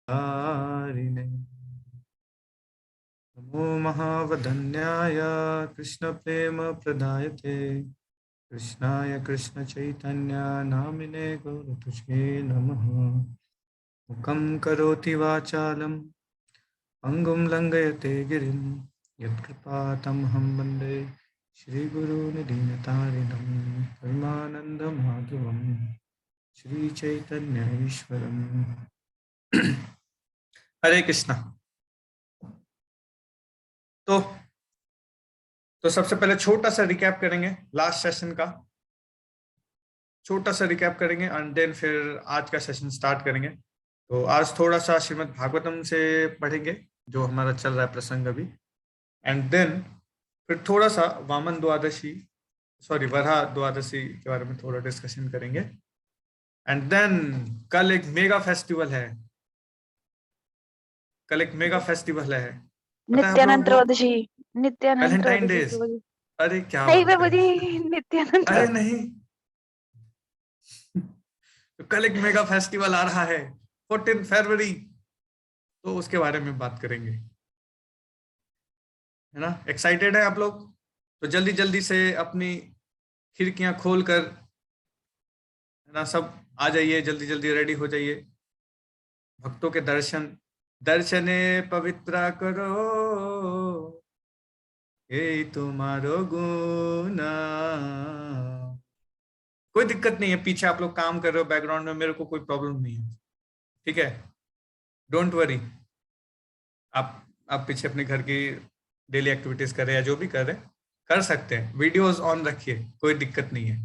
हारिणे नमो महावदन्याय कृष्णप्रेमप्रदायते कृष्णाय कृष्णचैतन्य नामिने गौरतुष्टे नमः। मुखं करोति वाचालं अंगुं लंघयते गिरिं यत्कृपातमहं वन्दे श्रीगुरुनिधीनतारिणं परमानन्दमाधवं श्रीचैतन्य ईश्वरम्। हरे कृष्णा। तो सबसे पहले छोटा सा रिकैप करेंगे लास्ट सेशन का, छोटा सा रिकैप करेंगे एंड देन फिर आज का सेशन स्टार्ट करेंगे। तो आज थोड़ा सा श्रीमद् भागवतम से पढ़ेंगे जो हमारा चल रहा है प्रसंग अभी, एंड देन फिर थोड़ा सा वामन द्वादशी वराह द्वादशी के बारे में थोड़ा डिस्कशन करेंगे। एंड देन कल एक मेगा फेस्टिवल है, कल एक मेगा फेस्टिवल है, पता है आप लोगों नित्यानंद को? त्रयोदशी, नित्यानंद वैलेंटाइन त्रयोदशी डेज। प्रभु जी। अरे क्या नहीं बात प्रभु है, जी, नित्यानंद अरे त्रयोदशी। नहीं, तो कल एक मेगा फेस्टिवल आ रहा है 14 फरवरी, तो उसके बारे में बात करेंगे, है ना? एक्साइटेड है आप लोग? तो जल्दी जल्दी से अपनी खिड़कियां खोल कर, है ना, सब आ जाइए, जल्दी जल्दी रेडी हो जाइए। भक्तों के दर्शने पवित्र करो, ये तुम्हारो गुना। कोई दिक्कत नहीं है, पीछे आप लोग काम कर रहे हो बैकग्राउंड में, मेरे को कोई प्रॉब्लम नहीं है, ठीक है? Don't worry. आप पीछे अपने घर की डेली एक्टिविटीज कर रहे हैं या जो भी कर रहे हैं कर सकते हैं, वीडियोस ऑन रखिए, कोई दिक्कत नहीं है।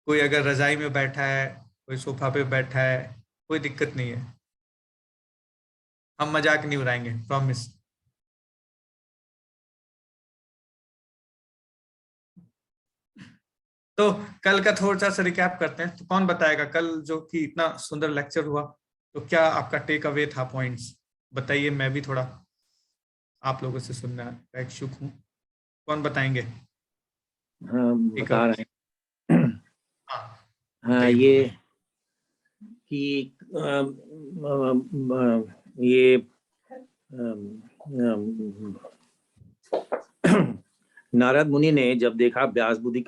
कोई अगर रजाई में बैठा है, कोई सोफा पे बैठा है, कोई दिक्कत नहीं है, हम मजाक नहीं उड़ाएंगे, प्रॉमिस। तो कल का थोड़ा सा रिकैप करते हैं। तो कौन बताएगा कल जो कि इतना सुंदर लेक्चर हुआ, तो क्या आपका टेक अवे था, पॉइंट्स बताइए। मैं भी थोड़ा आप लोगों से सुनना का इच्छुक हूँ, कौन बताएंगे? हाँ, बता रहे हैं। हाँ हाँ, बताइए ये बताइए। कि ये नारद मुनि ने जब देखा व्यास बुद्धि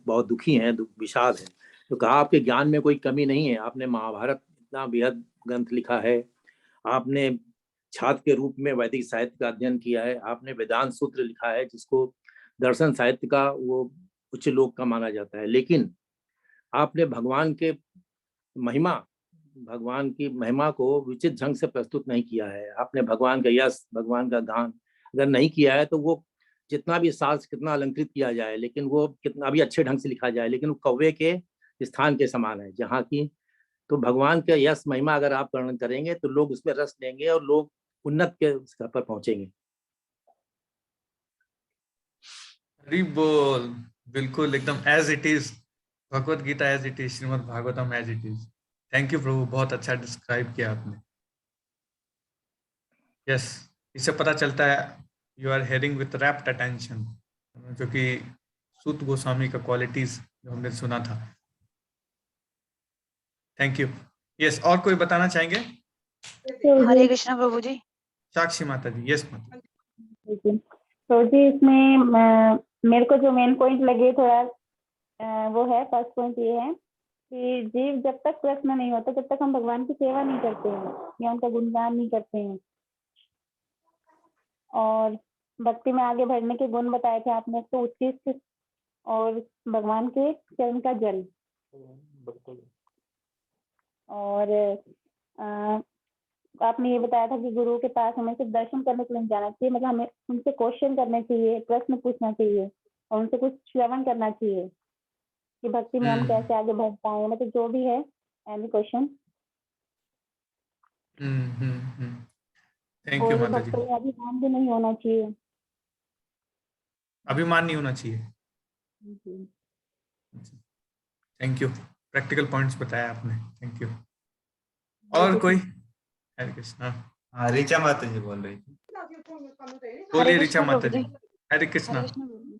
बहुत दुखी हैं, विषाद है, तो कहा आपके ज्ञान में कोई कमी नहीं है। आपने महाभारत इतना बेहद ग्रंथ लिखा है, आपने छात्र के रूप में वैदिक साहित्य का अध्ययन किया है, आपने वेदांत सूत्र लिखा है जिसको दर्शन साहित्य का वो उच्च लोक का माना जाता है, लेकिन आपने भगवान की महिमा को विचित्र ढंग से प्रस्तुत नहीं किया है। आपने भगवान का यश, भगवान का गान अगर नहीं किया है, तो वो जितना भी साज कितना अलंकृत किया जाए, लेकिन वो कितना भी अच्छे ढंग से लिखा जाए, लेकिन वो कौवे के स्थान के समान है जहाँ की। तो भगवान का यश महिमा अगर आप वर्णन करेंगे तो लोग उसमें रस लेंगे और लोग उन्नत के स्तर पर पहुंचेंगे। हरि बोल, बिल्कुल एकदम as it is, Bhagavad Gita as it is, Shrimad Bhagavatam as it is. Thank you प्रभु, बहुत अच्छा डिस्क्राइब किया आपने। यस, इससे पता चलता है you are hearing with rapt attention, जो कि सूत गोस्वामी का क्वालिटीज जो हमने सुना था। Thank you. यस, और कोई बताना चाहेंगे? हरे कृष्णा प्रभु जी। साक्षी माता जी। यस माता जी। तो जी इसमें मेरे को जो मेन पॉइंट लगे थोड़ा वो है, फर्स्ट पॉइंट ये है कि जीव जब तक प्रश्न नहीं होता तब तक हम भगवान की सेवा नहीं करते हैं या उनका गुणगान नहीं करते हैं। और भक्ति में आगे बढ़ने के गुण बताए थे आपने, तो उत्कृष्ट और भगवान के चरण का जल, और आपने ये बताया था कि गुरु के पास हमें सिर्फ दर्शन करने के लिए नहीं जाना चाहिए, मतलब हमें उनसे क्वेश्चन करने चाहिए, प्रश्न पूछना चाहिए और उनसे कुछ श्रवण करना चाहिए कि भक्ति में हम कैसे आगे बढ़ पाए, मतलब जो भी है एनी क्वेश्चन। थैंक यू और माता जी। भक्तों में अभिमान भी नहीं होना चाहिए। अभिमान नहीं होना चाहिए। थैंक यू, प्रैक्टिकल पॉइंट्स बताया आपने, थैंक यू। और कोई? हरे कृष्णा। हाँ, ऋचा माता जी बोल रही थी। बोलिए ऋचा कृष्णा माता प्रभु जी। जी। हरे कृष्णा। हरे कृष्णा प्रभु जी।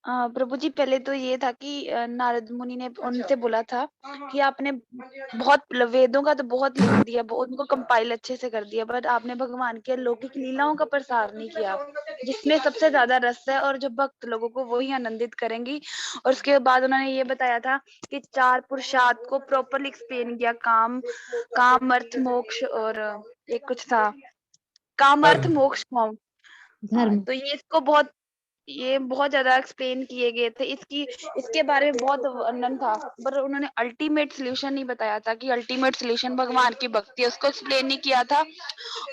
प्रभु जी, पहले तो ये था कि नारद मुनि ने उनसे बोला था कि आपने बहुत वेदों का तो बहुत लिख दिया, उनको कंपाइल अच्छे से कर दिया, बट आपने भगवान के अलौकिक लीलाओं का प्रसार नहीं किया, जिसमें सबसे ज्यादा रस है और जो भक्त लोगों को वही आनंदित करेंगी। और उसके बाद उन्होंने ये बताया था कि 4 पुरुषार्थ को प्रॉपरली एक्सप्लेन किया, काम अर्थ मोक्ष, और एक कुछ था, काम अर्थ धर्म। मोक्ष मोम। धर्म। तो ये बहुत ज्यादा एक्सप्लेन किए गए थे, इसके बारे में बहुत वर्णन था, पर उन्होंने अल्टीमेट सोल्यूशन नहीं बताया था कि अल्टीमेट सोल्यूशन भगवान की भक्ति है, उसको एक्सप्लेन नहीं किया था।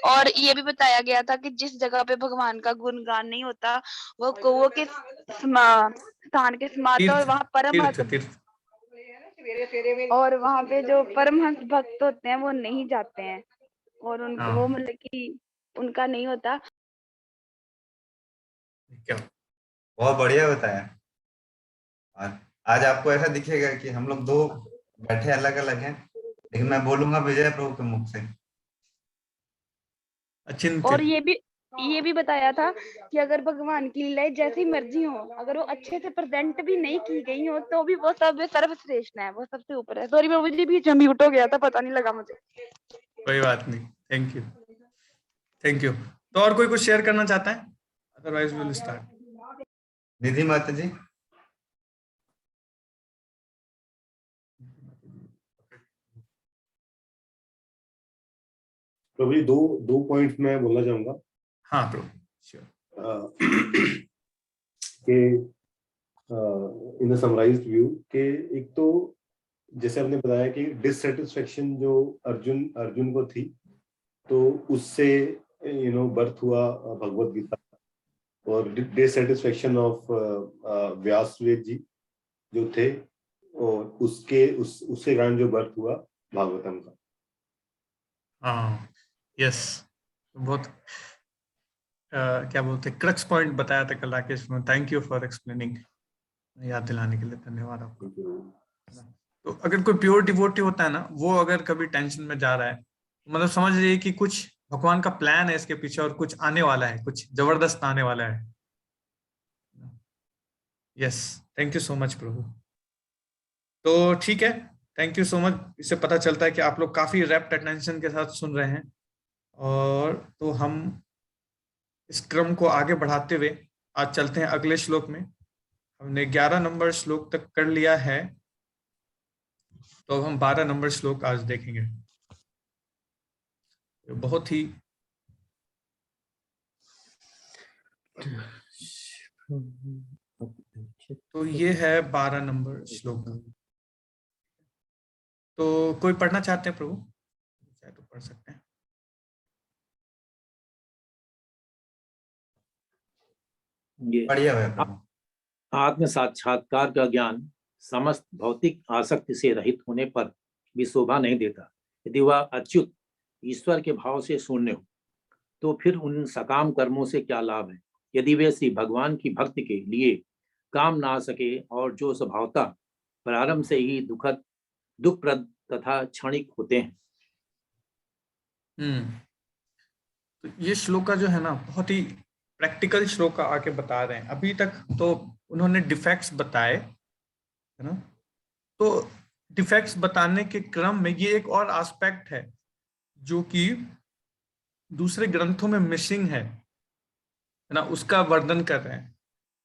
और ये भी बताया गया था कि जिस जगह पे भगवान का गुणगान नहीं होता, वो कौओं के स्थान के समान था, और तीर्थ वहाँ तीर्थ तीर्थ और वहाँ पे जो परमहंस भक्त होते हैं वो नहीं जाते हैं, और उनको हाँ वो मतलब कि उनका नहीं होता। क्या बहुत बढ़िया बताया। और आज आपको ऐसा दिखेगा कि हम लोग दो बैठे अलग अलग हैं, लेकिन मैं बोलूंगा विजय प्रभु के मुख से। अचिंत्य। और ये भी बताया था कि अगर भगवान की लीलाएं जैसी मर्जी हो, अगर वो अच्छे से प्रेजेंट भी नहीं की गई हो, तो भी वो सब सर्वश्रेष्ठ है, वो सबसे ऊपर है। सॉरी प्रभु जी, बीच में म्यूट हो गया था, पता नहीं लगा मुझे। कोई बात नहीं, थैंक यू थैंक यू। तो और कोई कुछ शेयर करना चाहता है? Otherwise will start. निधि माता जी। प्रभु जी, दो पॉइंट्स मैं बोलना चाहूंगा हाँ प्रभु, श्योर। कि इन द समराइज्ड व्यू के एक तो जैसे आपने बताया कि डिससेटिस्फेक्शन जो अर्जुन को थी, तो उससे बर्थ हुआ भगवत गीता, और डिससेटिस्फेक्शन ऑफ व्यासवेद जी जो थे, और उसके कारण जो बर्थ हुआ भागवतम का। हाँ यस, बहुत क्या बोलते हैं, क्रक्स पॉइंट बताया था कल राकेश ने। थैंक यू फॉर एक्सप्लेनिंग, याद दिलाने के लिए धन्यवाद आपका। तो अगर कोई प्योर डिवोटी होता है ना, वो अगर कभी टेंशन में जा रहा है, मतलब समझ लीजिए कि कुछ भगवान का प्लान है इसके पीछे, और कुछ आने वाला है, कुछ जबरदस्त आने वाला है। Yes, thank you so much प्रभु। तो ठीक है, थैंक यू सो मच। इससे पता चलता है कि आप लोग काफी रैप्ट अटेंशन के साथ सुन रहे हैं। और तो हम इस क्रम को आगे बढ़ाते हुए आज चलते हैं अगले श्लोक में। हमने 11 नंबर श्लोक तक कर लिया है, तो अब हम 12 नंबर श्लोक आज देखेंगे। बहुत ही तो ये है 12 नंबर श्लोक। तो कोई पढ़ना चाहते हैं प्रभु? चाहे तो पढ़ सकते हैं। बढ़िया है प्रभु। आत्म साक्षात्कार का ज्ञान समस्त भौतिक आसक्ति से रहित होने पर भी शोभा नहीं देता। यदि वह अच्युत ईश्वर के भाव से शून्य हो, तो फिर उन सकाम कर्मों से क्या लाभ है, यदि वे श्री भगवान की भक्ति के लिए काम ना आ सके, और जो स्वभावतः प्रारंभ से ही दुखप्रद तथा क्षणिक होते हैं। तो ये श्लोक का जो है ना, बहुत ही प्रैक्टिकल श्लोक का आके बता रहे हैं। अभी तक तो उन्होंने डिफेक्ट्स बताए, है ना, तो डिफेक्ट्स बताने के क्रम में ये एक और एस्पेक्ट है जो कि दूसरे ग्रंथों में मिसिंग है ना, उसका वर्णन कर रहे हैं।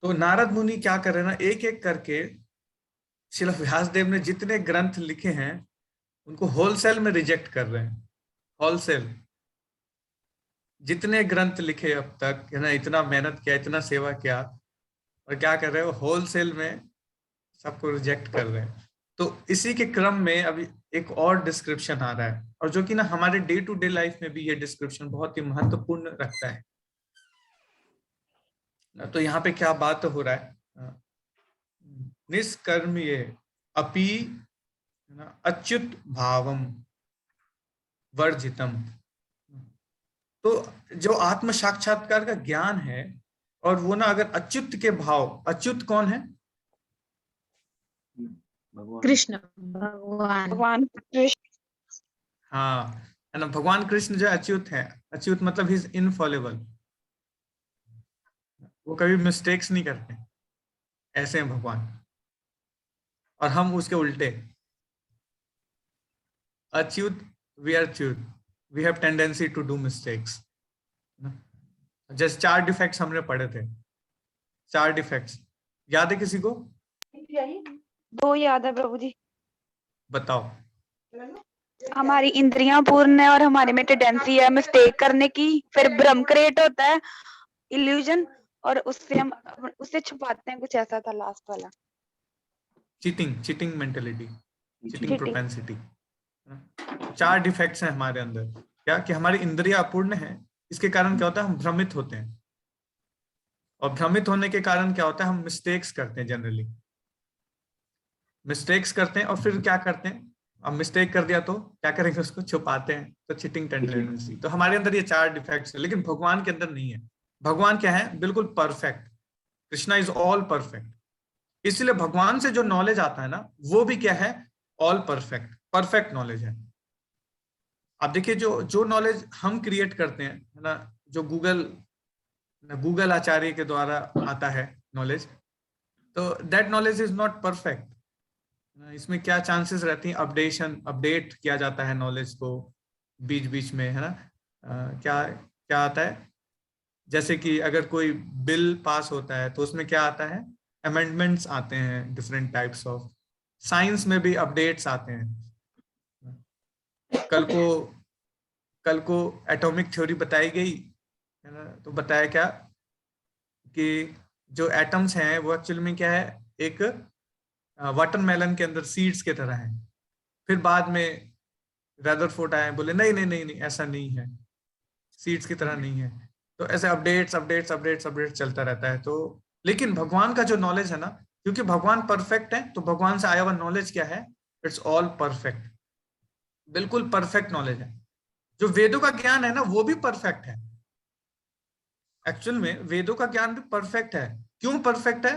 तो नारद मुनि क्या कर रहे हैं ना, एक एक करके श्रील व्यासदेव ने जितने ग्रंथ लिखे हैं उनको होलसेल में रिजेक्ट कर रहे हैं। होलसेल जितने ग्रंथ लिखे अब तक, है ना, इतना मेहनत किया, इतना सेवा किया, और क्या कर रहे हो, होलसेल में सबको रिजेक्ट कर रहे हैं। तो इसी के क्रम में अभी एक और डिस्क्रिप्शन आ रहा है, और जो कि ना हमारे डे टू डे लाइफ में भी ये डिस्क्रिप्शन बहुत ही महत्वपूर्ण रखता है। तो यहाँ पे क्या बात हो रहा है, निष्कर्म्य अपि अच्युत भावम वर्जितम। तो जो आत्म साक्षात्कार का ज्ञान है, और वो ना अगर अच्युत के भाव, अच्युत कौन है? कृष्ण भगवान। भगवान कृष्ण। हाँ, है ना, भगवान कृष्ण जो अच्युत है, अच्युत मतलब ही इज इनफॉलेबल, वो कभी मिस्टेक्स नहीं करते। ऐसे हैं भगवान, और हम उसके उल्टे। अच्युत, वी आर च्युत, we have tendency to do mistakes. जैसे 4 डिफेक्ट्स हमने पढ़े थे, 4 डिफेक्ट्स याद है किसी को? 2 याद है प्रभु जी। बताओ। हमारी इंद्रियां पूर्ण है और हमारे में टेंडेंसी है मिस्टेक करने की, फिर भ्रम क्रिएट होता है, इल्यूजन, और उससे छुपाते हैं, कुछ ऐसा था लास्ट वाला। Cheating mentality, cheating Cheating. Propensity. 4 defects हैं हमारे अंदर। क्या कि हमारी इंद्रियां अपूर्ण है, इसके कारण क्या होता है, हम भ्रमित होते हैं, और भ्रमित होने के कारण क्या होता है, हम मिस्टेक्स करते हैं, जनरली मिस्टेक्स करते हैं, और फिर क्या करते हैं, अब मिस्टेक कर दिया तो क्या करेंगे, उसको छुपाते हैं, तो चीटिंग टेंडेंसी। तो हमारे अंदर ये 4 डिफेक्ट्स है, लेकिन भगवान के अंदर नहीं है। भगवान क्या है, बिल्कुल perfect. Krishna is all perfect, इसलिए भगवान से जो नॉलेज आता है ना, वो भी क्या है, ऑल परफेक्ट, परफेक्ट नॉलेज है। आप देखिए, जो नॉलेज हम क्रिएट करते हैं, है ना, जो गूगल आचार्य के द्वारा आता है नॉलेज, तो that knowledge is not perfect. इसमें क्या चांसेस रहती हैं, अपडेट किया जाता है नॉलेज को बीच बीच में, है ना। क्या आता है, जैसे कि अगर कोई बिल पास होता है तो उसमें क्या आता है, अमेंडमेंट्स आते हैं, डिफरेंट टाइप्स ऑफ। साइंस में भी अपडेट्स आते हैं। कल को एटॉमिक थ्योरी बताई गई, है ना, तो बताया क्या कि जो एटम्स हैं वो एक्चुअल में क्या है, एक वाटरमेलन के अंदर सीड्स के तरह है। फिर बाद में रदरफोर्ड आए, बोले नहीं नहीं नहीं नहीं, ऐसा नहीं है, सीड्स की तरह नहीं है। तो ऐसे अपडेट्स चलता रहता है। तो लेकिन भगवान का जो नॉलेज है ना, क्योंकि भगवान परफेक्ट है, तो भगवान से आया हुआ नॉलेज क्या है, इट्स ऑल परफेक्ट, बिल्कुल परफेक्ट नॉलेज है। जो वेदों का ज्ञान है ना, वो भी परफेक्ट है। एक्चुअल में वेदों का ज्ञान भी परफेक्ट है। क्यों परफेक्ट है?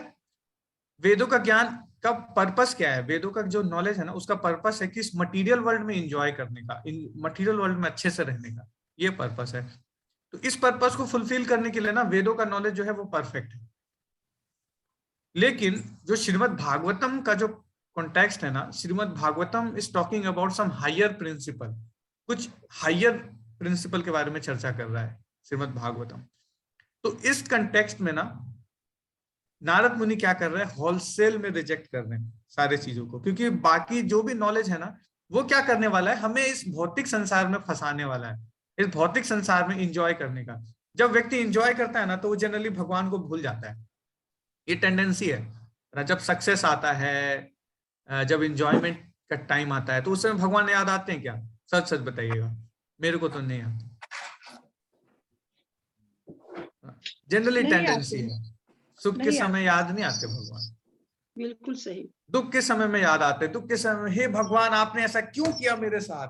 वेदों का ज्ञान का पर्पस क्या है, वेदों का जो नॉलेज है ना, उसका पर्पस है कि इस मटेरियल वर्ल्ड में एंजॉय करने का, इन मटेरियल वर्ल्ड में अच्छे से रहने का, ये पर्पस है। तो इस पर्पस को फुलफिल करने के लिए ना, वेदों का नॉलेज जो है वो परफेक्ट है। लेकिन जो श्रीमद् भागवतम का जो कॉन्टेक्स्ट है ना, Shrimad Bhagavatam is talking about some higher principle, कुछ हायर प्रिंसिपल के बारे में चर्चा कर रहा है श्रीमद् भागवतम। तो इस कंटेक्स्ट में ना, नारद मुनि क्या कर रहे हैं, होलसेल में रिजेक्ट कर रहे हैं सारे चीजों को, क्योंकि बाकी जो भी नॉलेज है ना, वो क्या करने वाला है, हमें इस भौतिक संसार में फंसाने वाला है, इस भौतिक संसार में एंजॉय करने का। जब व्यक्ति एंजॉय करता है ना, तो वो जनरली भगवान को भूल जाता है, ये टेंडेंसी है। जब सक्सेस आता है, जब एंजॉयमेंट का टाइम आता है, तो उस समय भगवान याद आते हैं क्या? सच सच बताइएगा, मेरे को तो नहीं आते, जनरली टेंडेंसी है। सुख के समय याद नहीं आते भगवान, बिल्कुल सही। दुख के समय में याद आते, दुख के समय में, हे भगवान आपने ऐसा क्यों किया मेरे साथ,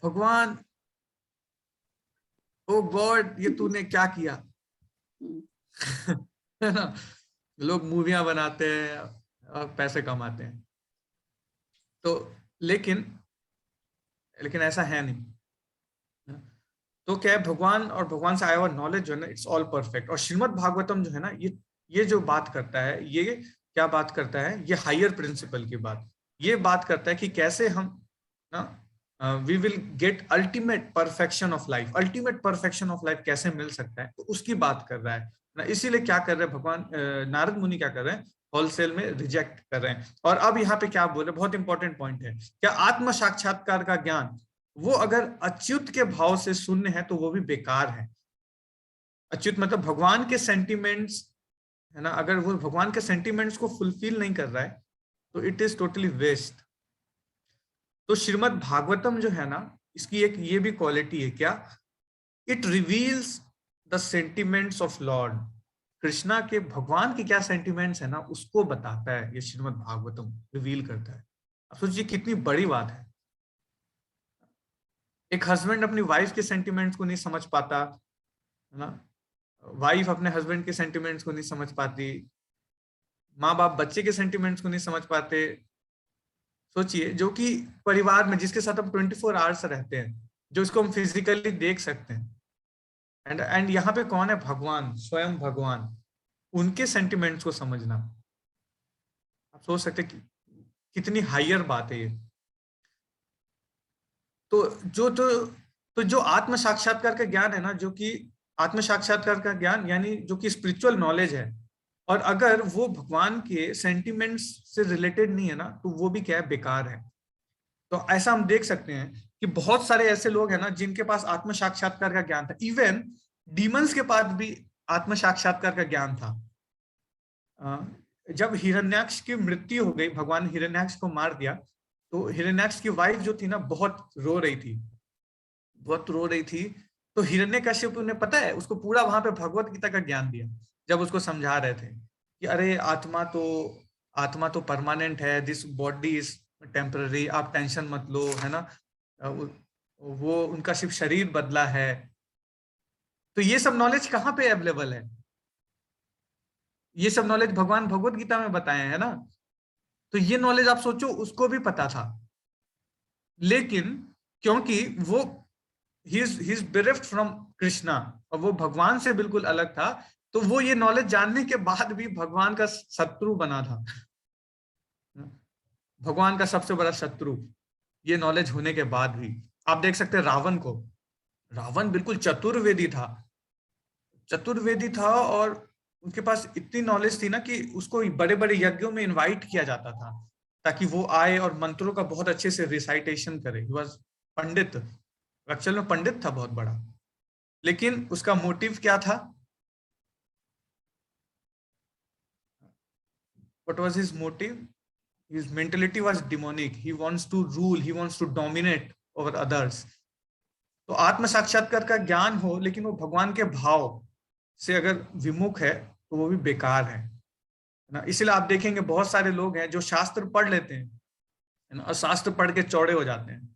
भगवान ओ गॉड ये तूने क्या किया। है ना, लोग मूवियां बनाते हैं और पैसे कमाते हैं, तो लेकिन ऐसा है नहीं। तो क्या है, भगवान और भगवान से आया हुआ नॉलेज जो है ना, इट्स ऑल परफेक्ट। और श्रीमद् भागवतम जो है ना, ये जो बात करता है, ये क्या बात करता है, ये हायर प्रिंसिपल की बात, ये बात करता है कि कैसे हम ना we will get ultimate perfection of life. Ultimate perfection of life कैसे मिल सकता है, तो उसकी बात कर रहा है ना। इसीलिए क्या कर रहे हैं भगवान, नारद मुनि क्या कर रहे हैं, होलसेल में रिजेक्ट कर रहे हैं। और अब यहाँ पे क्या बोले, बहुत इंपॉर्टेंट पॉइंट है, क्या आत्म साक्षात्कार का ज्ञान वो अगर अच्युत के भाव से शून्य है तो वो भी बेकार है। अच्युत मतलब भगवान के सेंटिमेंट्स, है ना, अगर वो भगवान के सेंटिमेंट्स को फुलफिल नहीं कर रहा है तो इट इज टोटली वेस्ट। तो श्रीमद् भागवतम जो है ना, इसकी एक ये भी क्वालिटी है, क्या, it reveals the sentiments of Lord. Krishna के, भगवान के क्या सेंटिमेंट्स है ना, उसको बताता है ये श्रीमद् भागवतम, रिवील करता है। अब सोचिए कितनी बड़ी बात है। एक हस्बैंड अपनी वाइफ के सेंटिमेंट्स को नहीं समझ पाता, है ना, वाइफ अपने हस्बैंड के सेंटिमेंट्स को नहीं समझ पाती, माँ बाप बच्चे के सेंटिमेंट्स को नहीं समझ पाते। सोचिए, जो कि परिवार में जिसके साथ हम 24 आवर्स रहते हैं, जो इसको हम फिजिकली देख सकते हैं, एंड यहाँ पे कौन है, भगवान, स्वयं भगवान। उनके सेंटिमेंट्स को समझना। आप सोच सकते कि कितनी हायर बात है ये। तो जो आत्म साक्षात्कार का ज्ञान है ना, जो कि आत्म साक्षात्कार का ज्ञान यानी जो कि स्पिरिचुअल नॉलेज है, और अगर वो भगवान के सेंटिमेंट्स से रिलेटेड नहीं है ना, तो वो भी क्या है, बेकार है। तो ऐसा हम देख सकते हैं कि बहुत सारे ऐसे लोग हैं ना जिनके पास आत्म साक्षात्कार का ज्ञान था, इवन डीमंस के पास भी आत्म साक्षात्कार का ज्ञान था। जब हिरण्याक्ष की मृत्यु हो गई, भगवान हिरण्याक्ष को मार दिया, तो हिरण्याक्ष की वाइफ जो थी ना बहुत रो रही थी, बहुत रो रही थी। तो हिरण्यकश्यप ने, पता है, उसको पूरा वहां पे भगवत गीता का ज्ञान दिया, जब उसको समझा रहे थे कि अरे आत्मा तो परमानेंट है, दिस बॉडी इज टेम्पररी, आप टेंशन मत लो, है ना, वो उनका सिर्फ शरीर बदला है। तो ये सब नॉलेज कहाँ पे अवेलेबल है? ये सब नॉलेज भगवान भगवत गीता में बताए हैं ना। तो ये नॉलेज आप सोचो उसको भी पता था, लेकिन क्योंकि वो he is bereft from Krishna, और वो भगवान से बिल्कुल अलग था, तो वो ये नॉलेज जानने के बाद भी भगवान का शत्रु बना था, भगवान का सबसे बड़ा शत्रु, ये नॉलेज होने के बाद भी। आप देख सकते हैं रावण को, रावण बिल्कुल चतुर्वेदी था, और उनके पास इतनी नॉलेज थी ना कि उसको बड़े बड़े यज्ञों में इनवाइट किया जाता था ताकि वो आए और मंत्रों का बहुत अच्छे से रिसाइटेशन करे। ही वाज पंडित, एक्चुअल में पंडित था बहुत बड़ा, लेकिन उसका मोटिव क्या था? What was his motive? His mentality was demonic. He wants to rule, he wants to dominate over others. तो आत्म साक्षात्कार का ज्ञान हो लेकिन वो भगवान के भाव से अगर विमुख है तो वो भी बेकार है ना। इसलिए आप देखेंगे बहुत सारे लोग हैं जो शास्त्र पढ़ लेते हैं, है ना, और शास्त्र पढ़ के चौड़े हो जाते हैं,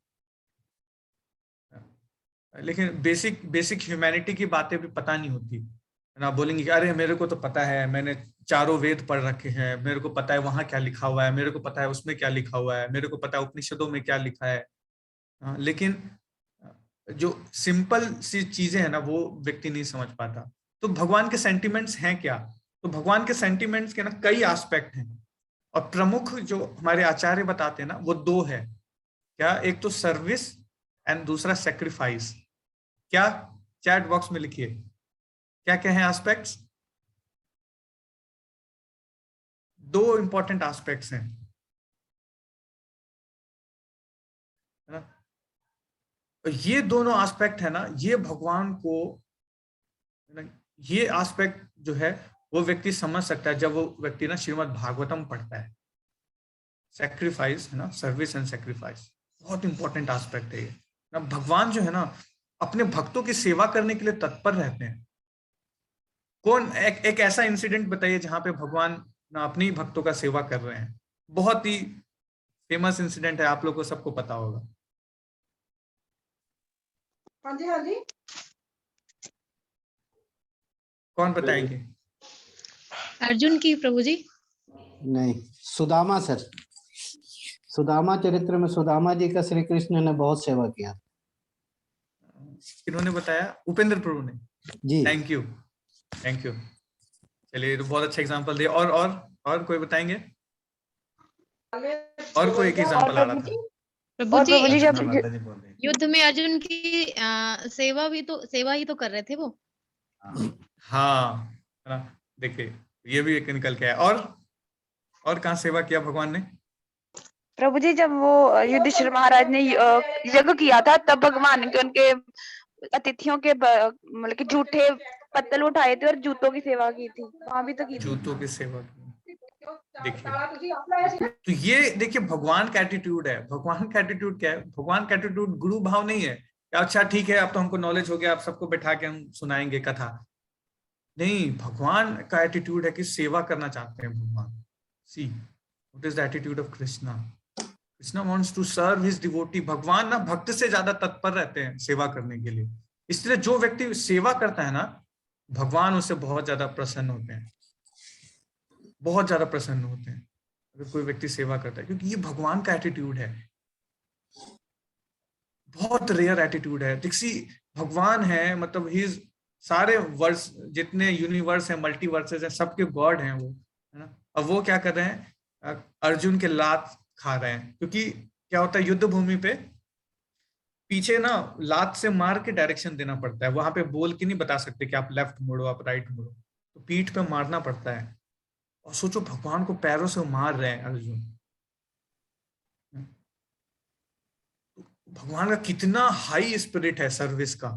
लेकिन बेसिक ह्यूमैनिटी की बातें भी पता नहीं होती, है ना। बोलेंगे कि अरे मेरे को तो पता है, मैंने चारों वेद पढ़ रखे हैं, मेरे को पता है वहां क्या लिखा हुआ है, मेरे को पता है उसमें क्या लिखा हुआ है, मेरे को पता है उपनिषदों में क्या लिखा है, लेकिन जो सिंपल सी चीजें हैं ना वो व्यक्ति नहीं समझ पाता। तो भगवान के सेंटिमेंट्स हैं क्या? तो भगवान के सेंटिमेंट्स के ना कई एस्पेक्ट हैं, और प्रमुख जो हमारे आचार्य बताते हैं ना वो दो है। क्या? एक तो सर्विस एंड दूसरा सेक्रीफाइस। क्या? चैट बॉक्स में लिखिए क्या क्या है एस्पेक्ट्स। दो इंपॉर्टेंट एस्पेक्ट्स हैं, है ना। ये दोनों एस्पेक्ट है ना, ये भगवान को, ये एस्पेक्ट जो है वो व्यक्ति समझ सकता है जब वो व्यक्ति ना श्रीमद् भागवतम पढ़ता है। सेक्रीफाइस, है ना, सर्विस एंड सेक्रीफाइस बहुत इंपॉर्टेंट एस्पेक्ट है ये ना। भगवान जो है ना अपने भक्तों की सेवा करने के लिए तत्पर रहते हैं। कौन एक ऐसा इंसिडेंट बताइए जहां पे भगवान ना अपने ही भक्तों का सेवा कर रहे हैं। बहुत ही फेमस इंसिडेंट है, आप लोग को सबको पता होगा। हाँ जी, हाँ जी। कौन बताएंगे? अर्जुन की प्रभु जी। नहीं, सुदामा सर। सुदामा चरित्र में सुदामा जी का श्री कृष्ण ने बहुत सेवा किया। किन्होंने बताया? उपेंद्र प्रभु ने जी। Thank you. चलिए तो बहुत अच्छा एग्जांपल दिया। और कोई बताएंगे? और कोई एक एग्जांपल आ रहा था। प्रभु जी जब युद्ध में अर्जुन की सेवा ही तो कर रहे थे वो। हाँ, देखिए ये भी एक निकल के आया। और कहाँ सेवा किया भगवान ने? प्रभु जी जब वो युधिष्ठिर महाराज ने यज्ञ किया था तब भगवान के उनके अतिथियों के मतलब कि झूठे पत्तल उठाए थे और जूतों की सेवा की थी, वहां भी तो की थी। जूतों की सेवा की। देखिए तो ये देखिए भगवान का एटीट्यूड है। भगवान का एटीट्यूड क्या है? भगवान का एटीट्यूड गुरु भाव नहीं है। अच्छा ठीक है अब तो हमको नॉलेज हो गया, आप सबको बैठा के हम सुनाएंगे कथा। नहीं, भगवान का एटीट्यूड है कि सेवा करना चाहते हैं भगवान। See what is the attitude of Krishna. Krishna wants to serve his devotee. भगवान ना भक्त से ज्यादा तत्पर रहते हैं सेवा करने के लिए। इसलिए जो व्यक्ति सेवा करता है ना भगवान उससे बहुत ज्यादा प्रसन्न होते हैं, बहुत ज्यादा प्रसन्न होते हैं अगर कोई व्यक्ति सेवा करता है, क्योंकि ये भगवान का एटीट्यूड है। बहुत रेयर एटीट्यूड है। देखिए भगवान है मतलब ही इज सारे वर्स जितने यूनिवर्स हैं, मल्टीवर्सेस हैं, सबके गॉड हैं वो, है ना। अब वो क्या कर रहे हैं, अर्जुन के लात खा रहे हैं, क्योंकि क्या होता है युद्ध भूमि पे पीछे ना लात से मार के डायरेक्शन देना पड़ता है, वहां पे बोल के नहीं बता सकते कि आप लेफ्ट मुड़ो, आप राइट मुड़ो, तो पीठ पे मारना पड़ता है। और सोचो भगवान को पैरों से मार रहे हैं अर्जुन, भगवान का कितना हाई स्पिरिट है सर्विस का।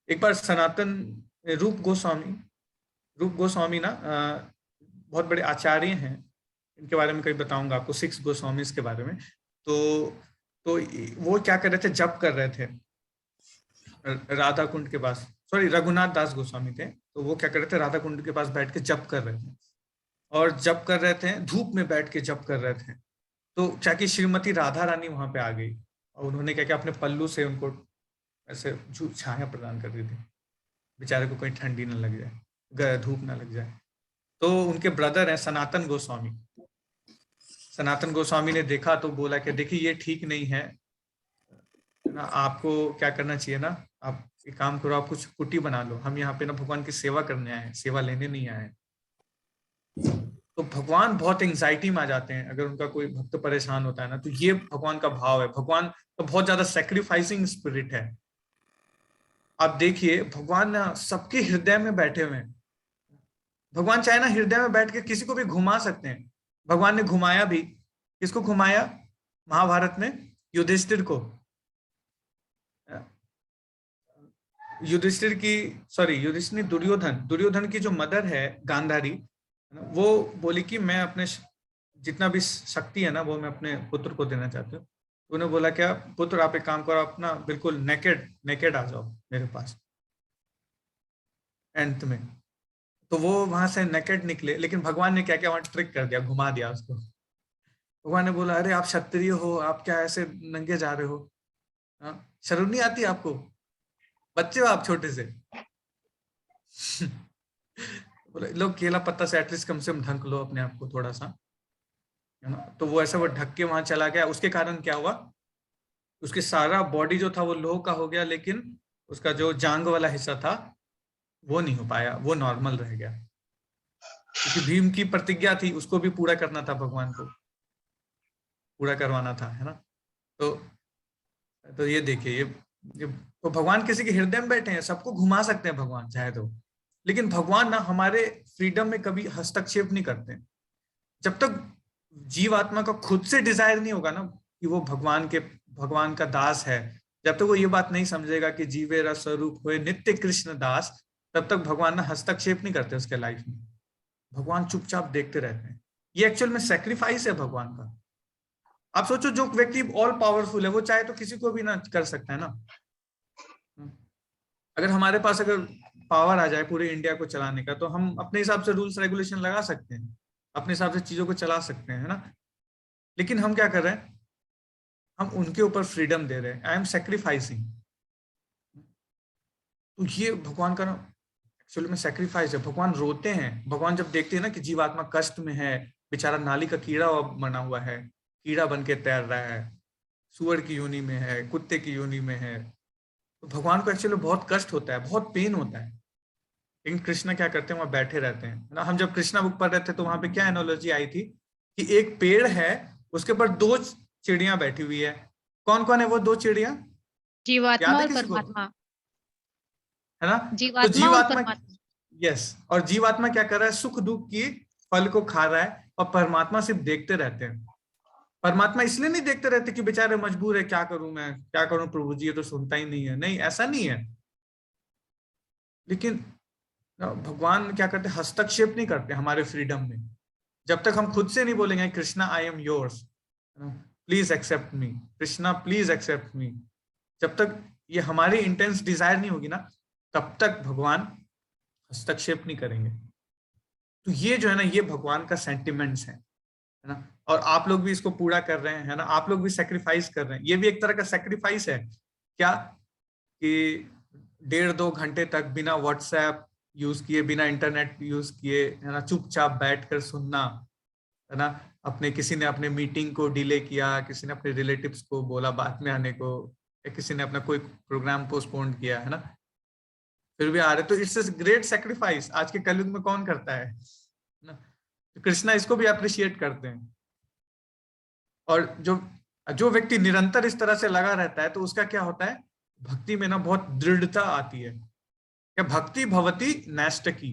एक बार सनातन रूप गोस्वामी ना बहुत बड़े आचार्य हैं, इनके बारे में कभी बताऊंगा आपको, 6 गोस्वामी के बारे में। तो वो क्या कर रहे थे, जप कर रहे थे राधा कुंड के पास, सॉरी रघुनाथ दास गोस्वामी थे। तो वो क्या कर रहे थे, राधा कुंड के पास बैठ के जप कर रहे थे, और जप कर रहे थे, धूप में बैठ के जप कर रहे थे। तो क्या कि श्रीमती राधा रानी वहां पे आ गई, और उन्होंने क्या किया, अपने पल्लू से उनको ऐसे छाया प्रदान कर दी थी, बेचारे को कोई ठंडी ना लग जाए, धूप ना लग जाए। तो उनके ब्रदर हैं सनातन गोस्वामी, सनातन गोस्वामी ने देखा तो बोला कि देखिए ये ठीक नहीं है ना, आपको क्या करना चाहिए ना, आप एक काम करो, आप कुछ कुटी बना लो, हम यहाँ पे ना भगवान की सेवा करने आए हैं, सेवा लेने नहीं आए हैं। तो भगवान बहुत एंजाइटी में आ जाते हैं अगर उनका कोई भक्त परेशान होता है ना, तो ये भगवान का भाव है, भगवान का बहुत ज्यादा सैक्रिफाइसिंग स्पिरिट है। आप देखिए भगवान ना सबके हृदय में बैठे हुए हैं, भगवान चाहे ना हृदय में बैठ के किसी को भी घुमा सकते हैं। भगवान ने घुमाया भी, किसको घुमाया, महाभारत में युधिष्ठिर को, युधिष्ठिर दुर्योधन की जो मदर है गांधारी, वो बोली कि मैं अपने जितना भी शक्ति है ना वो मैं अपने पुत्र को देना चाहती हूँ। तो उन्होंने बोला क्या, पुत्र आप एक काम करो, अपना बिल्कुल नेकेड आ जाओ मेरे पास एंड में। तो वो वहां से नेकेड निकले, लेकिन भगवान ने क्या किया, वहां ट्रिक कर दिया, घुमा दिया उसको। भगवान ने बोला अरे आप क्षत्रिय हो, आप क्या ऐसे नंगे जा रहे हो, शर्म नहीं आती आपको, बच्चे हो आप छोटे से। बोले लोग केला पत्ता से एटलीस्ट कम से कम ढक लो अपने आप को थोड़ा सा, है ना। तो वो ऐसा वो ढक के वहां चला गया, उसके कारण क्या हुआ, उसके सारा बॉडी जो था वो लोह का हो गया, लेकिन उसका जो जांग वाला हिस्सा था वो नहीं हो पाया, वो नॉर्मल रह गया, क्योंकि भीम की प्रतिज्ञा थी, उसको भी पूरा करना था, भगवान को पूरा करवाना था, है ना। तो ये देखिए ये तो भगवान किसी के हृदय में बैठे हैं, सबको घुमा सकते हैं भगवान चाहे तो, लेकिन भगवान ना हमारे फ्रीडम में कभी हस्तक्षेप नहीं करते। जब तक जीवात्मा का खुद से डिजायर नहीं होगा ना कि वो भगवान का दास है, जब तक वो ये बात नहीं समझेगा कि जीवेरा स्वरूप हुए नित्य कृष्ण दास, तब तक भगवान ना हस्तक्षेप नहीं करते उसके लाइफ में, भगवान चुपचाप देखते रहते हैं। ये एक्चुअल में सैक्रिफाइस है भगवान का। आप सोचो जो व्यक्ति ऑल पावरफुल है वो चाहे तो किसी को भी ना कर सकता है ना। अगर हमारे पास अगर पावर आ जाए पूरे इंडिया को चलाने का, तो हम अपने हिसाब से रूल्स रेगुलेशन लगा सकते हैं, अपने हिसाब से चीजों को चला सकते हैं, है ना। लेकिन हम क्या कर रहे हैं, हम उनके ऊपर फ्रीडम दे रहे हैं, आई एम सैक्रिफाइसिंग। तो ये भगवान का ना एक्चुअली में सैक्रिफाइस है। भगवान रोते हैं, भगवान जब देखते हैं ना कि जीवात्मा कष्ट में है, बेचारा नाली का कीड़ा बना हुआ है, कीड़ा बन के तैर रहा है, सुअर की योनि में है, कुत्ते की योनि में है, तो भगवान को एक्चुअली बहुत कष्ट होता है, बहुत पेन होता है। लेकिन कृष्णा क्या करते हैं, वहां बैठे रहते हैं ना। हम जब कृष्णा बुक पढ़ रहे थे तो वहां पे क्या एनोलॉजी आई थी कि एक पेड़ है, उसके ऊपर 2 चिड़िया बैठी हुई है। कौन कौन है वो 2 चिड़िया, जीवात्मा और परमात्मा, है ना। तो जीवात्मा, यस, और जीवात्मा क्या कर रहा है, सुख दुख की फल को खा रहा है, और परमात्मा सिर्फ देखते रहते हैं। परमात्मा इसलिए नहीं देखते रहते कि बेचारे मजबूर है, क्या करूं मैं, क्या करूं प्रभु जी, ये तो सुनता ही नहीं है, नहीं ऐसा नहीं है। लेकिन भगवान क्या करते, हस्तक्षेप नहीं करते हमारे फ्रीडम में। जब तक हम खुद से नहीं बोलेंगे Krishna I am yours, please accept me, Krishna please accept me, जब तक ये हमारी इंटेंस डिजायर नहीं होगी ना, तब तक भगवान हस्तक्षेप नहीं करेंगे। तो ये जो है ना, ये भगवान का सेंटिमेंट्स है ना। और आप लोग भी इसको पूरा कर रहे हैं, है ना, आप लोग भी सेक्रीफाइस कर रहे हैं। ये भी एक तरह का सेक्रीफाइस है क्या, कि 1.5-2 घंटे तक बिना व्हाट्सएप यूज किए, बिना इंटरनेट यूज किए, है ना, चुपचाप बैठकर सुनना, है ना। किसी ने अपने मीटिंग को डिले किया, किसी ने अपने रिलेटिव्स को बोला बाद में आने को, या किसी ने अपना कोई प्रोग्राम पोस्टपोन किया, है ना। फिर भी आ रहे, तो इट्स ग्रेट सेक्रीफाइस। आज के कलयुग में कौन करता है ना? तो कृष्णा इसको भी अप्रिशिएट करते हैं। और जो व्यक्ति निरंतर इस तरह से लगा रहता है तो उसका क्या होता है, भक्ति में ना बहुत दृढ़ता आती है। क्या भक्ति भवती नैष्टकी,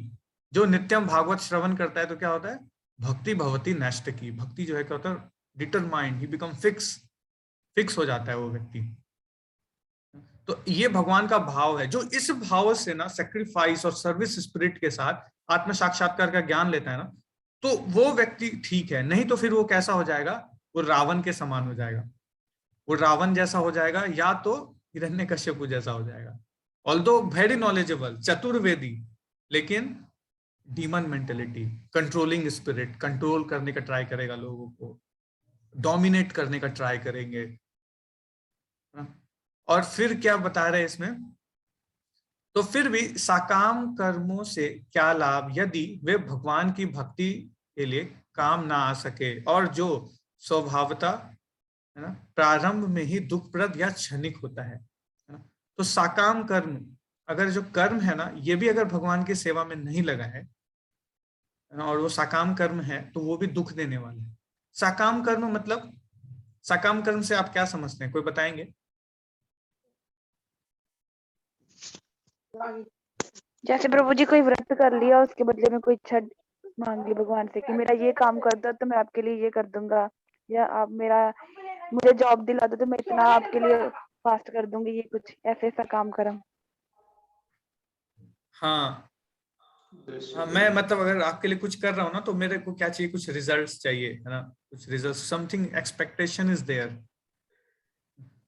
जो नित्यम भागवत श्रवण करता है तो क्या होता है, भक्ति भवती नैष्टकी, भक्ति जो है क्या होता है, डिटरमाइंड, ही बिकम फिक्स हो जाता है वो व्यक्ति। तो ये भगवान का भाव है, जो इस भाव से ना सेक्रीफाइस और सर्विस स्पिरिट के साथ आत्म साक्षात्कार का ज्ञान लेता है ना, तो वो व्यक्ति ठीक है। नहीं तो फिर वो कैसा हो जाएगा, वो रावण के समान हो जाएगा, वो रावण जैसा हो जाएगा, या तो हिरण्यकश्यपु जैसा हो जाएगा। ऑल्दो वेरी नॉलेजेबल, चतुर्वेदी, लेकिन demon mentality, controlling spirit, control करने का ट्राई करेगा, लोगों को डोमिनेट करने का ट्राई करेंगे। और फिर क्या बता रहे इसमें, तो फिर भी साकाम कर्मों से क्या लाभ यदि वे भगवान की भक्ति के लिए काम ना आ सके, और जो स्वभावता है ना प्रारंभ में ही दुखप्रद या क्षणिक होता है ना? तो साकाम कर्म, अगर जो कर्म है ना ये भी अगर भगवान की सेवा में नहीं लगा है और वो साकाम कर्म है तो वो भी दुख देने वाला है। साकाम कर्म मतलब, साकाम कर्म से आप क्या समझते हैं, कोई बताएंगे? जैसे प्रभु जी कोई व्रत कर लिया, उसके बदले में कोई इच्छा मांग ली भगवान से कि मेरा ये काम कर दो तो मैं आपके लिए ये कर दूंगा, या आप मुझे जॉब दिला दो तो मैं इतना आपके लिए फास्ट कर दूंगी, ये कुछ ऐसे ऐसा काम करम। हाँ, मैं मतलब अगर आपके लिए कुछ कर रहा हूँ ना तो मेरे को क्या चाहिए, कुछ रिजल्ट्स चाहिए, है ना, कुछ result, something expectation is there.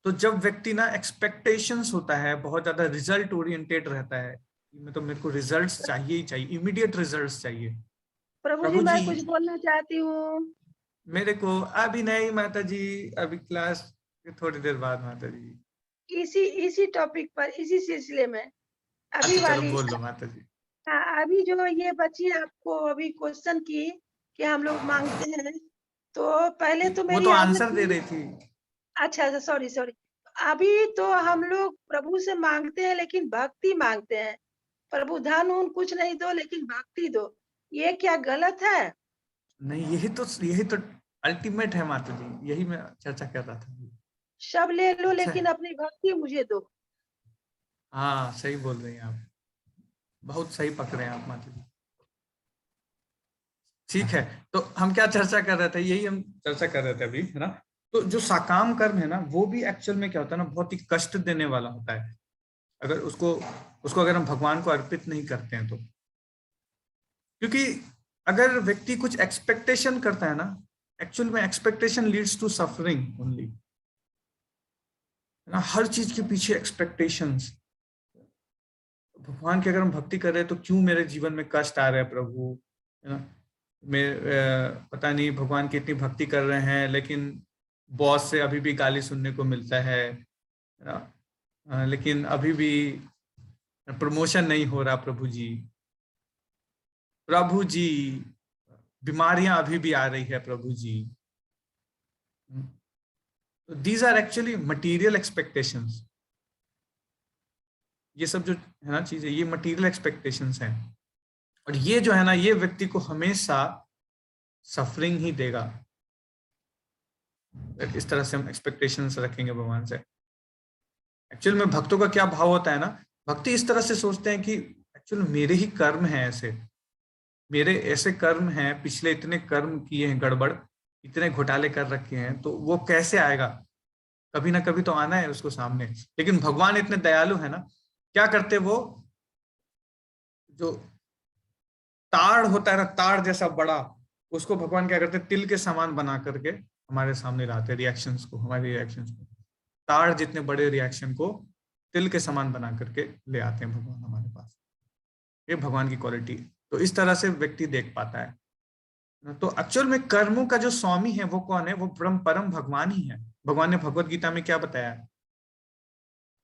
तो जब व्यक्ति ना एक्सपेक्टेशंस होता है, बहुत ज्यादा रिजल्ट ओरिएंटेड रहता है, मतलब मेरे को रिजल्ट्स चाहिए ही चाहिए, इमीडिएट रिजल्ट्स चाहिए। प्रभु जी मैं कुछ बोलना चाहती हूँ। मेरे को अभी नहीं माता जी, अभी क्लास थोड़ी देर बाद माता जी। इसी टॉपिक पर, इसी सिलसिले में अभी अच्छा, वाली, चलो बोल लो माता जी। हाँ, अभी जो ये बच्ची आपको अभी क्वेश्चन की कि हम लोग मांगते हैं, तो पहले तो वो मेरी तो आंसर दे रही थी। अच्छा, सॉरी। अभी तो हम लोग प्रभु से मांगते हैं लेकिन भक्ति मांगते हैं। प्रभु धन उन कुछ नहीं दो लेकिन भक्ति दो, ये क्या गलत है? नहीं, यही तो अल्टीमेट है माता जी, यही मैं चर्चा कर रहा था। सब ले लो अच्छा, लेकिन अपनी भक्ति मुझे दो। हाँ सही बोल रही हैं आप, बहुत सही पकड़े हैं आप माता जी। ठीक है, तो हम क्या चर्चा कर रहे थे, यही हम चर्चा कर रहे थे अभी, है ना। तो जो साकाम कर्म है ना वो भी एक्चुअल में क्या होता है ना, बहुत ही कष्ट देने वाला होता है, अगर उसको अगर हम भगवान को अर्पित नहीं करते हैं तो। क्योंकि अगर व्यक्ति कुछ एक्सपेक्टेशन करता है ना, एक्चुअल में expectation leads to suffering only, है ना, हर चीज के पीछे एक्सपेक्टेशंस। भगवान की अगर हम भक्ति कर रहे हैं तो क्यों मेरे जीवन में कष्ट आ रहा है प्रभु, है ना, मैं पता नहीं भगवान की इतनी भक्ति कर रहे हैं लेकिन बॉस से अभी भी गाली सुनने को मिलता है ना, लेकिन अभी भी प्रमोशन नहीं हो रहा प्रभु जी, बीमारियां अभी भी आ रही है प्रभु जी। These are actually material expectations, ये सब जो है ना चीजें, ये मटीरियल एक्सपेक्टेशंस हैं, और ये जो है ना ये व्यक्ति को हमेशा सफरिंग ही देगा। इस तरह से हम एक्सपेक्टेशंस रखेंगे भगवान से। एक्चुअल में भक्तों का क्या भाव होता है ना, भक्ति इस तरह से सोचते हैं कि एक्चुअल मेरे ही कर्म हैं ऐसे, मेरे ऐसे कर्म हैं, पिछले इतने कर्म किए हैं गड़बड़, इतने घोटाले कर रखे हैं, तो वो कैसे आएगा, कभी ना कभी तो आना है उसको सामने। लेकिन भगवान इतने दयालु है ना, क्या करते वो, जो ताड़ होता है ना, ताड़ जैसा बड़ा, उसको भगवान क्या करते, तिल के समान बना करके हमारे सामने लाते, रिएक्शंस को, हमारे रिएक्शंस को, ताड़ जितने बड़े रिएक्शन को तिल के समान बना करके ले आते हैं भगवान हमारे पास। ये भगवान की क्वालिटी। तो इस तरह से व्यक्ति देख पाता है। तो एक्चुअल में कर्मों का जो स्वामी है वो कौन है, वो परम भगवान ही है। भगवान ने भगवत गीता में क्या बताया,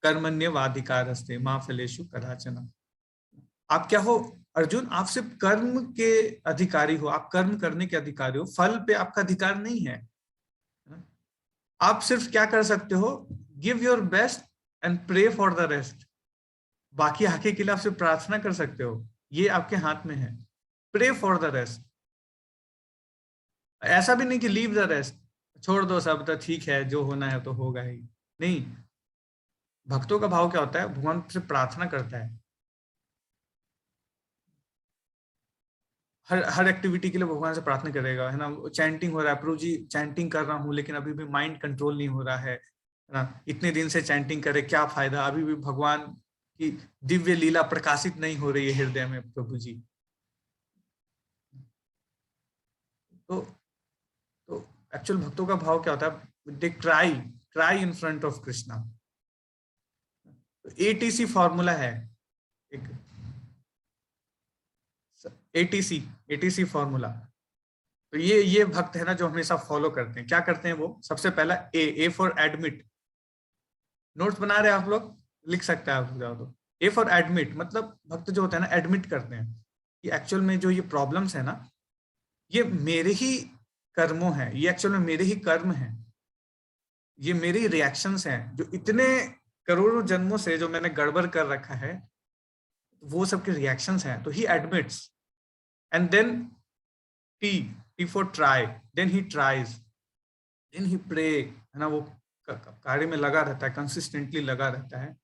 कर्मण्यवाधिकारस्ते मा फलेषु कदाचन। आप क्या हो अर्जुन, आप सिर्फ कर्म के अधिकारी हो, आप कर्म करने के अधिकारी हो, फल पे आपका अधिकार नहीं है। आप सिर्फ क्या कर सकते हो, give your best and pray for the rest. बाकी आके के लिए आप सिर्फ प्रार्थना कर सकते हो, ये आपके हाथ में है। Pray for the rest. ऐसा भी नहीं कि लीव द रेस्ट, छोड़ दो सब, तो ठीक है जो होना है तो होगा ही, नहीं। भक्तों का भाव क्या होता है, भगवान से प्रार्थना करता है। हर एक्टिविटी के लिए भगवान से प्रार्थना करेगा, है ना। चैंटिंग हो रहा है, प्रभु जी चैंटिंग कर रहा हूँ लेकिन अभी भी माइंड कंट्रोल नहीं हो रहा है ना। इतने दिन से चैंटिंग करे, क्या फायदा, अभी भी भगवान की दिव्य लीला प्रकाशित नहीं हो रही है हृदय में प्रभु जी। तो एक्चुअल भक्तों का भाव क्या होता है, they try in front of Krishna. ATC formula है एक, एटीसी फॉर्मूला। तो ये भक्त है ना जो हमेशा फॉलो करते हैं। क्या करते हैं वो, सबसे पहला ए फॉर एडमिट। नोट्स बना रहे हैं आप लोग, लिख सकते हैं आप जाओ तो। ए फॉर एडमिट मतलब भक्त जो होता है ना, एडमिट करते हैं कि एक्चुअल में जो ये प्रॉब्लम्स है ना, ये मेरे ही कर्मों हैं, ये एक्चुअल में मेरे ही कर्म हैं, ये मेरे ही रिएक्शंस हैं, जो इतने करोड़ों जन्मों से जो मैंने गड़बड़ कर रखा है, वो सबके रिएक्शंस हैं। तो he admits and then T for try, then he tries, then he pray, है ना। वो कार्य में लगा रहता है, कंसिस्टेंटली लगा रहता है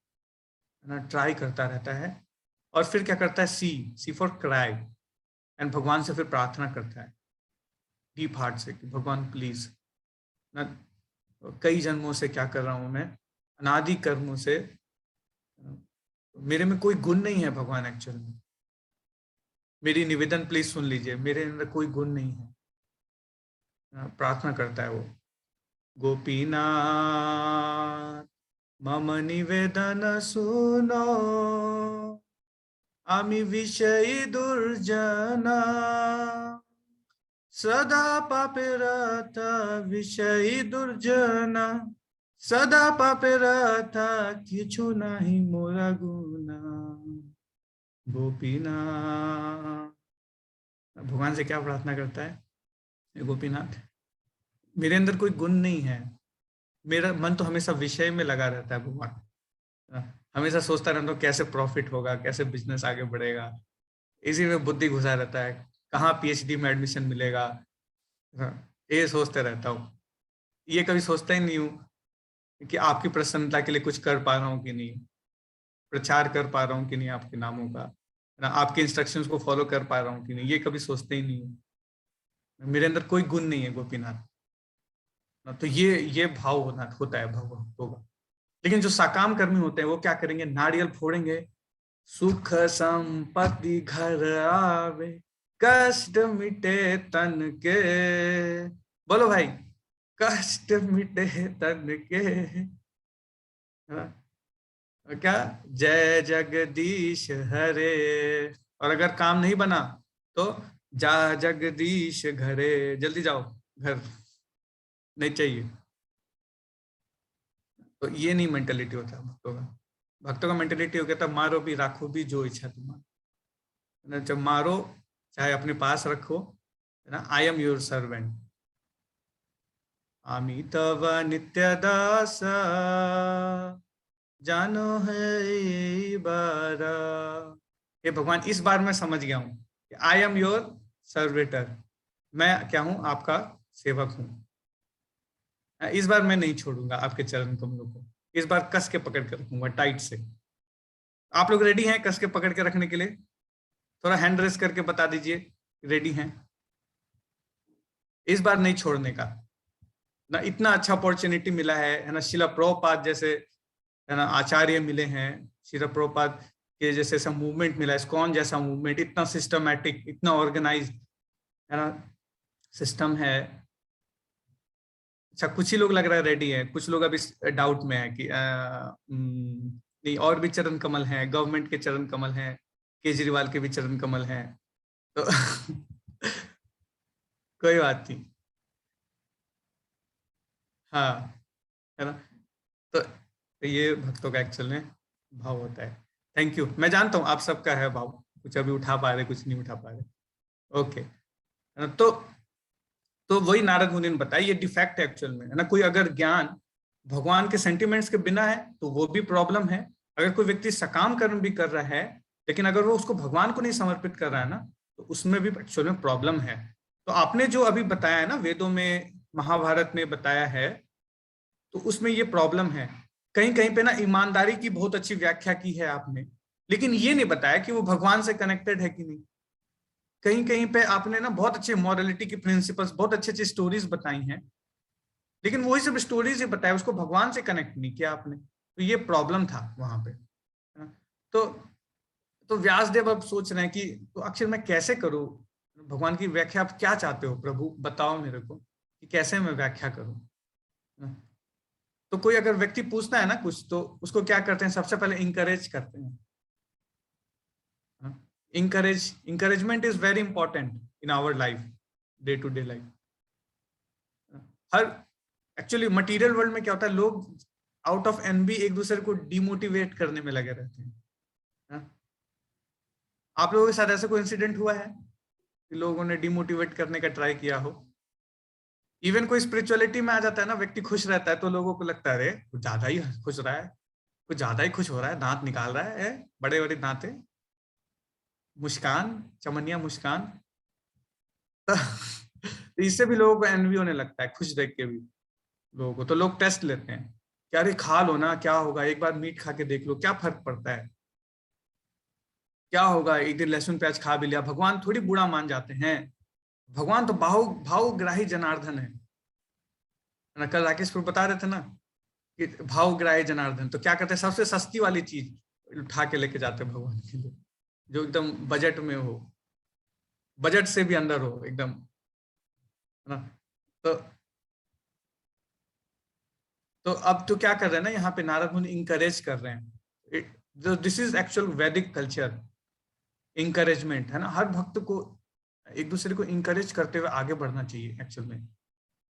ना, ट्राई करता रहता है। और फिर क्या करता है, सी फॉर क्राई, एंड भगवान से फिर प्रार्थना करता है डीप हार्ट से कि भगवान प्लीज ना, कई जन्मों से क्या कर रहा हूं मैं, अनादि कर्मों से, मेरे में कोई गुण नहीं है भगवान, एक्चुअल में मेरी निवेदन प्लीज सुन लीजिए, मेरे अंदर कोई गुण नहीं है। प्रार्थना करता है वो, गोपीनाथ मम निवेदन सुनो, आमी विषयी दुर्जना, सदा पापे रता विषयी दुर्जना, सदा पापे रता किछु नहीं मोरा गुना। गोपीनाथ भगवान से क्या प्रार्थना करता है, गोपीनाथ मेरे अंदर कोई गुण नहीं है, मेरा मन तो हमेशा विषय में लगा रहता है भगवान, हमेशा सोचता रहता हूँ कैसे प्रॉफिट होगा, कैसे बिजनेस आगे बढ़ेगा, इसी में बुद्धि घुसा रहता है, कहाँ पीएचडी में एडमिशन मिलेगा, ये सोचते रहता हूँ। ये कभी सोचता ही नहीं हूँ कि आपकी प्रसन्नता के लिए कुछ कर पा रहा हूँ कि नहीं, प्रचार कर पा रहा हूँ कि नहीं आपके नामों का, ना आपके इंस्ट्रक्शंस को फॉलो कर पा रहा हूँ कि नहीं, ये कभी सोचते ही नहीं हूँ। मेरे अंदर कोई गुण नहीं है गोपीनाथ। तो ये भाव होता है भक्तों का। लेकिन जो साकाम कर्मी होते हैं वो क्या करेंगे, नारियल फोड़ेंगे, सुख संपत्ति घर आवे, कष्ट मिटे तन के, बोलो भाई, कष्ट मिटे तन के, क्या, जय जगदीश हरे। और अगर काम नहीं बना तो जा जगदीश घरे, जल्दी जाओ घर, नहीं चाहिए। तो ये नहीं मेंटेलिटी होता भक्तों का। भक्तों का मेंटेलिटी हो गया था, मारो भी राखो भी जो इच्छा तुम्हारा, जब मारो चाहे अपने पास रखो, है ना। आई एम योर सर्वेंट, आमी तव नित्य दास, जानो है बारा। ये भगवान इस बार मैं समझ गया हूँ कि आई एम योर सर्वेटर, मैं क्या हूँ, आपका सेवक हूँ। इस बार मैं नहीं छोड़ूंगा आपके चरण कमलों को, इस बार कस के पकड़ के रखूंगा टाइट से। आप लोग रेडी हैं कस के पकड़ के रखने के लिए? थोड़ा हैंड रेस करके बता दीजिए रेडी हैं। इस बार नहीं छोड़ने का ना, इतना अच्छा अपॉर्चुनिटी मिला है ना। शिला प्रभुपाद जैसे, है ना, आचार्य मिले हैं, शिला प्रभुपाद के जैसे ऐसा मूवमेंट मिला, इस्कॉन जैसा मूवमेंट, इतना सिस्टमैटिक, इतना ऑर्गेनाइज, है ना, सिस्टम है। अच्छा, कुछ ही लोग लग रहा है रेडी है, कुछ लोग अभी डाउट में है कि नहीं, और भी चरण कमल हैं, गवर्नमेंट के चरण कमल हैं, केजरीवाल के भी चरण कमल हैं, तो कोई बात नहीं, हाँ, है ना। तो ये भक्तों का एक्चुअल में भाव होता है। थैंक यू, मैं जानता हूँ आप सबका है भाव, कुछ अभी उठा पा रहे, कुछ नहीं उठा पा रहे, ओके। तो वही नारद मुनि ने बताया, ये डिफेक्ट है एक्चुअल में, है ना। कोई अगर ज्ञान भगवान के सेंटिमेंट्स के बिना है तो वो भी प्रॉब्लम है, अगर कोई व्यक्ति सकाम कर्म भी कर रहा है, लेकिन अगर वो उसको भगवान को नहीं समर्पित कर रहा है ना, तो उसमें भी एक्चुअल में प्रॉब्लम है। तो आपने जो अभी बताया है ना, वेदों में, महाभारत में बताया है, तो उसमें ये प्रॉब्लम है। कहीं कहीं पे ना ईमानदारी की बहुत अच्छी व्याख्या की है आपने, लेकिन ये नहीं बताया कि वो भगवान से कनेक्टेड है कि नहीं। कहीं कहीं पे आपने ना बहुत अच्छे मॉरलिटी की प्रिंसिपल्स, बहुत अच्छी अच्छी स्टोरीज बताई हैं, लेकिन वही सब स्टोरीज ही बताया, उसको भगवान से कनेक्ट नहीं किया आपने। तो ये प्रॉब्लम था वहां पे। तो व्यासदेव अब सोच रहे हैं कि तो आखिर मैं कैसे करूं, भगवान की व्याख्या आप क्या चाहते हो प्रभु, बताओ मेरे को कि कैसे मैं व्याख्या करूं। तो कोई अगर व्यक्ति पूछता है ना कुछ, तो उसको क्या करते हैं, सबसे पहले इंकरेज करते हैं। Encouragement is very important in our life, day to day life. हर एक्चुअली मटेरियल वर्ल्ड में क्या होता है, लोग आउट ऑफ एनवी एक दूसरे को डिमोटिवेट करने में लगे रहते हैं। आप लोगों के साथ ऐसा कोई इंसिडेंट हुआ है कि लोगों ने डिमोटिवेट करने का ट्राई किया हो? इवन कोई स्पिरिचुअलिटी में आ जाता है ना, व्यक्ति खुश रहता है तो लोगों को लगता है अरे कुछ ज्यादा ही खुश रहा है, कुछ ज्यादा ही खुश हो रहा है, दांत निकाल रहा है, बड़े बड़े दांते, मुस्कान, चमनिया मुस्कान। तो इससे भी लोगों को एनवी होने लगता है, खुश देख के भी लोगों को। तो लोग टेस्ट लेते हैं कि अरे खा लो ना, क्या होगा, एक बार मीट खा के देख लो, क्या फर्क पड़ता है, क्या होगा, एक दिन लहसुन प्याज खा भी लिया, भगवान थोड़ी बुरा मान जाते हैं। भगवान तो भावग्राही जनार्दन है ना। कल राकेश बता रहे थे ना कि भावग्राही जनार्दन, तो क्या करते हैं, सबसे सस्ती वाली चीज उठा के लेके जाते हैं भगवान के लिए, जो एकदम बजट में हो, बजट से भी अंदर हो एकदम, है ना। तो अब तो क्या कर रहे हैं ना, यहाँ पे नारद मुनि इंकरेज कर रहे हैं। दिस इज एक्चुअल वैदिक कल्चर, इंकरेजमेंट, है ना। हर भक्त को एक दूसरे को इंकरेज करते हुए आगे बढ़ना चाहिए। एक्चुअल में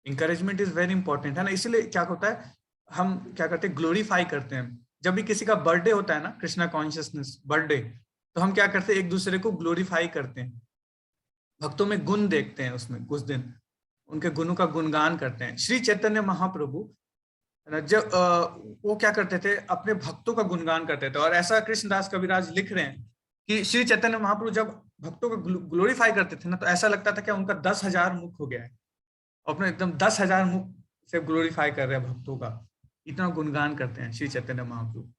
इंकरेजमेंट इज वेरी इंपॉर्टेंट, है ना। इसलिए क्या होता है, हम क्या करते हैं, ग्लोरीफाई करते हैं। जब भी किसी का बर्थडे होता है ना, कृष्णा कॉन्शियसनेस बर्थडे, तो हम क्या करते हैं, एक दूसरे को ग्लोरीफाई करते हैं, भक्तों में गुण देखते हैं, उसमें कुछ दिन उनके गुणों का गुणगान करते हैं। श्री चैतन्य महाप्रभु जब वो क्या करते थे, अपने भक्तों का गुणगान करते थे। और ऐसा कृष्णदास कविराज लिख रहे हैं कि श्री चैतन्य महाप्रभु जब भक्तों को ग्लोरीफाई करते थे ना, तो ऐसा लगता था कि उनका 10,000 मुख हो गया है, अपने एकदम 10,000 मुख से ग्लोरीफाई कर रहे हैं भक्तों का, इतना गुणगान करते हैं श्री चैतन्य महाप्रभु।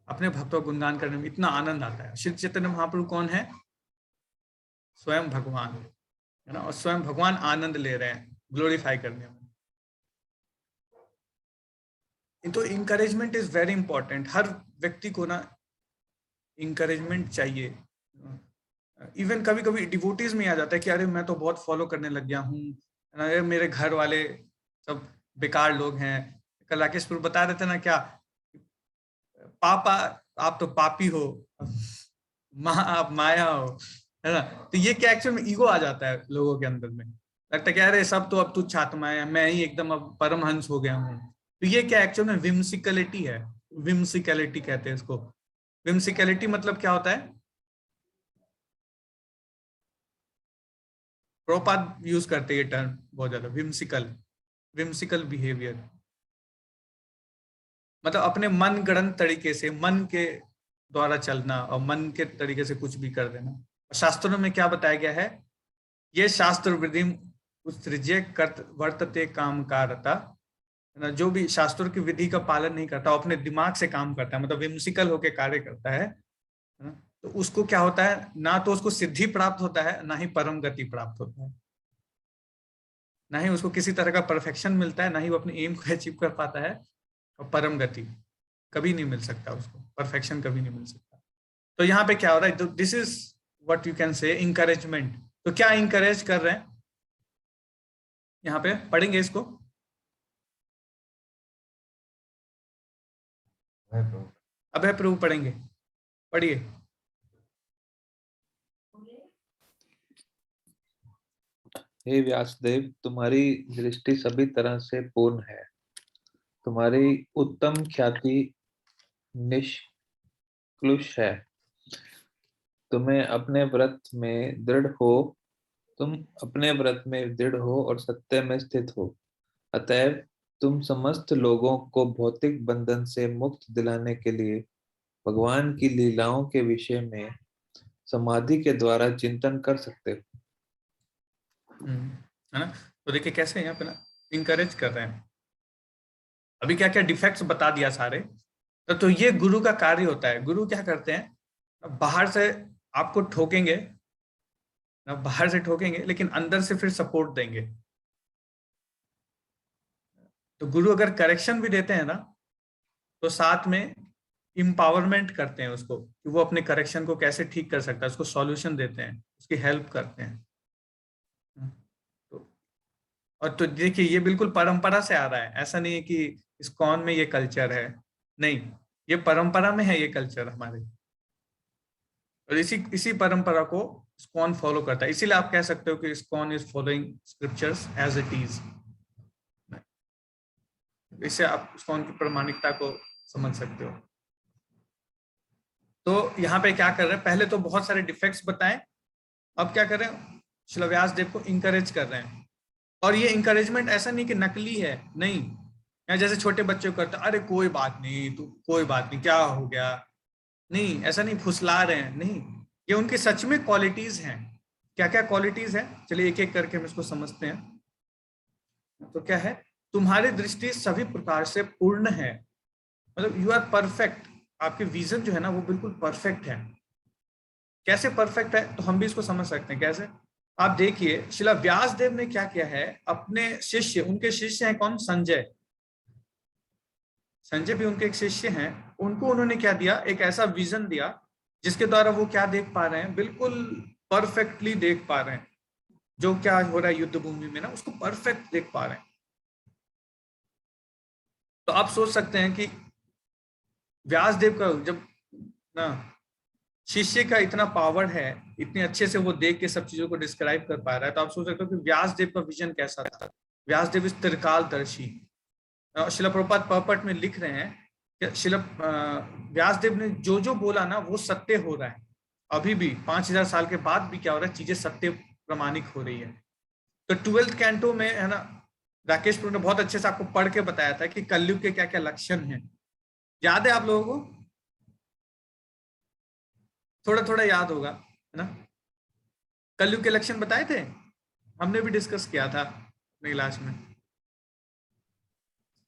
अपने भक्तों का गुणगान करने में इतना आनंद आता है। श्री चैतन्य महाप्रभु कौन है? स्वयं भगवान, है ना। और स्वयं भगवान आनंद ले रहे हैं ग्लोरीफाई करने में। तो इंकरेजमेंट इज वेरी इंपॉर्टेंट। हर व्यक्ति को ना इंकरेजमेंट चाहिए। इवन कभी कभी डिवोटीज में आ जाता है कि अरे मैं तो बहुत फॉलो करने लग गया हूँ, अरे मेरे घर वाले सब बेकार लोग हैं। कल राकेश बता रहे थे ना, क्या पापा आप तो पापी हो, माँ आप माया हो, है ना। तो ये क्या एक्चुअल में ईगो आ जाता है लोगों के अंदर में, लगता है कि अरे सब तो अब तुच्छ आत्मा है, मैं ही एकदम अब परमहंस हो गया हूँ। तो ये क्या एक्चुअल में विम्सिकलिटी है, विम्सिकलिटी कहते हैं इसको। विम्सिकलिटी मतलब क्या होता है, प्रभुपाद यूज करते हैं ये टर्म बहुत ज्यादा, विम्सिकल बिहेवियर, मतलब अपने मन गढ़ंत तरीके से, मन के द्वारा चलना और मन के तरीके से कुछ भी कर देना। शास्त्रों में क्या बताया गया है, ये शास्त्र विधि उत्सृज्य कर्त वर्तते काम कारता, जो भी शास्त्रों की विधि का पालन नहीं करता, अपने दिमाग से काम करता है, मतलब विम्सिकल होकर कार्य करता है, तो उसको क्या होता है, ना तो उसको सिद्धि प्राप्त होता है, ना ही परम गति प्राप्त होता है, ना ही उसको किसी तरह का परफेक्शन मिलता है, ना ही वो अपने एम को अचीव कर पाता है। और परम गति कभी नहीं मिल सकता उसको, परफेक्शन कभी नहीं मिल सकता। तो यहाँ पे क्या हो रहा है, this is what you can say encouragement. तो क्या इंकरेज कर रहे हैं, यहाँ पे पढ़ेंगे इसको। अभय प्रभु पढ़ेंगे, पढ़िए। हे व्यासदेव, तुम्हारी दृष्टि सभी तरह से पूर्ण है, तुम्हारी उत्तम ख्याति निष्कलुष है, तुम्हें अपने व्रत में दृढ़ हो, तुम अपने व्रत में दृढ़ हो और सत्य में स्थित हो, अतएव तुम समस्त लोगों को भौतिक बंधन से मुक्त दिलाने के लिए भगवान की लीलाओं के विषय में समाधि के द्वारा चिंतन कर सकते हो। है ना। तो देखिए कैसे यहाँ पे ना इंकरेज कर रहे हैं। अभी क्या क्या डिफेक्ट्स बता दिया सारे। तो ये गुरु का कार्य होता है। गुरु क्या करते हैं, बाहर से आपको ठोकेंगे ना, बाहर से ठोकेंगे लेकिन अंदर से फिर सपोर्ट देंगे। तो गुरु अगर करेक्शन भी देते हैं ना, तो साथ में इम्पावरमेंट करते हैं उसको कि वो अपने करेक्शन को कैसे ठीक कर सकता है, उसको सॉल्यूशन देते हैं, उसकी हेल्प करते हैं। और तो देखिए ये बिल्कुल परंपरा से आ रहा है, ऐसा नहीं है कि इस्कॉन में ये कल्चर है, नहीं, ये परंपरा में है ये कल्चर हमारे। और इसी परंपरा को इस्कॉन फॉलो करता है। इसीलिए आप कह सकते हो कि ISKCON is following scriptures as it is. इससे आप इस्कॉन की प्रामाणिकता को समझ सकते हो। तो यहाँ पे क्या कर रहे हैं, पहले तो बहुत सारे डिफेक्ट्स बताएं, अब क्या कर रहे हैं, श्रील व्यास देव को इंकरेज कर रहे हैं। और ये इंकरेजमेंट ऐसा नहीं कि नकली है, नहीं, या जैसे छोटे बच्चे को करते, अरे कोई बात नहीं, तू कोई बात नहीं, क्या हो गया, नहीं, ऐसा नहीं, फुसला रहे हैं, नहीं, ये उनकी सच में क्वालिटीज हैं। क्या क्या क्वालिटीज हैं, चलिए एक एक करके हम इसको समझते हैं। तो क्या है, तुम्हारी दृष्टि सभी प्रकार से पूर्ण है, मतलब यू आर परफेक्ट। आपके विजन जो है ना वो बिल्कुल परफेक्ट है। कैसे परफेक्ट है, तो हम भी इसको समझ सकते हैं कैसे। आप देखिए श्रील व्यास देव ने क्या किया है, अपने शिष्य, उनके शिष्य हैं कौन, संजय, संजय भी उनके एक शिष्य हैं, उनको उन्होंने क्या दिया, एक ऐसा विजन दिया जिसके द्वारा वो क्या देख पा रहे हैं, बिल्कुल परफेक्टली देख पा रहे हैं। जो क्या हो रहा है युद्ध भूमि में ना, उसको परफेक्ट देख पा रहे हैं। तो आप सोच सकते हैं कि व्यासदेव का जब ना शिष्य का इतना पावर है, इतने अच्छे से वो देख के सब चीजों को डिस्क्राइब कर पा रहा है, तो आप सोच सकते हो कि व्यासदेव का विजन कैसा था। व्यासदेव इस त्रिकालदर्शी। श्रील प्रभुपाद पर्पट में लिख रहे हैं कि श्रील व्यासदेव ने जो जो बोला ना वो सत्य हो रहा है। अभी भी 5000 साल के बाद भी क्या हो रहा है, चीजें सत्य प्रमाणिक हो रही है। तो 12th कैंटो में है ना, राकेश प्रभु ने बहुत अच्छे से आपको पढ़ के बताया था कि कलयुग के क्या क्या लक्षण हैं। याद है आप लोगों को, थोड़ा थोड़ा याद होगा, है ना। कलयुग के लक्षण बताए थे, हमने भी डिस्कस किया था अपने क्लास में।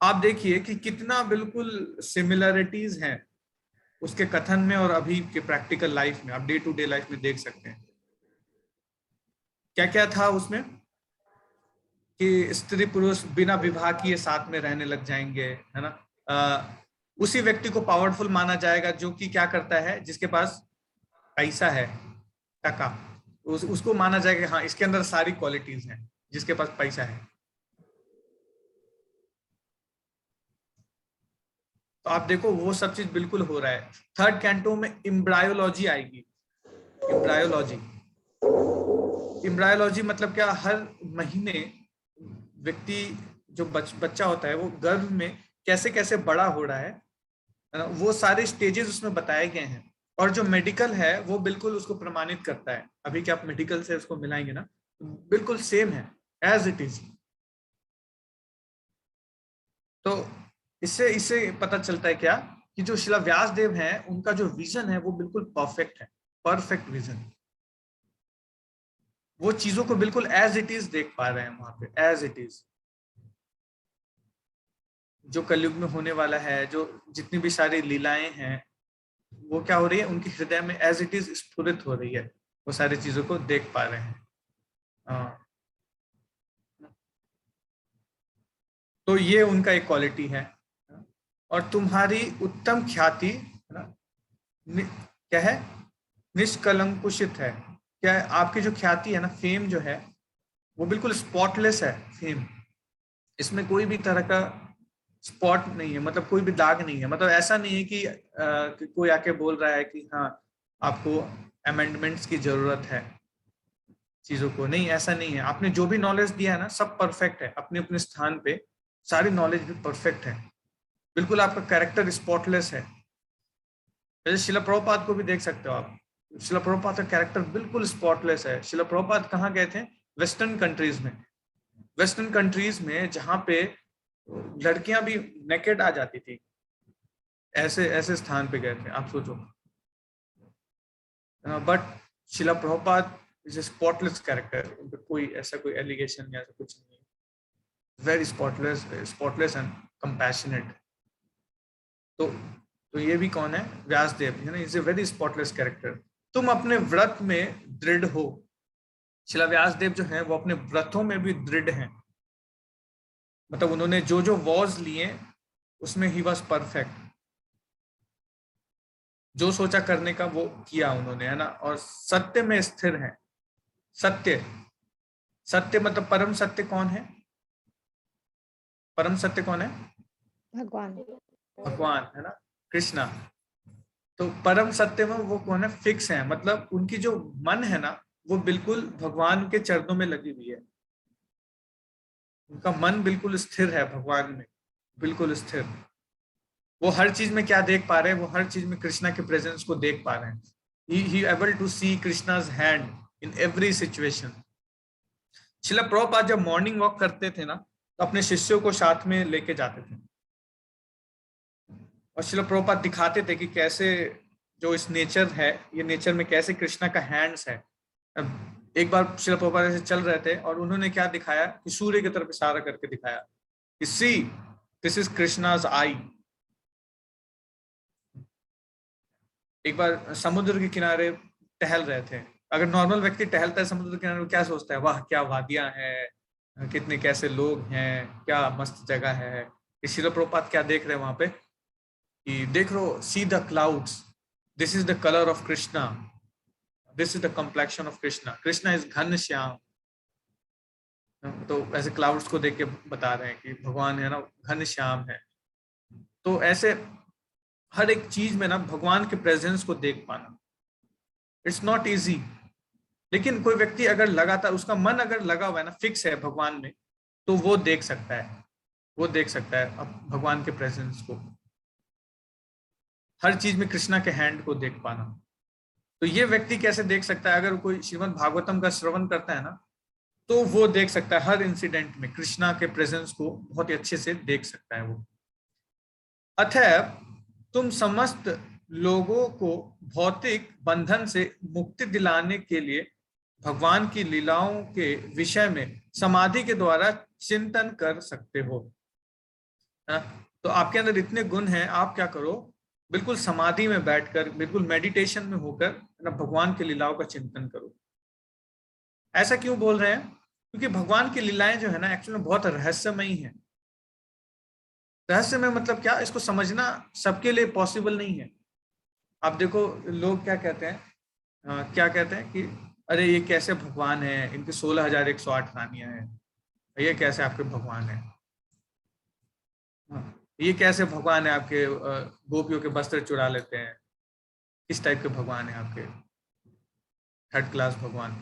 आप देखिए कि कितना बिल्कुल सिमिलरिटीज हैं उसके कथन में और अभी के प्रैक्टिकल लाइफ में, आप डे टू डे लाइफ में देख सकते हैं। क्या क्या था उसमें कि स्त्री पुरुष बिना विवाह किए साथ में रहने लग जाएंगे, है ना। उसी व्यक्ति को पावरफुल माना जाएगा जो कि क्या करता है, जिसके पास पैसा है, टका, उसको माना जाएगा हाँ इसके अंदर सारी क्वालिटीज हैं, जिसके पास पैसा है। तो आप देखो वो सब चीज बिल्कुल हो रहा है। 3rd कैंटो में एम्ब्रायोलॉजी आएगी। एम्ब्रायोलॉजी मतलब क्या, हर महीने व्यक्ति जो बच्चा होता है वो गर्भ में कैसे कैसे बड़ा हो रहा है, वो सारे स्टेजेस उसमें बताए गए हैं। और जो मेडिकल है वो बिल्कुल उसको प्रमाणित करता है। अभी क्या आप मेडिकल से उसको मिलाएंगे ना, बिल्कुल सेम है एज इट इज। तो इससे पता चलता है क्या कि जो श्रील व्यासदेव हैं उनका जो विजन है वो बिल्कुल परफेक्ट है, परफेक्ट विजन। वो चीजों को बिल्कुल एज इट इज देख पा रहे हैं वहां पे, एज इट इज। जो कलयुग में होने वाला है, जो जितनी भी सारी लीलाएं हैं वो क्या हो रही है, उनके हृदय में एज इट इज स्फुरित हो रही है, वो सारी चीजों को देख पा रहे हैं। तो ये उनका एक क्वालिटी है। और तुम्हारी उत्तम ख्याति क्या है, निष्कलंकुशित है। क्या है, आपकी जो ख्याति है ना, फेम जो है वो बिल्कुल स्पॉटलेस है। फेम, इसमें कोई भी तरह का स्पॉट नहीं है, मतलब कोई भी दाग नहीं है। मतलब ऐसा नहीं है कि कोई आके बोल रहा है कि हाँ आपको अमेंडमेंट्स की जरूरत है चीजों को, नहीं, ऐसा नहीं है। आपने जो भी नॉलेज दिया है ना सब परफेक्ट है, अपने अपने स्थान पे सारी नॉलेज भी परफेक्ट है। बिल्कुल आपका कैरेक्टर स्पॉटलेस है। जैसे श्रील प्रभुपाद को भी देख सकते हो आप, श्रील प्रभुपाद का कैरेक्टर बिल्कुल स्पॉटलेस है। श्रील प्रभुपाद कहाँ गए थे, वेस्टर्न कंट्रीज में। वेस्टर्न कंट्रीज में जहाँ पे तो लड़कियां भी नेकेड आ जाती थी, ऐसे ऐसे स्थान पे गए थे, आप सोचो। But Shila Prabhupada is a spotless character, उन पे कोई ऐसा कोई एलिगेशन या ऐसा कुछ नहीं, वेरी स्पॉटलेस एंड कंपैशनेट। तो ये भी कौन है? व्यासदेव, है ना, is a very spotless character. तुम अपने व्रत में दृढ़ हो। शिला व्यासदेव जो है वो अपने व्रतों में भी दृढ़ हैं, मतलब उन्होंने जो जो वॉज लिए उसमें ही वॉज परफेक्ट, जो सोचा करने का वो किया उन्होंने, है ना। और सत्य में स्थिर है। सत्य, सत्य मतलब परम सत्य कौन है? परम सत्य कौन है? भगवान। भगवान, है ना, कृष्णा। तो परम सत्य में वो कौन है? फिक्स है, मतलब उनकी जो मन है ना वो बिल्कुल भगवान के चरणों में लगी हुई है। उनका मन बिल्कुल स्थिर है भगवान में, बिल्कुल स्थिर। वो हर चीज में क्या देख पा रहे हैं? वो हर चीज में कृष्णा के प्रेजेंस को देख पा रहे हैं। He able to see Krishna's hand in every situation. शिला प्रभुपाद जब मॉर्निंग वॉक करते थे ना तो अपने शिष्यों को साथ में लेके जाते थे, और शिला प्रभुपाद दिखाते थे कि कैसे जो इस नेचर है, ये नेचर में कैसे कृष्णा का हैंड्स है। एक बार शिला प्रभुपाद ऐसे चल रहे थे और उन्होंने क्या दिखाया कि सूर्य की तरफ इशारा करके दिखाया कि सी दिस इज कृष्णाज आई। एक बार समुद्र के किनारे टहल रहे थे। अगर नॉर्मल व्यक्ति टहलता है समुद्र के किनारे, क्या सोचता है? वाह क्या वादियां हैं, कितने कैसे लोग हैं, क्या मस्त जगह है। शिला प्रभुपाद क्या देख रहे हैं वहां पे कि देख रो, see the clouds, this is the colour of Krishna, this is the complexion of Krishna, Krishna is Ghanshyam. तो ऐसे क्लाउड्स को देख के बता रहे हैं कि भगवान है ना घन श्याम है। तो ऐसे हर एक चीज में ना भगवान के प्रेजेंस को देख पाना, इट्स नॉट इजी। लेकिन कोई व्यक्ति अगर लगातार उसका मन अगर लगा हुआ है ना, फिक्स है भगवान में, तो वो देख सकता है, वो देख सकता है अब भगवान के प्रेजेंस को, हर चीज में कृष्णा के हैंड को देख पाना। तो ये व्यक्ति कैसे देख सकता है? अगर कोई श्रीमद् भागवतम का श्रवण करता है ना तो वो देख सकता है हर इंसिडेंट में कृष्णा के प्रेजेंस को बहुत ही अच्छे से देख सकता है वो। अतः तुम समस्त लोगों को भौतिक बंधन से मुक्ति दिलाने के लिए भगवान की लीलाओं के विषय में समाधि के द्वारा चिंतन कर सकते हो। तो आपके अंदर इतने गुण हैं, आप क्या करो, बिल्कुल समाधि में बैठकर, बिल्कुल मेडिटेशन में होकर ना भगवान की लीलाओं का चिंतन करो। ऐसा क्यों बोल रहे हैं? क्योंकि भगवान की लीलाएं जो है ना एक्चुअली बहुत रहस्यमयी है। रहस्यमय मतलब क्या? इसको समझना सबके लिए पॉसिबल नहीं है। आप देखो लोग क्या कहते हैं, क्या कहते हैं कि अरे ये कैसे भगवान है, इनकी 16,108 रानियां हैं, ये कैसे आपके भगवान है? ये कैसे भगवान है आपके, गोपियों के वस्त्र चुरा लेते हैं? किस टाइप के भगवान है आपके? थर्ड क्लास भगवान।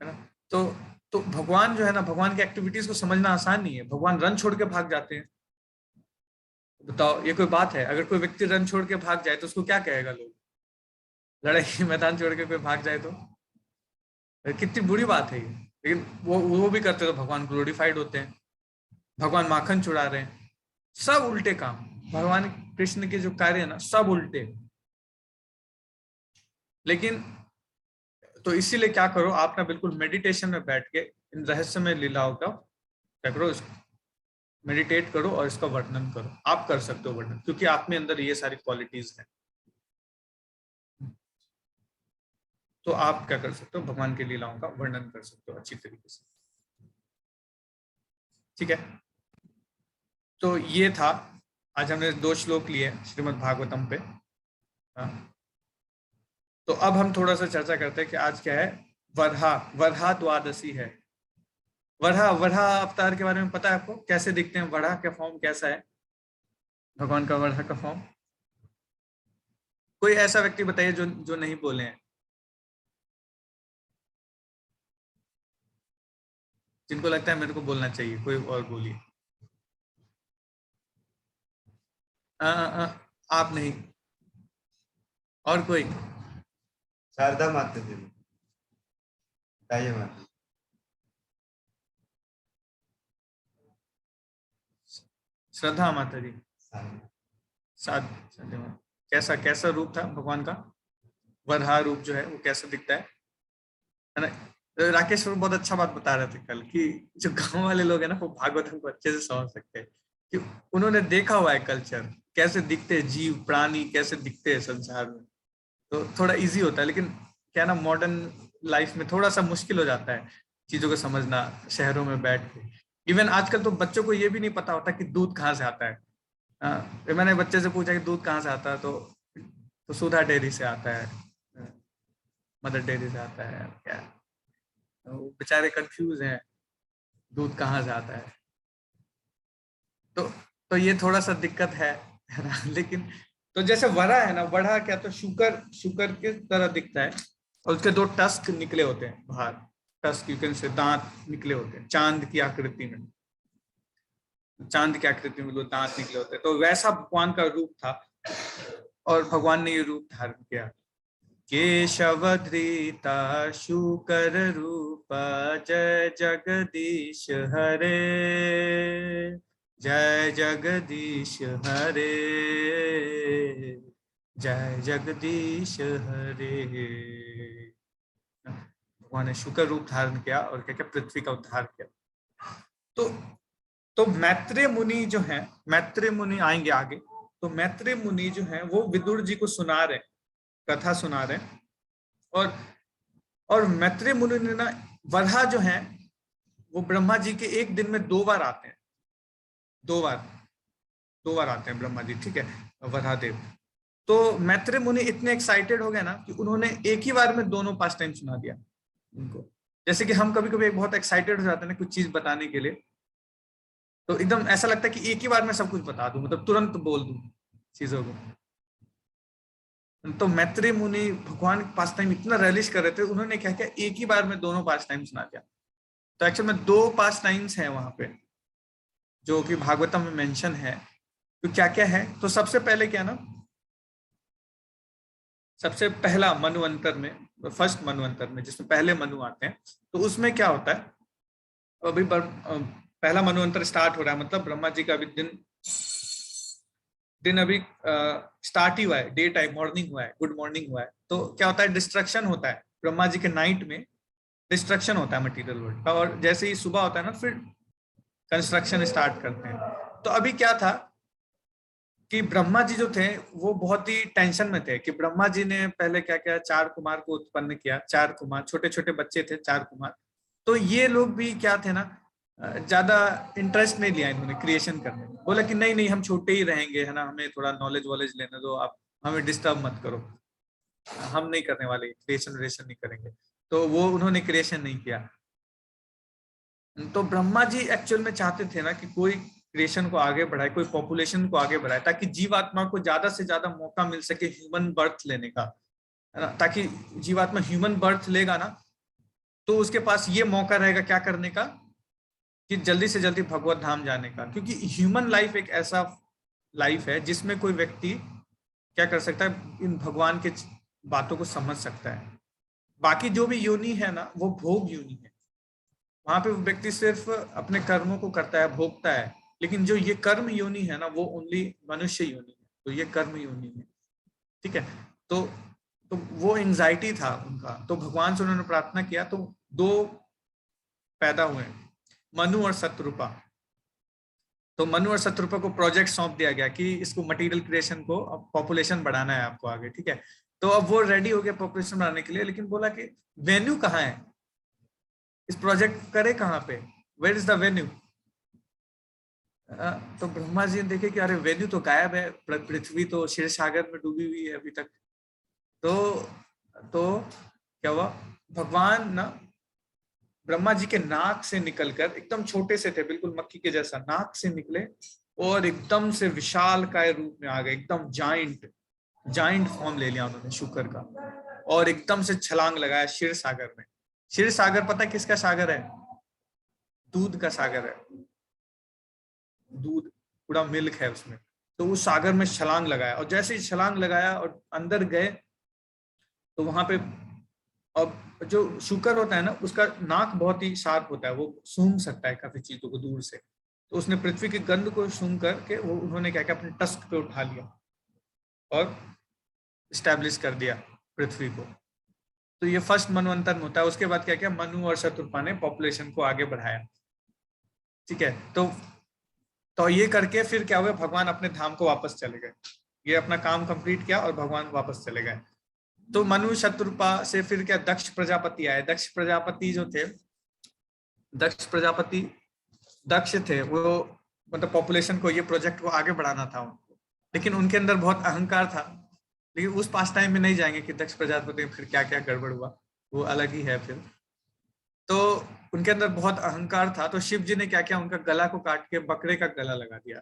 है ना। तो भगवान जो है ना, भगवान की एक्टिविटीज को समझना आसान नहीं है। भगवान रन छोड़ के भाग जाते हैं। बताओ ये कोई बात है? अगर कोई व्यक्ति रन छोड़ के भाग जाए तो उसको क्या कहेगा लोग? लड़ाई के मैदान छोड़ के कोई भाग जाए तो कितनी बुरी बात है ये। लेकिन वो भी करते तो भगवान ग्लोरीफाइड होते हैं। भगवान माखन चुरा रहे हैं, सब उल्टे काम। भगवान कृष्ण के जो कार्य है ना सब उल्टे। लेकिन तो इसीलिए क्या करो, आप ना बिल्कुल मेडिटेशन में बैठ के इन रहस्यमय लीलाओं का क्या करो, मेडिटेट करो और इसका वर्णन करो। आप कर सकते हो वर्णन, क्योंकि आप में अंदर ये सारी क्वालिटीज हैं। तो आप क्या कर सकते हो, भगवान की लीलाओं का वर्णन कर सकते हो अच्छी तरीके से। ठीक है, तो ये था, आज हमने 2 श्लोक लिए श्रीमद् भागवतम पे। तो अब हम थोड़ा सा चर्चा करते हैं कि आज क्या है। वर्हा द्वादशी है। वर्हा अवतार के बारे में पता है आपको? कैसे दिखते हैं? वर्हा का फॉर्म कैसा है भगवान का? वर्हा का फॉर्म कोई ऐसा व्यक्ति बताइए जो नहीं बोले हैं, जिनको लगता है मेरे को बोलना चाहिए। कोई और बोलिए। आप नहीं, और कोई? शारदा माता जी बताइए। माता श्रद्धा माता जी, कैसा कैसा रूप था भगवान का? वराह रूप जो है वो कैसा दिखता है ना? राकेश बहुत अच्छा बात बता रहे थे कल कि जो गांव वाले लोग हैं ना वो भागवतम को अच्छे से समझ सकते हैं कि उन्होंने देखा हुआ है कल्चर, कैसे दिखते हैं जीव प्राणी, कैसे दिखते हैं संसार में, तो थोड़ा इजी होता है। लेकिन क्या ना, मॉडर्न लाइफ में थोड़ा सा मुश्किल हो जाता है चीजों को समझना शहरों में बैठ के। इवन आजकल तो बच्चों को ये भी नहीं पता होता कि दूध कहाँ से आता है। मैंने बच्चे से पूछा कि दूध कहाँ से आता है, तो सुधा डेयरी से आता है, मदर डेयरी से आता है, क्या वो बेचारे कंफ्यूज हैं दूध कहाँ से आता है। तो ये थोड़ा सा दिक्कत है ना? लेकिन तो जैसे वरा है ना, वड़ा क्या, तो शुकर के तरह दिखता है और उसके 2 टस्क निकले होते हैं बाहर, टस्क यू कैन से, दांत निकले होते हैं चांद की आकृति में, चांद की आकृति में 2 दांत निकले होते हैं। तो वैसा भगवान का रूप था और भगवान ने ये रूप धारण किया। केशवधृता शुकर रूप जय जगदीश हरे, जय जगदीश हरे, जय जगदीश हरे। भगवान ने शुकर रूप धारण किया और क्या क्या पृथ्वी का उद्धार किया। तो मैत्रेय मुनि जो है, मैत्रेय मुनि आएंगे आगे, तो मैत्रेय मुनि जो है वो विदुर जी को सुना रहे, कथा सुना रहे। और मैत्रेय मुनि ने ना, वराह जो है वो ब्रह्मा जी के एक दिन में 2 बार आते हैं, 2 बार आते हैं ब्रह्मा जी, ठीक है, वराह देव। तो मैत्रेय मुनि इतने एक्साइटेड हो गए ना कि उन्होंने एक ही बार में दोनों पास टाइम सुना दिया उनको। जैसे कि हम कभी कभी बहुत एक्साइटेड हो जाते हैं ना कुछ चीज बताने के लिए, तो एकदम ऐसा लगता है कि एक ही बार में सब कुछ बता दूं, मतलब तुरंत बोल दूं चीजों को। तो मैत्रेय मुनि भगवान पास टाइम इतना रिलीज कर रहे थे, उन्होंने क्या किया, एक ही बार में दोनों पास टाइम सुना दिया। तो एक्चुअल में 2 पास टाइम्स है वहां पे जो कि भागवतम में मेंशन है। तो क्या क्या है, तो सबसे पहले क्या ना, सबसे पहला मन्वंतर में, फर्स्ट मन्वंतर में जिसमें पहले मनु आते हैं, तो उसमें क्या होता है, अभी पहला मन्वंतर स्टार्ट हो रहा है, मतलब ब्रह्मा जी का अभी दिन अभी स्टार्ट ही हुआ है, डे टाइम, मॉर्निंग हुआ है, गुड मॉर्निंग हुआ है। तो क्या होता है, डिस्ट्रक्शन होता है ब्रह्मा जी के नाइट में, डिस्ट्रक्शन होता है मटेरियल वर्ल्ड का, और जैसे ही सुबह होता है ना फिर कंस्ट्रक्शन स्टार्ट करते हैं। तो अभी क्या था कि ब्रह्मा जी जो थे वो बहुत ही टेंशन में थे कि ब्रह्मा जी ने पहले क्या किया, 4 कुमार को उत्पन्न किया, 4 कुमार, छोटे छोटे बच्चे थे 4 कुमार। तो ये लोग भी क्या थे ना, ज्यादा इंटरेस्ट नहीं लिया इन्होंने क्रिएशन करने में, बोला कि नहीं नहीं हम छोटे ही रहेंगे, है ना, हमें थोड़ा नॉलेज वॉलेज लेने दो, आप हमें डिस्टर्ब मत करो, हम नहीं करने वाले क्रिएशन व्रिएशन नहीं करेंगे। तो वो उन्होंने क्रिएशन नहीं किया। तो ब्रह्मा जी एक्चुअल में चाहते थे ना कि कोई क्रिएशन को आगे बढ़ाए, कोई पॉपुलेशन को आगे बढ़ाए, ताकि जीवात्मा को ज्यादा से ज्यादा मौका मिल सके ह्यूमन बर्थ लेने का, है ना। ताकि जीवात्मा ह्यूमन बर्थ लेगा ना तो उसके पास ये मौका रहेगा क्या करने का, कि जल्दी से जल्दी भगवत धाम जाने का। क्योंकि ह्यूमन लाइफ एक ऐसा लाइफ है जिसमें कोई व्यक्ति क्या कर सकता है, इन भगवान के बातों को समझ सकता है। बाकी जो भी योनि है ना वो भोग योनि है, वहां पे व्यक्ति सिर्फ अपने कर्मों को करता है, भोगता है। लेकिन जो ये कर्म योनि है ना वो ओनली मनुष्य योनि है, तो ये कर्म योनि है, ठीक है। तो वो एंजाइटी था उनका, तो भगवान से उन्होंने प्रार्थना किया, तो 2 पैदा हुए, मनु और शत्रुपा। तो मनु और शत्रुपा को प्रोजेक्ट सौंप दिया गया कि इसको मटेरियल क्रिएशन को, अब पॉपुलेशन बढ़ाना है आपको आगे, ठीक है। तो अब वो रेडी हो गया पॉपुलेशन बढ़ाने के लिए, लेकिन बोला कि वेन्यू कहाँ है, इस प्रोजेक्ट करे कहाँ पे, वेयर इज द वेन्यू। तो ब्रह्मा जी ने देखे कि अरे वेन्यू तो गायब है, पृथ्वी तो क्षीर सागर में डूबी हुई है अभी तक। तो क्या हुआ, भगवान ना ब्रह्मा जी के नाक से निकलकर, एकदम छोटे से थे, बिल्कुल मक्खी के जैसा, नाक से निकले और एकदम से विशाल काय रूप में आ गए, एकदम जाइंट फॉर्म ले लिया उन्होंने शुकर का, और एकदम से छलांग लगाया क्षीर सागर में। क्षीर सागर पता है किसका सागर है, दूध का सागर है, दूध पूरा मिल्क है उसमें। तो उस सागर में छलांग लगाया, और जैसे ही छलांग लगाया और अंदर गए तो वहां पे, अब जो शुकर होता है ना उसका नाक बहुत ही शार्प होता है, वो सूंघ सकता है काफी चीजों को दूर से। तो उसने पृथ्वी की गंध को सूंघ करके वो उन्होंने क्या किया, अपने टस्क पे उठा लिया और स्टैब्लिश कर दिया पृथ्वी को। तो ये फर्स्ट मनवंतर में होता है। उसके बाद क्या किया, मनु और शत्रुपा ने पॉपुलेशन को आगे बढ़ाया। ठीक है, तो ये करके फिर क्या हुआ, भगवान अपने धाम को वापस चले गए। ये अपना काम कंप्लीट किया और भगवान वापस चले गए। तो मनु शत्रुपा से फिर क्या, दक्ष प्रजापति आए। दक्ष प्रजापति जो थे, दक्ष थे, वो मतलब पॉपुलेशन को, ये प्रोजेक्ट को आगे बढ़ाना था उनको, लेकिन उनके अंदर बहुत अहंकार था। लेकिन उस पास टाइम में नहीं जाएंगे कि दक्ष प्रजापति फिर क्या क्या गड़बड़ हुआ, वो अलग ही है फिर। तो उनके अंदर बहुत अहंकार था, तो शिव जी ने क्या किया, उनका गला को काट के बकरे का गला लगा दिया।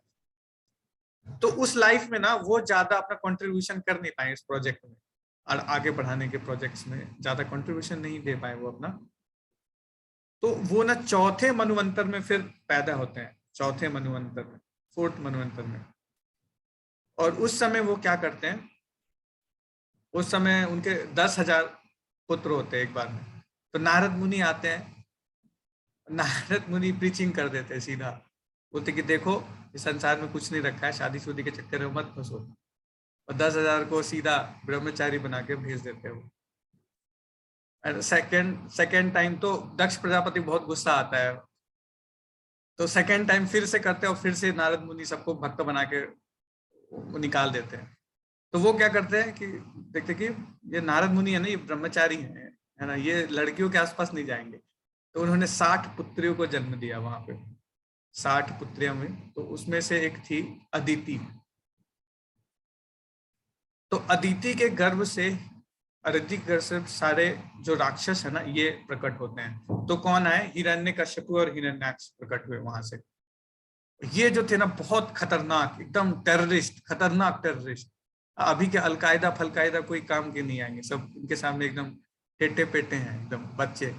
तो उस लाइफ में ना वो ज्यादा अपना कंट्रीब्यूशन कर नहीं पाए इस प्रोजेक्ट में, और आगे बढ़ाने के प्रोजेक्ट्स में ज्यादा कंट्रीब्यूशन नहीं दे पाए वो अपना। तो वो ना चौथे मनुवंतर में फिर पैदा होते हैं, चौथे मनुवंतर में, फोर्थ मनुवंतर में। और उस समय वो क्या करते हैं, उस समय उनके 10,000 पुत्र होते हैं एक बार में। तो नारद मुनि आते हैं, नारद मुनि प्रीचिंग कर देते हैं सीधा, बोलते कि देखो इस संसार में कुछ नहीं रखा है, शादीशुदी के चक्कर में मत फंसो। और 10,000 को सीधा ब्रह्मचारी बना के भेज देते हैं वो। सेकेंड टाइम तो दक्ष प्रजापति बहुत गुस्सा आता है, तो सेकेंड टाइम फिर से करते हैं और फिर से नारद मुनि सबको भक्त बना के निकाल देते हैं। तो वो क्या करते हैं कि देखते कि ये नारद मुनि है ना, ये ब्रह्मचारी है ना, ये लड़कियों के आसपास नहीं जाएंगे। तो उन्होंने 60 पुत्रियों को जन्म दिया वहां पे, 60 पुत्रियों में। तो उसमें से एक थी अदिति। तो अदिति के गर्भ से, अदिति के गर्भ से सारे जो राक्षस है ना ये प्रकट होते हैं। तो कौन आए, हिरण्यकश्यप और हिरण्याक्ष प्रकट हुए वहां से। ये जो थे ना बहुत खतरनाक, एकदम टेररिस्ट, खतरनाक टेररिस्ट। अभी के अलकायदा फलकायदा कोई काम के नहीं आएंगे, सब इनके सामने एकदम टेटे पेटे हैं, एकदम बच्चे,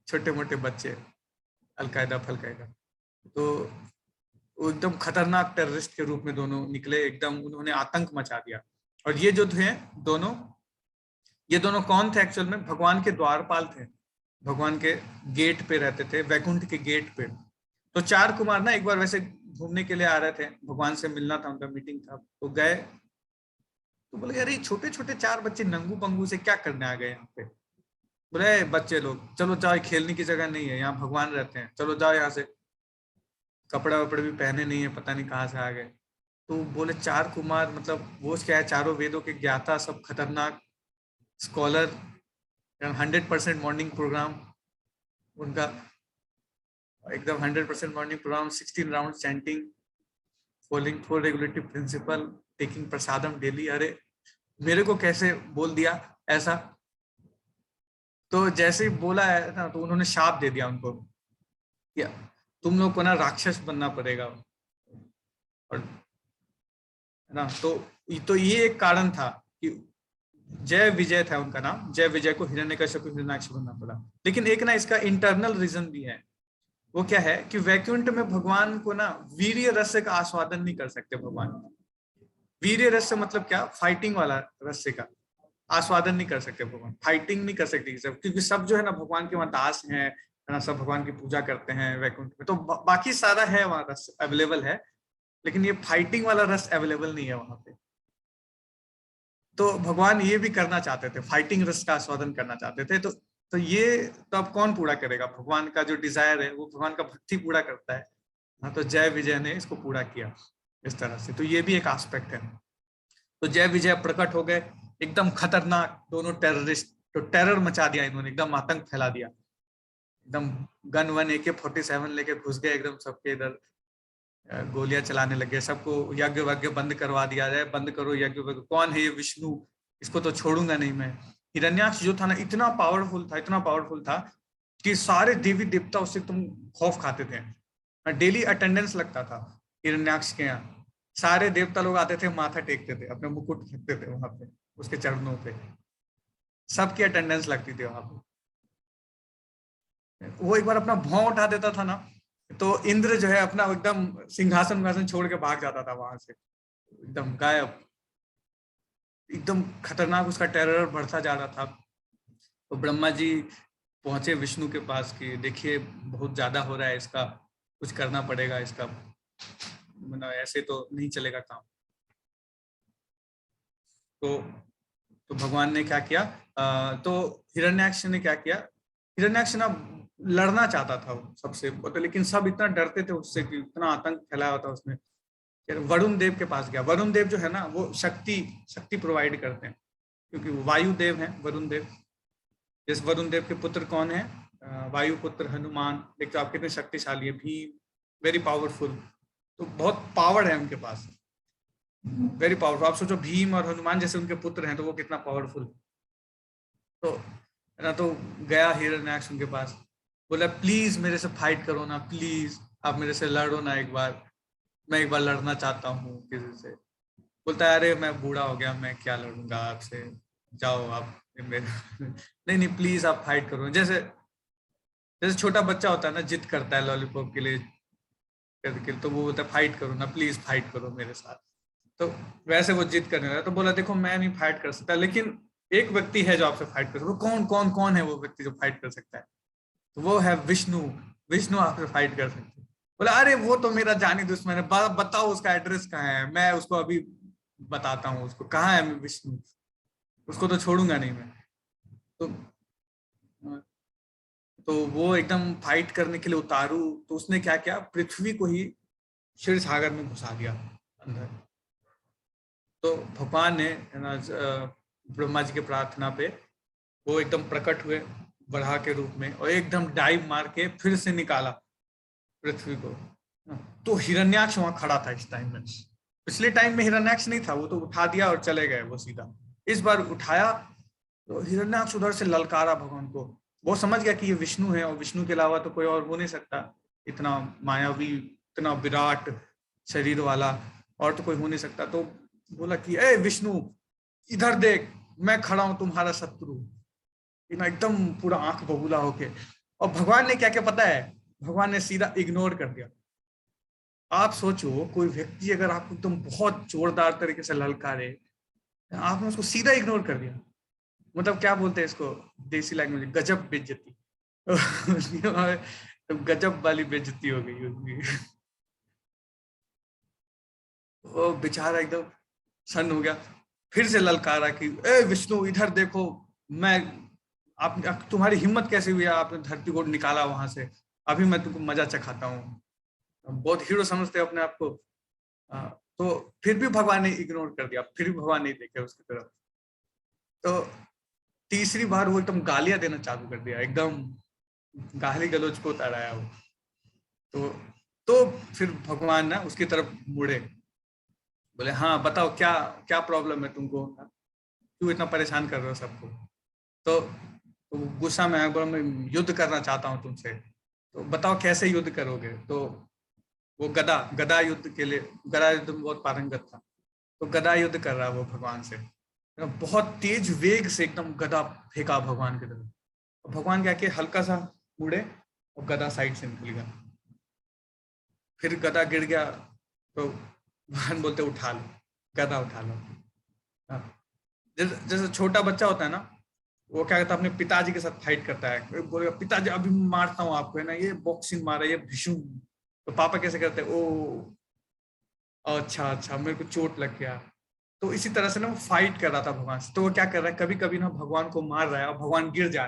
छोटे मोटे बच्चे, अलकायदा फलकायदा। तो वो एकदम खतरनाक टेररिस्ट के रूप में दोनों निकले, एकदम उन्होंने आतंक मचा दिया। और ये जो थे दोनों, ये दोनों कौन थे एक्चुअल में, भगवान के द्वारपाल थे, भगवान के गेट पे रहते थे, वैकुंठ के गेट पे। तो 4 कुमार ना एक बार वैसे घूमने के लिए आ रहे थे, भगवान से मिलना था, उनका मीटिंग था। तो गए, तो बोले अरे छोटे छोटे 4 बच्चे नंगू पंगू से क्या करने आ गए यहाँ पे। बोले बच्चे लोग चलो जाओ, खेलने की जगह नहीं है, यहाँ भगवान रहते हैं, चलो जाओ यहाँ से। कपड़ा वपड़े भी पहने नहीं है, पता नहीं कहाँ से आ गए। तो बोले 4 कुमार मतलब वो क्या है, चारों वेदों के ज्ञाता, सब खतरनाक स्कॉलर, 100% मॉर्निंग प्रोग्राम उनका, एकदम 100% morning programme, 16 round chanting, following 4 regulatory principle, taking prasadam daily. अरे मेरे को कैसे बोल दिया ऐसा। तो जैसे ही बोला है ना, तो उन्होंने शाप दे दिया उनको कि तुम लोग को ना राक्षस बनना पड़ेगा। और ना तो ये एक कारण था कि जय विजय था उनका नाम, जय विजय को हिरण्यकश्यप हिरण्याक्ष बनना पड़ा। लेकिन एक ना इसका इंटरनल रीजन भी है। वो क्या है कि वैकुंठ में भगवान को ना वीर्य रस का आस्वादन नहीं कर सकते भगवान। वीर्य रस मतलब क्या, फाइटिंग वाला रस का आस्वादन नहीं कर सकते भगवान, फाइटिंग नहीं कर सकते सब, क्योंकि सब जो है ना भगवान के वहां दास है ना, सब भगवान की पूजा करते हैं वैकुंठ में। तो बाकी सारा है वहां, रस अवेलेबल है, लेकिन ये फाइटिंग वाला रस अवेलेबल नहीं है वहां पे। तो भगवान ये भी करना चाहते थे, फाइटिंग रस का आस्वादन करना चाहते थे। तो ये तो अब कौन पूरा करेगा, भगवान का जो डिजायर है वो भगवान का भक्ति पूरा करता है ना। तो जय विजय ने इसको पूरा किया इस तरह से। तो ये भी एक एस्पेक्ट है। तो जय विजय प्रकट हो गए, एकदम खतरनाक दोनों टेररिस्ट। तो टेरर मचा दिया इन्होंने, एकदम आतंक फैला दिया, एकदम गन वन AK-47 लेके घुस गए एकदम सबके इधर, गोलियां चलाने लगे, सबको यज्ञ वज्ञ बंद करवा दिया जाए, बंद करो यज्ञ वज्ञ, कौन है ये विष्णु, इसको तो छोड़ूंगा नहीं मैं। हिरण्याक्ष जो था ना इतना पावरफुल था कि सारे देवी देवता उससे तुम खौफ खाते थे। डेली अटेंडेंस लगता था हिरण्याक्ष के यहाँ, सारे देवता लोग आते थे, माथा टेकते थे, अपने मुकुट रखते थे वहां पे उसके चरणों पे, सबकी अटेंडेंस लगती थी वहां पे। वो एक बार अपना भौं उठा देता था ना, तो इंद्र जो है अपना एकदम सिंहासन छोड़ के भाग जाता था वहां से, एकदम गायब, एकदम खतरनाक उसका टेरर बढ़ता जा रहा था। तो ब्रह्मा जी पहुंचे विष्णु के पास कि देखिए बहुत ज्यादा हो रहा है इसका, कुछ करना पड़ेगा इसका, मतलब ऐसे तो नहीं चलेगा काम। तो भगवान ने क्या किया, तो हिरण्याक्ष ने क्या किया, हिरण्याक्ष ना लड़ना चाहता था वो सबसे, तो लेकिन सब इतना डरते थे उससे कि इतना आतंक फैलाया होता उसने। फिर वरुण देव के पास गया। वरुण देव जो है ना वो शक्ति प्रोवाइड करते हैं, क्योंकि वायु देव हैं वरुण देव। इस वरुण देव के पुत्र कौन है, वायु पुत्र हनुमान। देखो आप कितने शक्तिशाली है, भीम, वेरी पावरफुल। तो बहुत पावर है उनके पास, वेरी पावरफुल। आप सोचो भीम और हनुमान जैसे उनके पुत्र हैं तो वो कितना पावरफुल। तो है ना, तो गया हिरण्याक्ष उनके पास, बोला प्लीज मेरे से फाइट करो ना, प्लीज आप मेरे से लड़ो ना एक बार, मैं एक बार लड़ना चाहता हूँ किसी से। बोलता है अरे मैं बूढ़ा हो गया, मैं क्या लड़ूंगा आपसे, जाओ आप मेरे नहीं नहीं प्लीज आप फाइट करो। जैसे जैसे छोटा बच्चा होता है ना, जिद करता है लॉलीपॉप के लिए करके, तो वो बोलता है फाइट करो ना, प्लीज फाइट करो मेरे साथ। तो वैसे वो जिद करने लगा। तो बोला देखो मैं नहीं फाइट कर सकता, लेकिन एक व्यक्ति है जो आपसे फाइट कर सकता है। कौन कौन कौन है वो व्यक्ति जो फाइट कर सकता है? तो वो है विष्णु। विष्णु आपसे फाइट कर सकते हैं। बोला अरे वो तो मेरा जानी दुश्मन है, बताओ उसका एड्रेस कहाँ है, मैं उसको अभी बताता हूँ उसको कहाँ है विष्णु, उसको तो छोड़ूंगा नहीं मैं। तो वो एकदम फाइट करने के लिए उतारू। तो उसने क्या किया, पृथ्वी को ही क्षीर सागर में घुसा दिया अंदर। तो भगवान ने ब्रह्मा जी के प्रार्थना पे वो एकदम प्रकट हुए वराह के रूप में, और एकदम डाइव मार के फिर से निकाला पृथ्वी को। तो हिरण्याक्ष वहां खड़ा था इस टाइम में। पिछले टाइम में हिरण्याक्ष नहीं था, वो तो उठा दिया और चले गए वो सीधा। इस बार उठाया तो हिरण्याक्ष उधर से ललकारा भगवान को। वो समझ गया कि ये विष्णु है और विष्णु के अलावा तो कोई और हो नहीं सकता, इतना मायावी, इतना विराट शरीर वाला, और तो कोई हो नहीं सकता। तो बोला कि ए विष्णु इधर देख, मैं खड़ा हूं तुम्हारा शत्रु। एकदम पूरा आंख बबूला होके। और भगवान ने क्या क्या पता है, भगवान ने सीधा इग्नोर कर दिया। आप सोचो कोई व्यक्ति अगर आपको एकदम बहुत जोरदार तरीके से ललकारे, आपने उसको सीधा इग्नोर कर दिया, मतलब क्या बोलते हैं इसको देसी लैंग्वेज, गजब बेइज्जती। तो गजब वाली बेइज्जती हो गई उसकी। वो बेचारा एकदम सन्न हो गया, फिर से ललकारा कि ए विष्णु इधर देखो, मैं आप तुम्हारी हिम्मत कैसे हुई, आपने धरती को निकाला वहां से, अभी मैं तुमको मजा चखाता हूँ। बहुत हीरो समझते हो अपने आप को। तो फिर भी भगवान ने इग्नोर कर दिया, फिर भी भगवान नहीं देखे उसकी तरफ। तो तीसरी बार वो एकदम गालियां देना चालू कर दिया, एकदम गाली गलौज को उताराया वो। तो फिर भगवान ना उसकी तरफ मुड़े, बोले हाँ बताओ क्या क्या प्रॉब्लम है तुमको, क्यों इतना परेशान कर रहे हो सबको। तो गुस्सा में आया, बोला मैं युद्ध करना चाहता हूँ तुमसे, तो बताओ कैसे युद्ध करोगे। तो वो गदा युद्ध के लिए, गदा युद्ध में बहुत पारंगत था, तो गदा युद्ध कर रहा है वो भगवान से। बहुत तेज वेग से एकदम गदा फेंका भगवान की तरफ। भगवान क्या किया, हल्का सा मुड़े और गदा साइड से निकल गया। फिर गदा गिर गया तो भगवान बोलते उठा लो, गदा उठा लो। जैसे छोटा बच्चा होता है ना, वो क्या कहता है अपने पिताजी के साथ फाइट करता है, बोलेगा पिताजी अभी मारता हूँ आपको, है ना, ये बॉक्सिंग मारा, ये भीषुम। तो पापा कैसे करते हैं, ओ अच्छा मेरे को चोट लग गया। तो इसी तरह से ना वो फाइट कर रहा था भगवान से। तो वो क्या कर रहा है, कभी कभी ना भगवान को मार रहा है और भगवान गिर जा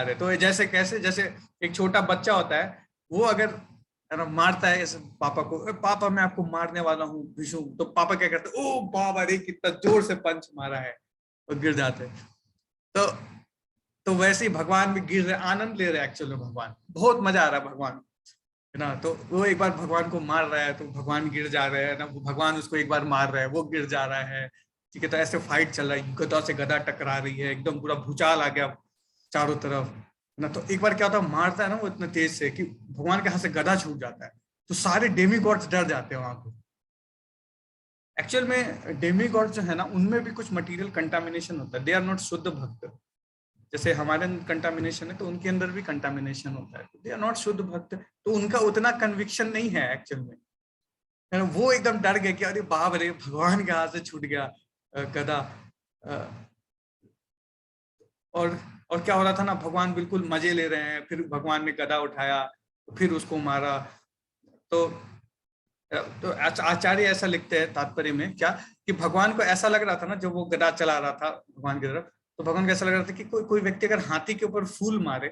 रहे। तो जैसे कैसे, जैसे एक छोटा बच्चा होता है, वो अगर है ना मारता है ऐसे पापा को, पापा मैं आपको मारने वाला हूँ विष्णु, तो पापा क्या करते, ओ बाबा रे कितना जोर से पंच मारा है, और गिर जाते। तो वैसे ही भगवान भी गिर रहे, आनंद ले रहे हैं एक्चुअली, भगवान बहुत मजा आ रहा है भगवान, है ना। तो वो एक बार भगवान को मार रहा है तो भगवान गिर जा रहे हैं ना, भगवान उसको एक बार मार रहा है, वो गिर जा रहा है, ठीक है। तो ऐसे फाइट चल रहा है, गदा से गदा टकरा रही है, एकदम पूरा भूचाल आ गया चारों तरफ ना। तो एक बार क्या होता है, मारता है ना वो इतने तेज से कि भगवान के हाथ से गदा छूट जाता है, तो सारे डेमीगॉड्स डर जाते हैं वहां पे। एक्चुअल में डेमीगॉड जो है ना, उनमें भी कुछ मटेरियल कंटामिनेशन होता है, दे आर नॉट शुद्ध भक्त। जैसे हमारे अंदर कंटामिनेशन है, तो उनके अंदर भी कंटामिनेशन होता है, दे आर नॉट शुद्ध भक्त। तो उनका उतना कन्विक्शन नहीं है एक्चुअल में, है ना। वो एकदम डर गए कि अरे बाप रे भगवान के हाथ से छूट गया गदा। और क्या हो रहा था ना, भगवान बिल्कुल मजे ले रहे हैं, फिर भगवान ने गदा उठाया, फिर उसको मारा। तो आचार्य ऐसा लिखते हैं तात्पर्य में क्या, कि भगवान को ऐसा लग रहा था ना, जब वो गदा चला रहा था भगवान की तरफ, तो भगवान को ऐसा लग रहा था कि कोई व्यक्ति अगर हाथी के ऊपर फूल मारे,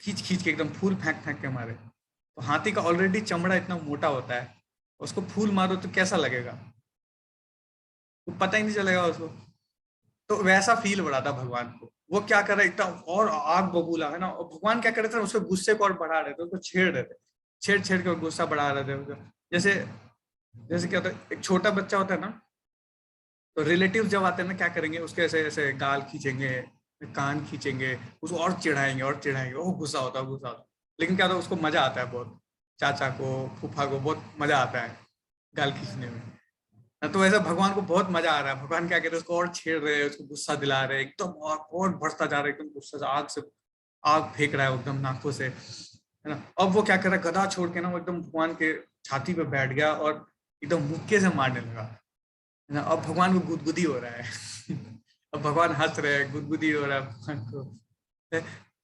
खींच खींच के एकदम फूल फेंक फेंक के मारे, तो हाथी का ऑलरेडी चमड़ा इतना मोटा होता है, उसको फूल मारो तो कैसा लगेगा, वो पता ही नहीं चलेगा उसको। तो वैसा फील हो रहा था भगवान को। वो क्या कर रहे, एकदम और आग बबूला है ना, और भगवान क्या कर रहे थे, उसके गुस्से को और बढ़ा रहे थे, उसको छेड़ रहे थे, छेड़ छेड़ के गुस्सा बढ़ा रहे थे। जैसे जैसे क्या होता है, एक छोटा बच्चा होता है ना, तो रिलेटिव जब आते हैं ना, क्या करेंगे, उसके ऐसे ऐसे गाल खींचेंगे, कान खींचेंगे, उसको और चिढ़ाएंगे और चिढ़ाएंगे, वो गुस्सा होता है। लेकिन क्या होता है, उसको मजा आता है बहुत, चाचा को फूफा को बहुत मजा आता है गाल खींचने में। तो वैसे भगवान को बहुत मजा आ रहा है। भगवान क्या कहते हैं, उसको और छेड़ रहे हैं, उसको गुस्सा दिला रहे हैं, एकदम और बढ़ता जा रहा है, एकदम गुस्सा से आग फेंक रहा है एकदम नाकों से, है ना। अब वो क्या कर रहा है, गदा छोड़ के ना, वो एकदम भगवान के छाती पे बैठ गया और एकदम मुक्के से मारने लगा, है ना। अब भगवान को गुदगुदी हो रहा है अब भगवान हंस रहे हैं, गुदगुदी हो रहा है भगवान को।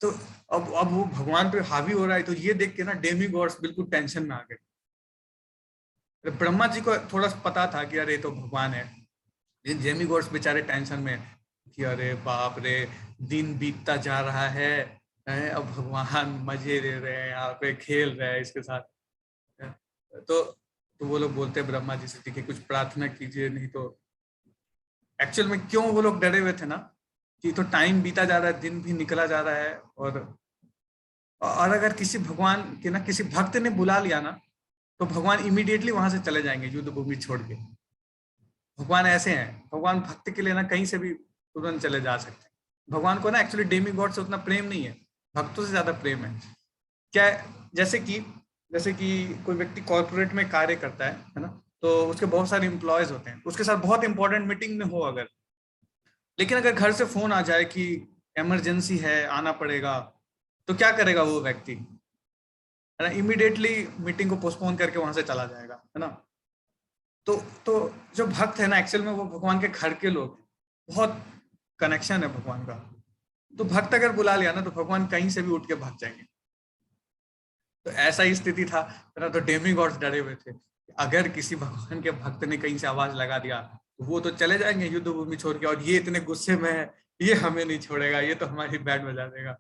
तो अब वो भगवान पे हावी हो रहा है, तो ये देख के ना डेमीगॉड्स बिल्कुल टेंशन में आ गए। ब्रह्मा जी को थोड़ा पता था कि अरे तो भगवान है, लेकिन डेमीगॉड्स बेचारे टेंशन में कि अरे बाप रे, दिन बीतता जा रहा है, अब भगवान मजे ले रहे हैं, यहाँ पे खेल रहे हैं इसके साथ। तो वो लोग बोलते हैं ब्रह्मा जी से कि कुछ प्रार्थना कीजिए, नहीं तो एक्चुअल में क्यों वो लोग डरे हुए थे ना, कि तो टाइम बीता जा रहा है, दिन भी निकला जा रहा है, और अगर किसी भगवान के ना किसी भक्त ने बुला लिया ना, तो भगवान इमीडिएटली वहां से चले जाएंगे युद्ध भूमि छोड़ के। भगवान ऐसे हैं, भगवान भक्त के लिए ना कहीं से भी तुरंत चले जा सकते हैं। भगवान को ना एक्चुअली डेमीगॉड से उतना प्रेम नहीं है, भक्तों से ज्यादा प्रेम है। क्या, जैसे कि कोई व्यक्ति कॉर्पोरेट में कार्य करता है ना, तो उसके बहुत सारे एम्प्लॉयज होते हैं, उसके साथ बहुत इंपॉर्टेंट मीटिंग में हो अगर, लेकिन अगर घर से फोन आ जाए कि इमरजेंसी है, आना पड़ेगा, तो क्या करेगा वो व्यक्ति, है ना, इमीडिएटली मीटिंग को पोस्टपोन करके वहां से चला जाएगा, है ना। तो जो भक्त है ना, एक्चुअल में वो भगवान के घर के लोग, बहुत कनेक्शन है भगवान का। तो भक्त अगर बुला लिया ना, तो भगवान कहीं से भी उठ के भाग जाएंगे। तो ऐसा ही स्थिति था ना, तो डेमीगॉड्स डरे हुए थे, अगर किसी भगवान के भक्त ने कहीं से आवाज लगा दिया, तो वो तो चले जाएंगे युद्ध भूमि छोड़ के, और ये इतने गुस्से में है, ये हमें नहीं छोड़ेगा, ये तो हमारी बैंड बजा देगा।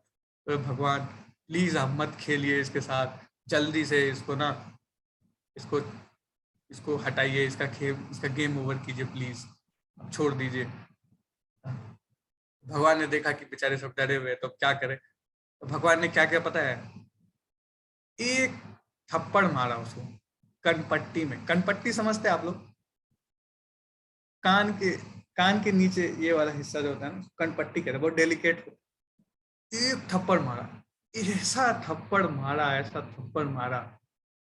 तो भगवान प्लीज आप मत खेलिए इसके साथ, जल्दी से इसको ना, इसको हटाइए, इसका गेम ओवर कीजिए प्लीज, छोड़ दीजिए। भगवान ने देखा कि बेचारे सब डरे हुए, तो क्या करे, तो भगवान ने क्या किया पता है, एक थप्पड़ मारा उसको कनपट्टी में। कनपट्टी समझते हैं आप लोग, कान के नीचे ये वाला हिस्सा जो होता है ना, कनपट्टी कहते हैं, बहुत डेलिकेट। एक थप्पड़ मारा, ऐसा थप्पड़ मारा,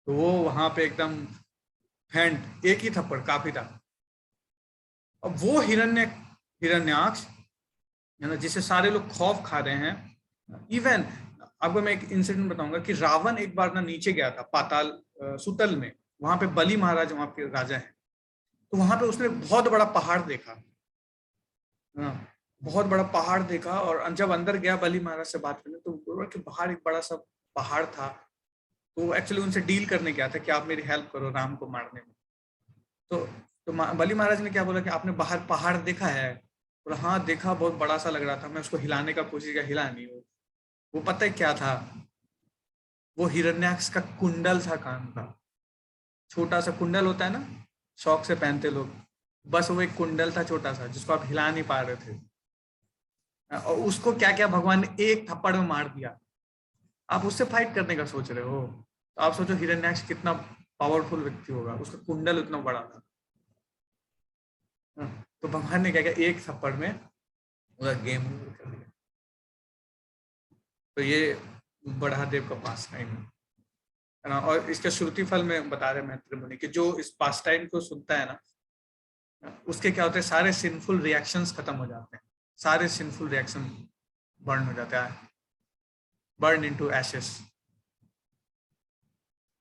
तो वो वहां पे एकदम फेंट, एक ही थप्पड़ काफी था। अब वो हिरण्याक्ष है ना, जिसे सारे लोग खौफ खा रहे हैं। इवन आपको मैं एक इंसिडेंट बताऊंगा कि रावण एक बार ना नीचे गया था पाताल सुतल में, वहां पे बलि महाराज वहां के राजा हैं, तो वहां पे उसने बहुत बड़ा पहाड़ देखा, बहुत बड़ा पहाड़ देखा। और जब अंदर गया बलि महाराज से बात करने, तो बोला कि बाहर एक बड़ा सा पहाड़ था, तो एक्चुअली उनसे डील करने गया था कि आप मेरी हेल्प करो राम को मारने में। तो बलि महाराज ने क्या बोला कि आपने बाहर पहाड़ देखा है? बोला हाँ देखा, बहुत बड़ा सा लग रहा था, मैं उसको हिलाने का कोशिश किया, हिला नहीं। वो पता है क्या था, वो हिरण्याक्ष का कुंडल था कान का, छोटा सा कुंडल होता है ना, शौक से पहनते लोग, बस वो एक कुंडल था छोटा सा, जिसको आप हिला नहीं पा रहे थे। और उसको क्या क्या भगवान ने एक थप्पड़ में मार दिया। आप उससे फाइट करने का सोच रहे हो, तो आप सोचो हिरण्याक्ष कितना पावरफुल व्यक्ति होगा, उसका कुंडल उतना बड़ा था। तो भगवान ने क्या किया, एक थप्पड़ में पूरा गेम कर दिया। तो ये बड़ादेव का पास टाइम है ना। और इसका श्रुति फल में बता रहे मैत्री मुनि कि जो इस पास टाइम को सुनता है ना, उसके क्या होते हैं, सारे सिंफुल रिएक्शंस खत्म हो जाते हैं, सारे सिंफुल रिएक्शन बर्न हो जाता है, बर्न इनटू एशेस।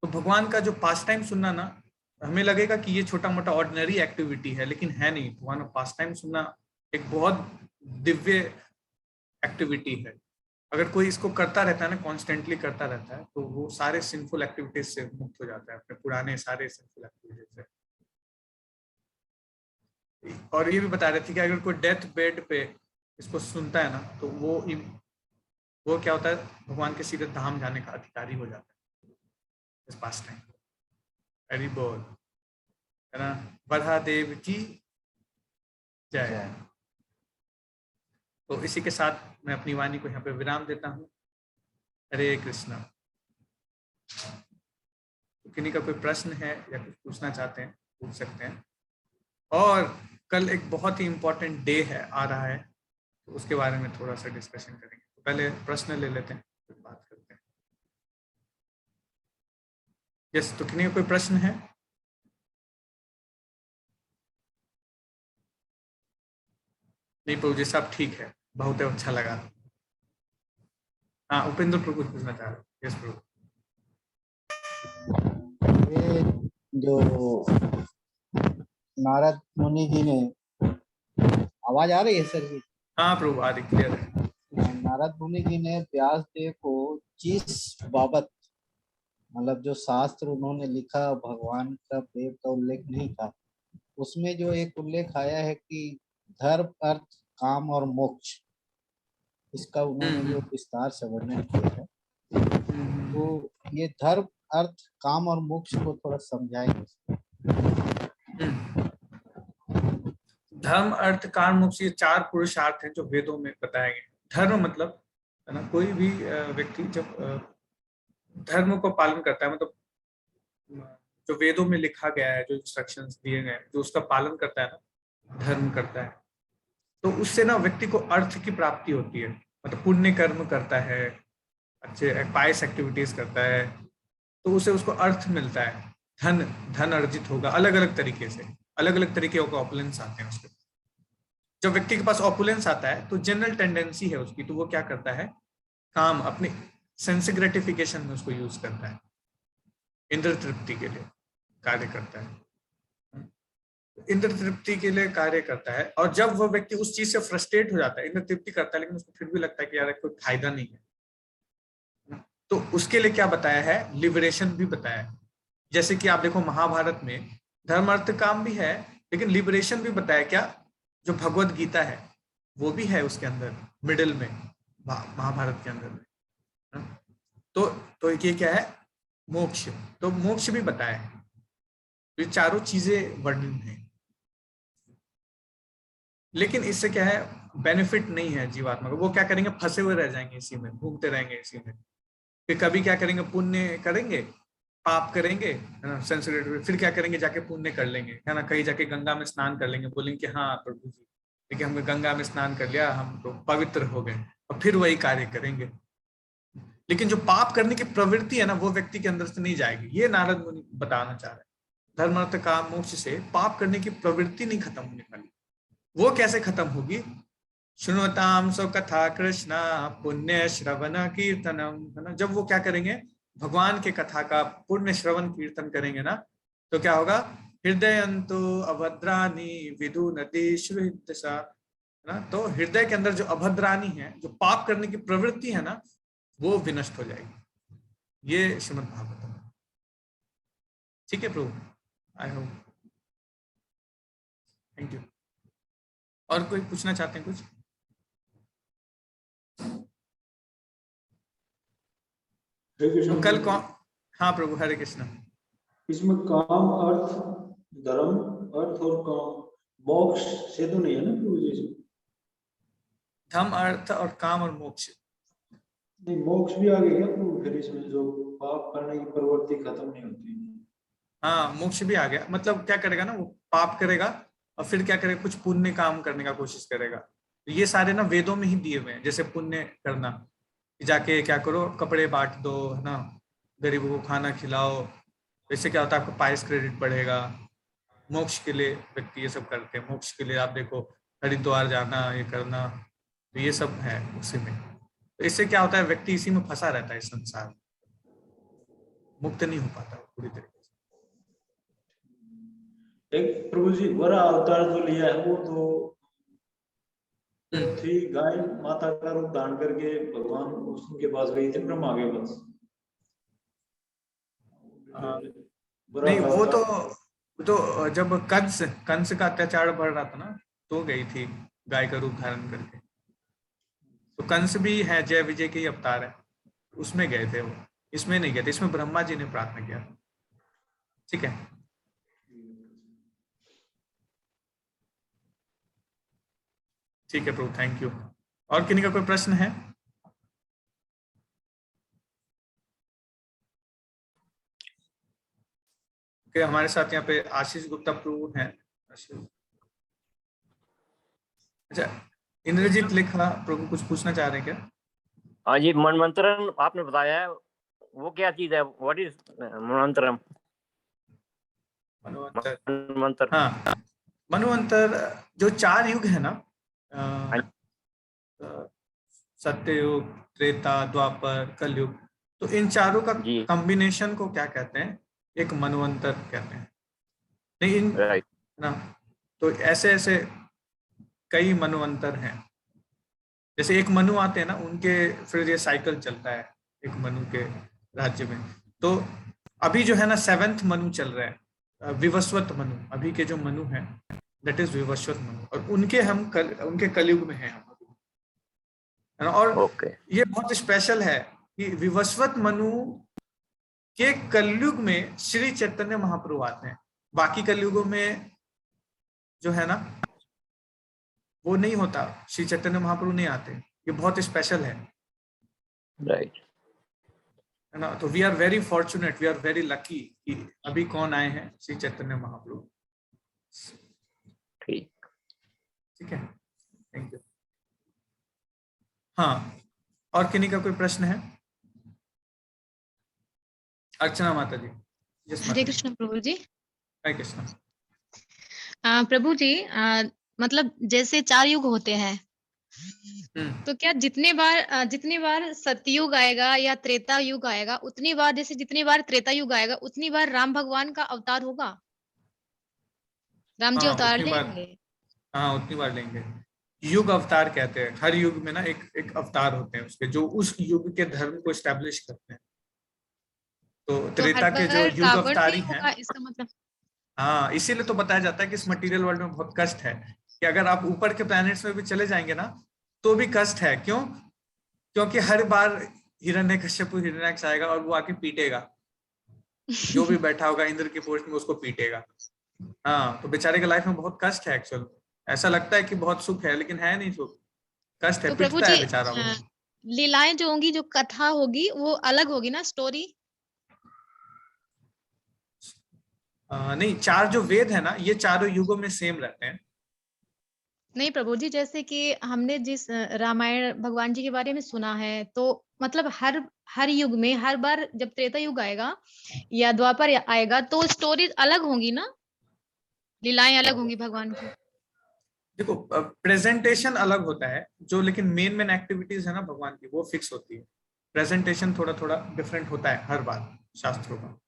तो भगवान का जो पास टाइम सुनना ना, हमें लगेगा कि ये छोटा मोटा ऑर्डिनरी एक्टिविटी है, लेकिन है नहीं। भगवान का पास टाइम सुनना एक बहुत दिव्य एक्टिविटी है। अगर कोई इसको करता रहता है ना, कॉन्स्टेंटली करता रहता है, तो वो सारे सिंफुल एक्टिविटीज से मुक्त हो जाता है, अपने पुराने सारे सिंफुल एक्टिविटीज से। और ये भी बता रहे थे कि अगर कोई डेथ बेड पे इसको सुनता है ना, तो वो क्या होता है, भगवान के सीधे धाम जाने का अधिकारी हो जाता है इस पास टाइम। हरि बोल, है ना, बरहा देव की जय। तो इसी के साथ मैं अपनी वाणी को यहाँ पे विराम देता हूँ। हरे कृष्णा। तो किन्हीं का कोई प्रश्न है या कुछ पूछना चाहते हैं, पूछ सकते हैं। और कल एक बहुत ही इम्पोर्टेंट डे है, आ रहा है, तो उसके बारे में थोड़ा सा डिस्कशन करेंगे। तो पहले प्रश्न ले लेते हैं, फिर बात करते हैं। यस, तो किन्हीं का कोई प्रश्न है? नहीं प्रभु जी, सब ठीक है, बहुत अच्छा लगा। हाँ, उपेंद्र प्रभु कुछ पूछना चाह रहे हैं। यस प्रभु। ये जो नारद मुनि जी ने, आवाज आ रही है सर जी? हाँ प्रभु, आ रही, क्लियर है। नारद मुनि जी ने व्यास देव को जिस बाबत, मतलब जो शास्त्र उन्होंने लिखा, भगवान का देव का उल्लेख नहीं था, उसमें जो एक उल्लेख आया है कि धर्म, अर्थ, काम और मोक्ष, इसका उन्होंने जो विस्तार से वर्णन किया है, तो ये धर्म, अर्थ, काम और मोक्ष को थोड़ा समझाएंगे। धर्म, अर्थ, काम, मोक्ष, ये 4 पुरुषार्थ हैं जो वेदों में बताए गए। धर्म मतलब, है ना, कोई भी व्यक्ति जब धर्म को पालन करता है, मतलब जो वेदों में लिखा गया है, जो इंस्ट्रक्शंस दिए गए हैं, जो उसका पालन करता है ना, धर्म करता है, तो उससे ना व्यक्ति को अर्थ की प्राप्ति होती है। मतलब पुण्य कर्म करता है, अच्छे पायस एक्टिविटीज करता है, तो उसे उसको अर्थ मिलता है, धन अर्जित होगा। अलग अलग तरीके से, अलग अलग तरीके के ऑपुलेंस आते हैं उसके। जब व्यक्ति के पास ऑपुलेंस आता है, तो जनरल टेंडेंसी है उसकी, तो वो क्या करता है, काम अपनी सेंस ग्रेटिफिकेशन में उसको यूज करता है, इंद्र तृप्ति के लिए कार्य करता है, इंद्र तृप्ति के लिए कार्य करता है। और जब वह व्यक्ति उस चीज से फ्रस्ट्रेट हो जाता है, इंद्र तृप्ति करता है, लेकिन उसको फिर भी लगता है कि यार कोई फायदा नहीं है, तो उसके लिए क्या बताया है, लिबरेशन भी बताया है। जैसे कि आप देखो महाभारत में धर्म, अर्थ, काम भी है, लेकिन लिबरेशन भी बताया। क्या, जो भगवत गीता है वो भी है उसके अंदर, मिडिल में, महाभारत के अंदर में। तो ये क्या है, मोक्ष, तो मोक्ष भी बताया है। तो ये चारों चीजें वर्णन है, लेकिन इससे क्या है, बेनिफिट नहीं है जीवात्मा को। वो क्या करेंगे, फंसे हुए रह जाएंगे इसी में, घूमते रहेंगे इसी में। फिर कभी क्या करेंगे, पुण्य करेंगे, पाप करेंगे, है ना, सेंसिटिव, फिर क्या करेंगे, जाके पुण्य कर लेंगे, है ना, कहीं जाके गंगा में स्नान कर लेंगे, बोलेंगे कि हाँ प्रभु जी, देखिए हमने गंगा में स्नान कर लिया, हम तो पवित्र हो गए, और फिर वही कार्य करेंगे। लेकिन जो पाप करने की प्रवृत्ति है ना, वो व्यक्ति के अंदर से नहीं जाएगी। ये नारद मुनि बताना चाह रहे हैं। धर्म, अर्थ, काम, मोक्ष से पाप करने की प्रवृत्ति नहीं खत्म होने वाली। वो कैसे खत्म होगी, श्रृणुताम सो कथा कृष्णा पुण्य श्रवण कीर्तनम, है ना। जब वो क्या करेंगे, भगवान के कथा का पुण्य श्रवण कीर्तन करेंगे ना, तो क्या होगा, हृदयंतो अभद्रानी विदु नदीश्व, है ना। तो हृदय के अंदर जो अभद्रानी है, जो पाप करने की प्रवृत्ति है ना, वो विनष्ट हो जाएगी। ये श्रीमद् भागवतम। ठीक है प्रभु, आई होप, थैंक यू। और कोई पूछना चाहते हैं कुछ? तो कल कौन, हाँ प्रभु, हरे कृष्ण। इसमें काम, अर्थ, धर्म, अर्थ और काम, मोक्ष से तो नहीं है ना प्रभु जी? धर्म, अर्थ और काम और मोक्ष, नहीं, मोक्ष भी आ गया प्रभु फिर इसमें, जो पाप करने की प्रवृत्ति खत्म नहीं होती। हाँ मोक्ष भी आ गया। मतलब क्या करेगा ना, वो पाप करेगा और फिर क्या करेगा, कुछ पुण्य काम करने का कोशिश करेगा। तो ये सारे ना वेदों में ही दिए हुए हैं। जैसे पुण्य करना, जाके क्या करो, कपड़े बांट दो, है ना, गरीबों को खाना खिलाओ, इससे क्या होता है, आपको पायस क्रेडिट बढ़ेगा। मोक्ष के लिए व्यक्ति ये सब करते हैं। मोक्ष के लिए आप देखो, हरिद्वार जाना, ये करना, तो ये सब है उसी में। तो इससे क्या होता है, व्यक्ति इसी में फंसा रहता है, इस संसार में मुक्त नहीं हो पाता पूरी तरीके से। एक प्रभु जी वरा अवतार जो लिया है, वो तो थी, गाय माता का रूप धारण करके भगवान उनके पास गई थी, ब्रह्मा के पास। नहीं, वो तो जब कंस का अत्याचार बढ़ रहा था ना, तो गई थी गाय का रूप धारण करके। तो कंस भी है, जय विजय के ही अवतार है, उसमें गए थे वो, इसमें नहीं गए थे। इसमें ब्रह्मा जी ने प्रार्थना किया। ठीक है, ठीक है प्रभु, थैंक यू। और किन्हीं का कोई प्रश्न है? ओके, हमारे साथ यहाँ पे आशीष गुप्ता प्रभु हैं। अच्छा, इंद्रजीत लिखा प्रभु कुछ पूछना चाह रहे हैं क्या? हाँ जी, मनवंतरम आपने बताया है, वो क्या चीज है? What is manvantaram? मनवंतर, हाँ, मनवंतर जो 4 युग है ना, सत्ययुग, त्रेता, द्वापर, कलयुग, तो इन चारों का कॉम्बिनेशन को क्या कहते हैं? एक मनवंतर कहते हैं। नहीं ना, तो ऐसे ऐसे कई मनवंतर हैं। जैसे एक मनु आते हैं ना, उनके फिर ये साइकिल चलता है एक मनु के राज्य में। तो अभी जो है ना 7th मनु चल रहा है, विवस्वत मनु। अभी के जो मनु हैं दैट इज विवस्वत मनु, और उनके उनके कलयुग में हैं हम। और ये बहुत स्पेशल है कि विवस्वत मनु के कलयुग में श्री चैतन्य महाप्रभु आते हैं। बाकी कलयुगों में जो है ना वो नहीं होता, श्री चैतन्य महाप्रभु नहीं आते। ये बहुत स्पेशल है, राइट, है ना। तो we are very fortunate, we are very lucky कि अभी कौन आए हैं? श्री चैतन्य महाप्रभु। ठीक है, थैंक यू। हाँ, और किन्हीं का कोई प्रश्न है? अर्चना माता जी। हरे कृष्ण प्रभु जी। हरे कृष्ण। प्रभु जी, मतलब जैसे 4 युग होते हैं, तो क्या जितनी बार सतयुग आएगा या त्रेता युग आएगा, उतनी बार, जैसे जितनी बार त्रेता युग आएगा उतनी बार राम भगवान का अवतार होगा? राम जी अवतार लेंगे? हाँ, उतनी बार लेंगे। युग अवतार कहते हैं। हर युग में ना एक अवतार होते हैं उसके, जो उस युग के धर्म को एस्टेब्लिश करते हैं। तो त्रेता के जो युग अवतारी हैं, इसका मतलब, हाँ, इसीलिए तो बताया जाता है कि इस मटेरियल वर्ल्ड में बहुत कष्ट है, कि अगर आप ऊपर के प्लैनेट्स में भी चले जाएंगे ना तो भी कष्ट है। क्यों? क्योंकि हर बार हिरण्यकश्यपु हिरण्याक्ष आएगा और वो आके पीटेगा, जो भी बैठा होगा इंद्र की पोस्ट में उसको पीटेगा। हाँ, तो बेचारे के लाइफ में बहुत कष्ट है। एक्चुअल ऐसा लगता है कि बहुत सुख है, लेकिन है नहीं सुख, कष्ट है, तो प्रभु पिटता है जी, बेचारा वो। लीलाएं जो होंगी, जो कथा होगी, वो अलग होगी ना, स्टोरी? नहीं, 4 जो वेद है ना, ये चारों युगों में सेम रहते हैं। नहीं प्रभु जी, जैसे कि हमने जिस रामायण भगवान जी के बारे में सुना है, तो मतलब हर युग में, हर बार जब त्रेता युग आएगा या द्वापर आएगा, तो स्टोरीज अलग होंगी ना, लीलाएं अलग होंगी भगवान की। देखो, प्रेजेंटेशन अलग होता है जो, लेकिन मेन एक्टिविटीज है ना भगवान की, वो फिक्स होती है। प्रेजेंटेशन थोड़ा थोड़ा डिफरेंट होता है हर बार शास्त्रों का,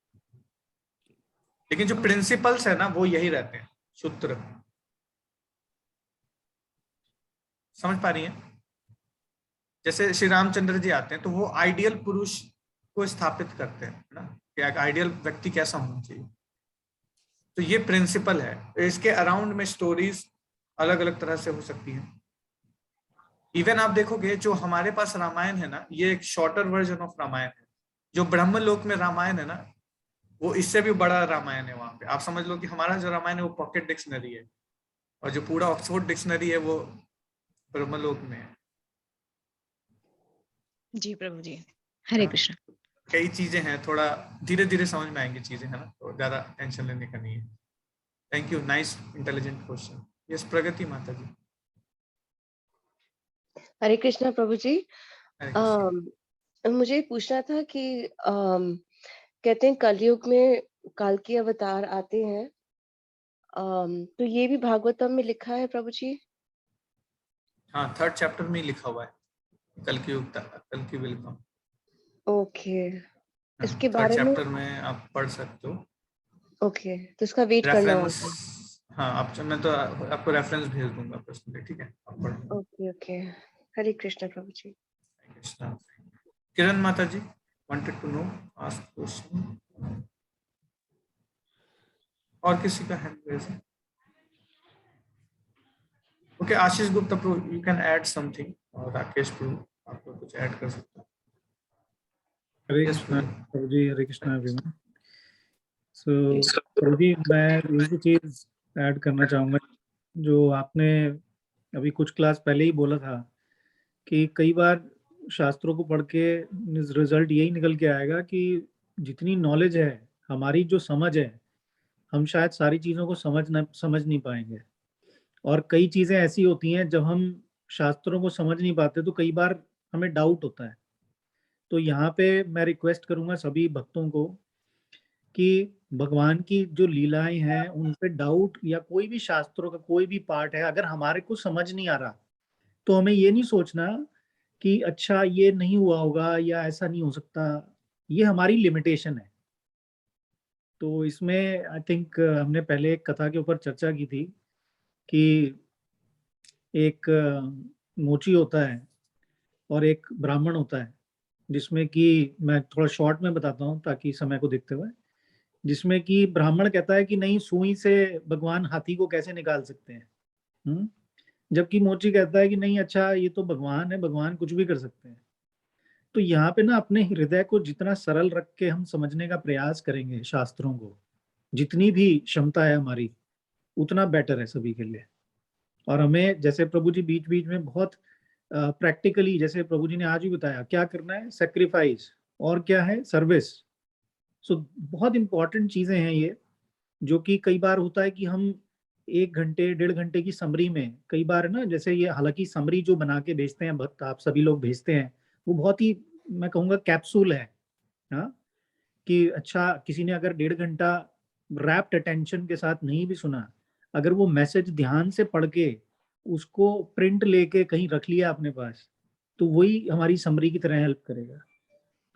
लेकिन जो प्रिंसिपल्स है ना वो यही रहते हैं, सूत्र। समझ पा रही हैं? जैसे श्री रामचंद्र जी आते हैं तो वो आइडियल पुरुष को स्थापित करते हैं ना, कि एक आइडियल व्यक्ति कैसा होना चाहिए। तो ये प्रिंसिपल है। इसके अराउंड में स्टोरीज अलग अलग तरह से हो सकती है। इवन आप देखोगे जो हमारे पास रामायण है ना, ये एक शॉर्टर वर्जन ऑफ रामायण है। जो ब्रह्मलोक में रामायण है ना, वो इससे भी बड़ा रामायण है। वहां पे आप समझ लो कि हमारा जो रामायण है वो पॉकेट डिक्शनरी है, और जो पूरा ऑक्सफोर्ड डिक्शनरी है वो ब्रह्मलोक में है। जी प्रभु जी, हरे कृष्ण। कई चीजें हैं, थोड़ा धीरे धीरे समझ में आएंगी चीजें, है ना, तो ज्यादा टेंशन लेने का नहीं है। Thank you, nice intelligent question. Yes, Pragati माता जी। हरे कृष्णा प्रभु जी। मुझे पूछना था कि कहते हैं कलयुग में काल की अवतार आते हैं, तो ये भी भागवतम में लिखा है प्रभु जी? हाँ, 3rd चैप्टर में लिखा हुआ है, कल की विल कम। ओके, इसके बारे में चैप्टर में आप पढ़ सकते हो। ओके, तो इसका वेट करना होगा। हाँ आप, मैं तो आपको रेफरेंस भेज दूंगा पर्सनली, ठीक है, आप पढ़। ओके ओके, हरे कृष्ण प्रभु जी। कृष्णा। किरण माता जी wanted to know, ask question. और किसी का हैंड रेज है? ओके, आशीष गुप्ता प्रभु, यू कैन ऐड समथिंग, और राकेश प्रभु आपको कुछ ऐड कर सकते हैं। हरे Yes, कृष्णा प्रभु। प्रभु जी, हरे कृष्णा एवरीवन। सो प्रभु जी, मैं एक चीज ऐड करना चाहूंगा, जो आपने अभी कुछ क्लास पहले ही बोला था कि कई बार शास्त्रों को पढ़ के रिजल्ट यही निकल के आएगा कि जितनी नॉलेज है, हमारी जो समझ है, हम शायद सारी चीजों को समझ नहीं पाएंगे। और कई चीजें ऐसी होती हैं जब हम शास्त्रों को समझ नहीं पाते तो कई बार हमें डाउट होता है। तो यहाँ पे मैं रिक्वेस्ट करूंगा सभी भक्तों को कि भगवान की जो लीलाएं हैं उन पे डाउट, या कोई भी शास्त्रों का कोई भी पार्ट है अगर हमारे को समझ नहीं आ रहा, तो हमें ये नहीं सोचना कि अच्छा ये नहीं हुआ होगा या ऐसा नहीं हो सकता। ये हमारी लिमिटेशन है। तो इसमें आई थिंक हमने पहले एक कथा के ऊपर चर्चा की थी कि एक मोची होता है और एक ब्राह्मण होता है, जिसमें कि मैं थोड़ा शॉर्ट में बताता हूँ ताकि समय को देखते हुए, जिसमें कि ब्राह्मण कहता है कि नहीं, सुई से भगवान हाथी को कैसे निकाल सकते हैं। जबकि मोची कहता है कि नहीं, अच्छा ये तो भगवान है, भगवान कुछ भी कर सकते हैं। तो यहाँ पे ना अपने हृदय को जितना सरल रख के हम समझने का प्रयास करेंगे शास्त्रों को, जितनी भी क्षमता है हमारी, उतना बेटर है सभी के लिए। और हमें, जैसे प्रभु जी बीच बीच में बहुत प्रैक्टिकली, जैसे प्रभु जी ने आज भी बताया क्या करना है, सेक्रीफाइस, और क्या है, सर्विस। सो बहुत इंपॉर्टेंट चीजें हैं ये, जो कि कई बार होता है कि हम 1 घंटे 1.5 घंटे की समरी में, कई बार ना, जैसे ये, हालांकि समरी जो बना के भेजते हैं भक्त, आप सभी लोग भेजते हैं, वो बहुत ही, मैं कहूँगा, कैप्सूल है। हाँ, कि अच्छा किसी ने अगर 1.5 घंटा रैप्ट अटेंशन के साथ नहीं भी सुना, अगर वो मैसेज ध्यान से पढ़ के उसको प्रिंट लेके कहीं रख लिया अपने पास, तो वही हमारी समरी की तरह हेल्प करेगा।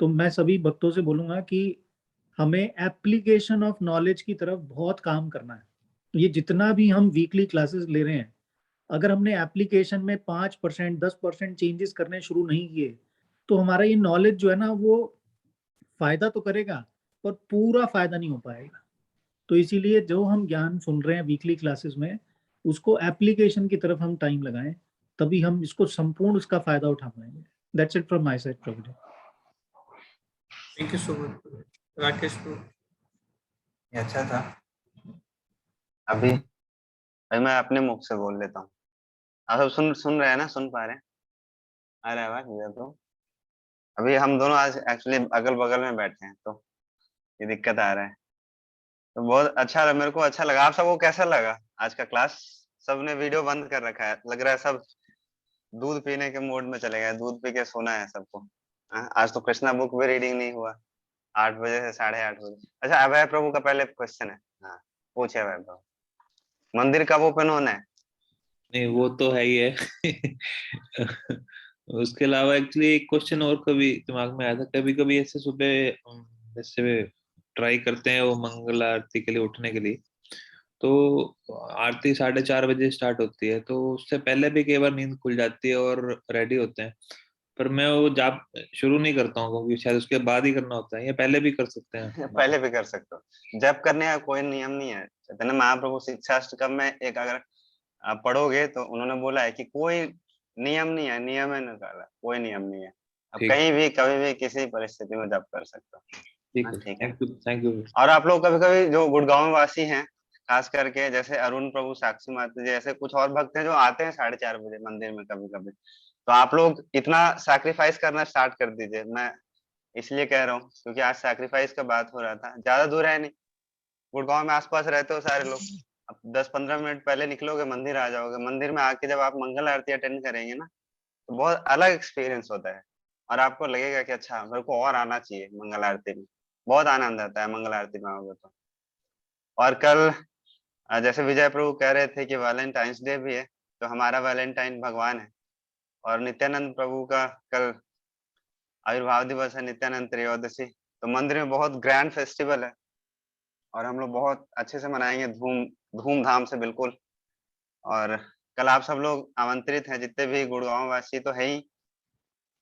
तो मैं सभी भक्तों से बोलूंगा कि हमें एप्लीकेशन ऑफ नॉलेज की तरफ बहुत काम करना है। ये जितना भी हम वीकली क्लासेस ले रहे हैं, अगर हमने एप्लीकेशन में 5% 10% चेंजेस करने शुरू नहीं किए, तो हमारा ये नॉलेज जो है ना, वो फायदा तो करेगा पर पूरा फायदा नहीं हो पाएगा। तो इसीलिए जो हम ज्ञान सुन रहे हैं वीकली क्लासेस में, उसको एप्लीकेशन की तरफ हम टाइम लगाएं, तभी हम इसको संपूर्ण उसका फायदा उठा पाएंगे। That's it from my side प्रभु जी। Thank you so much Rakesh प्रभु। ये अच्छा था। अभी मैं अपने मुख से बोल लेता हूँ। आप सब सुन रहे हैं ना, सुन पा रहे हैं? आ रहा है आवाज मुझे तो। अभी हम दोनों आज एक्चुअली अगल बगल में बैठे हैं, तो ये दिक्कत आ रहा है। तो बहुत अच्छा लगा, मेरे को अच्छा लगा। आप सबको कैसा लगा आज का क्लास? सबने वीडियो बंद कर रखा है, लग रहा है सब दूध पीने के मोड में चले गए, दूध पी के सोना है सबको। आज तो कृष्णा बुक भी रीडिंग नहीं हुआ 8 बजे से 8:30 बजे। अच्छा, अभय प्रभु का पहले क्वेश्चन है। हाँ, पूछे अभय प्रभु। मंदिर कब ओपन होना है? नहीं, वो तो है ही है। उसके अलावा एक्चुअली एक क्वेश्चन और कभी दिमाग में आया था। कभी कभी ऐसे सुबह जैसे ट्राई करते हैं वो मंगल आरती के लिए उठने के लिए, तो आरती 4:30 बजे स्टार्ट होती है, तो उससे पहले भी कई बार नींद खुल जाती है और रेडी होते हैं। पर मैं वो जाप शुरू नहीं करता हूँ, क्योंकि शायद उसके बाद ही करना होता है, या पहले भी कर सकते हैं? पहले भी कर सकते हो। जप करने का कोई नियम नहीं है। चैतन्य महाप्रभु शिक्षाष्टकम में एक अगर आप पढ़ोगे तो उन्होंने बोला है कि कोई नियम नहीं है, नियम है निकाला, कोई नियम नहीं है। अब ठीक। कहीं भी कभी भी किसी परिस्थिति में जप कर सकते हो। ठीक है, ठीक है। Thank you. और आप लोग कभी कभी जो गुड़गांव वासी हैं, खास करके जैसे अरुण प्रभु, साक्षी माता जी, ऐसे कुछ और भक्त हैं जो आते हैं 4:30 बजे मंदिर में कभी कभी, तो आप लोग इतना सैक्रिफाइस करना स्टार्ट कर दीजिए। मैं इसलिए कह रहा हूँ क्योंकि आज सैक्रिफाइस का बात हो रहा था। ज्यादा दूर है नहीं, गुड़गांव में आसपास रहते हो सारे लोग, अब 10-15 मिनट पहले निकलोगे, मंदिर आ जाओगे। मंदिर में आके जब आप मंगल आरती अटेंड करेंगे ना, तो बहुत अलग एक्सपीरियंस होता है, और आपको लगेगा कि अच्छा मेरे को और आना चाहिए मंगल आरती में। बहुत आनंद आता है मंगल आरती में आओगे तो। और कल जैसे विजय प्रभु कह रहे थे कि वैलेंटाइंस डे भी है, तो हमारा वैलेंटाइन भगवान है। और नित्यानंद प्रभु का कल आविर्भाव दिवस है, नित्यानंद त्रयोदशी, तो मंदिर में बहुत ग्रैंड फेस्टिवल है। और हम लोग बहुत अच्छे से मनाएंगे, धूमधाम से बिल्कुल। और कल आप सब लोग आमंत्रित हैं, जितने भी गुड़गांव वासी तो है ही,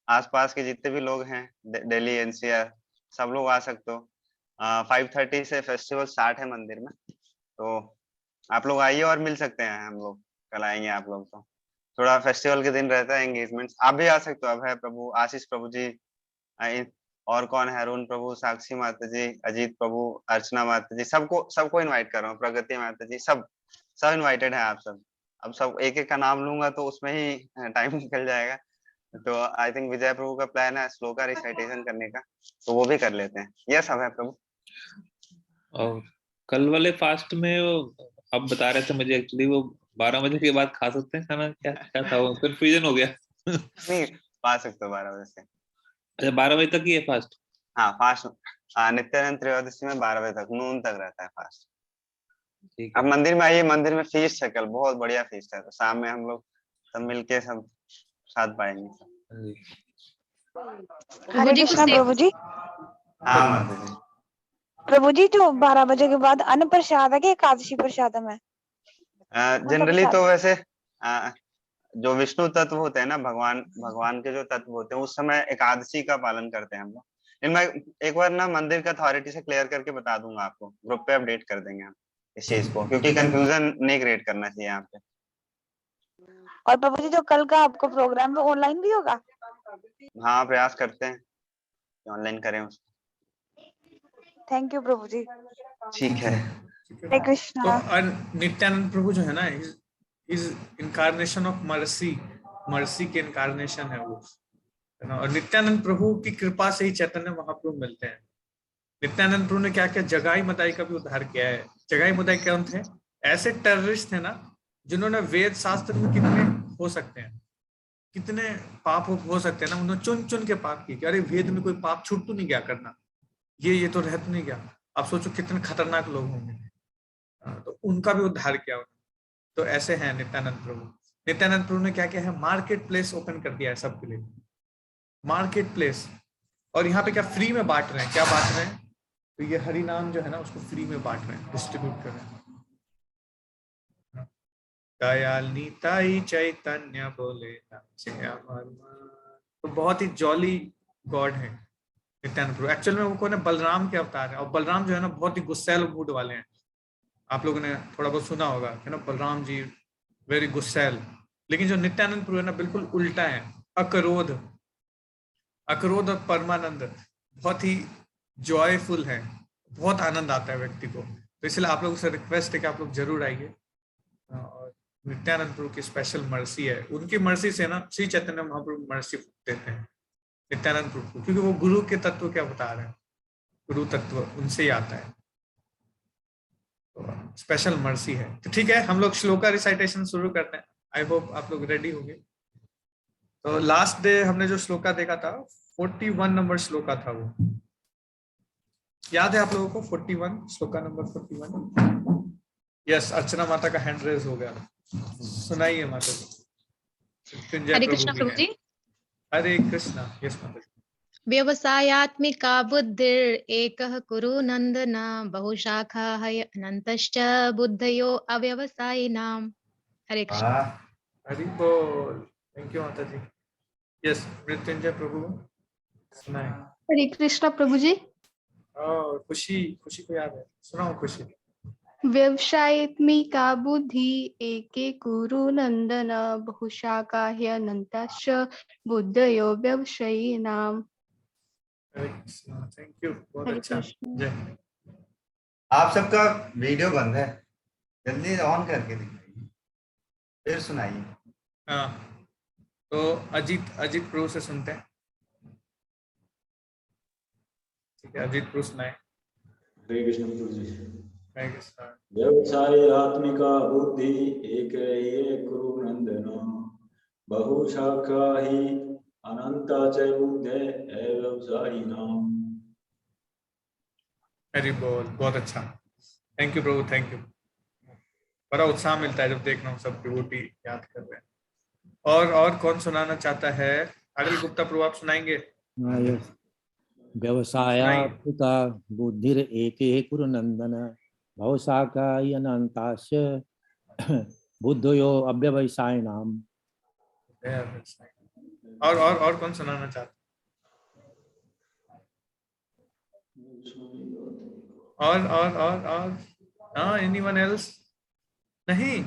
आसपास के जितने भी लोग हैं, दिल्ली एनसीआर, सब लोग आ सकते हो। 5:30 से फेस्टिवल स्टार्ट है मंदिर में, तो आप लोग आइए और मिल सकते हैं। हम लोग कल आएंगे, आप लोग तो थोड़ा फेस्टिवल के दिन रहता है एंगेजमेंट, आप भी आ सकते हो। अभय प्रभु, आशीष प्रभु जी, और कौन है, अरुण प्रभु, साक्षी माता जी, अजीत प्रभु, अर्चना माता जी, सबको इनवाइट कर रहा हूँ, प्रगति माता जी, सब इनवाइटेड है आप सब। अब सब एक एक का नाम लूंगा तो उसमें ही टाइम निकल जाएगा, तो आई थिंक विजय प्रभु का प्लान है श्लोका रिसाइटेशन करने का, तो वो भी कर लेते हैं। यस अभय प्रभु। और कल वाले फास्ट में वो आप बता रहे थे मुझे, एक्चुअली वो 12 बजे के बाद खा सकते हैं खाना, क्या क्या था वो, कंफ्यूजन हो गया। नहीं, खा सकते हो 12 बजे से। अच्छा, 12 बजे तक ही है फास्ट? हाँ, फास्ट नित्यानंद त्रयोदशी में 12 बजे तक, नून तक रहता है फास्ट। अब मंदिर में आइए, मंदिर में फीस्ट है कल, बहुत बढ़िया फीस्ट है, तो शाम में हम लोग सब मिलके सब साथ पाएंगे। हरे कृष्णा प्रभु जी। हाँ माता जी। प्रभु जी, जो 12 बजे के बाद अन्न प्रसाद है कि एकादशी प्रसादम है? जनरली तो वैसे जो विष्णु तत्व होते हैं ना, भगवान के जो तत्व होते हैं, उस समय एकादशी का पालन करते हैं हम लोग। इनमें एक बार ना मंदिर का अथॉरिटी से क्लियर करके बता दूंगा आपको, ग्रुप पे अपडेट कर देंगे हम इस चीज को, क्योंकि कंफ्यूजन नहीं क्रिएट करना चाहिए यहाँ पे। और प्रभु जी, जो कल का आपको प्रोग्राम है ऑनलाइन भी होगा? हाँ, प्रयास करते हैं ऑनलाइन करें उसको। थैंक यू प्रभु जी। ठीक है। हरे कृष्णा। तो नित्यानंद प्रभु जो है ना, इज इनकारनेशन ऑफ मर्सी के इनकारनेशन है वो, है ना। और नित्यानंद प्रभु की कृपा से ही चैतन्य महाप्रभु मिलते हैं। नित्यानंद प्रभु ने क्या किया, जगाई मताई का भी उद्धार किया है। जगाई मताई कौन थे? ऐसे टेररिस्ट थे ना, जिन्होंने वेद शास्त्र में कितने हो सकते हैं, कितने पाप हो सकते हैं ना, उन्होंने चुन चुन के पाप किए। अरे वेद में कोई पाप छूट तो नहीं गया करना, ये तो रह तो नहीं गया। आप सोचो कितने खतरनाक लोग होंगे, तो उनका भी उद्धार किया उन्होंने। तो ऐसे हैं नित्यानंद प्रभु। नित्यानंद प्रभु ने क्या किया है, मार्केट प्लेस ओपन कर दिया है सबके लिए, मार्केट प्लेस। और यहाँ पे क्या फ्री में बांट रहे हैं, क्या बांट रहे हैं? तो ये हरि नाम जो है ना, उसको फ्री में बांट रहे हैं, डिस्ट्रीब्यूट कर रहे हैं। दयाल नीताई चैतन्य बोले, तो बहुत ही जॉली गॉड है नित्यानंद प्रभु। एक्चुअल में वो कौन है? बलराम के अवतार है। और बलराम जो है ना, बहुत ही गुस्सैल मूड वाले हैं। आप लोगों ने थोड़ा बहुत सुना होगा है ना, बलराम जी वेरी गुस्सैल। लेकिन जो नित्यानंद प्रभु है ना, बिल्कुल उल्टा है, अक्रोध और परमानंद, बहुत ही जॉयफुल है, बहुत आनंद आता है व्यक्ति को। तो इसलिए आप लोगों से रिक्वेस्ट है कि आप लोग जरूर आइए। और नित्यानंद प्रभु की स्पेशल मर्सी है, उनकी मर्सी से ना श्री चैतन्य महाप्रभु मर्सी देते हैं नित्यानंद प्रभु, क्योंकि वो गुरु के तत्व के अवतार है, गुरु तत्व उनसे ही आता है, तो स्पेशल मर्सी है। तो ठीक है, हम लोग श्लोका रिसाइटेशन शुरू करते हैं। आई होप आप लोग रेडी होंगे। तो लास्ट डे हमने जो श्लोका देखा था, 41 नंबर श्लोका था, वो याद है आप लोगों को? 41 श्लोका नंबर 41। यस, अर्चना माता का हैंड रेज हो गया, सुनाइए माता जी। हरे कृष्णा प्रभु जी। हरे कृष्णा। यस माता जी। व्यवसायात्मिका बुद्धिर एकः कुरु नंदन, बहुशाखा अनंतश्च बुद्धयो अव्यवसायिनाम्। हरे कृष्णा। हरि बोल। थैंक यू माता जी। यस, मृत्युंजय प्रभु सुनाए। हरे कृष्णा प्रभु जी। खुशी को याद है, सुनाओ खुशी। व्यवसायत्मिका बुद्धि एके कुरु नंदन, बहुशाखा ह्यनंतश्च बुद्धयो व्यवसायिनाम्। थैंक यू, बहुत अच्छा। जय। आप सबका वीडियो बंद है, जल्दी ऑन करके दिखाइए, फिर सुनाइए। हाँ, तो अजीत प्रभु से सुनते हैं। ठीक है, अजीत प्रभु सुनाए। हरे कृष्ण प्रभु जी। हरे कृष्ण। व्यवसायात्मिका बुद्धि एक ये कुरु नंदन, बहुशाखा ही अनंता च बुद्धे व्यवसायिनाम्। हरि बोल, बहुत अच्छा। Thank you Prabhu, thank you. बड़ा उत्साह मिलता है जब देखना हूँ सब डिवोटी याद कर रहे हैं। और कौन सुनाना चाहता है? अनिल गुप्ता प्रभु, आप सुनाएंगे? व्यवसायात्मिका बुद्धिर एके कुरु नंदन, भवसाकाय अनंतास्य बुद्धयो अव्यवसायिनाम। और कौन सुनाना चाहते? और हाँ, एनीवन एल्स? नहीं,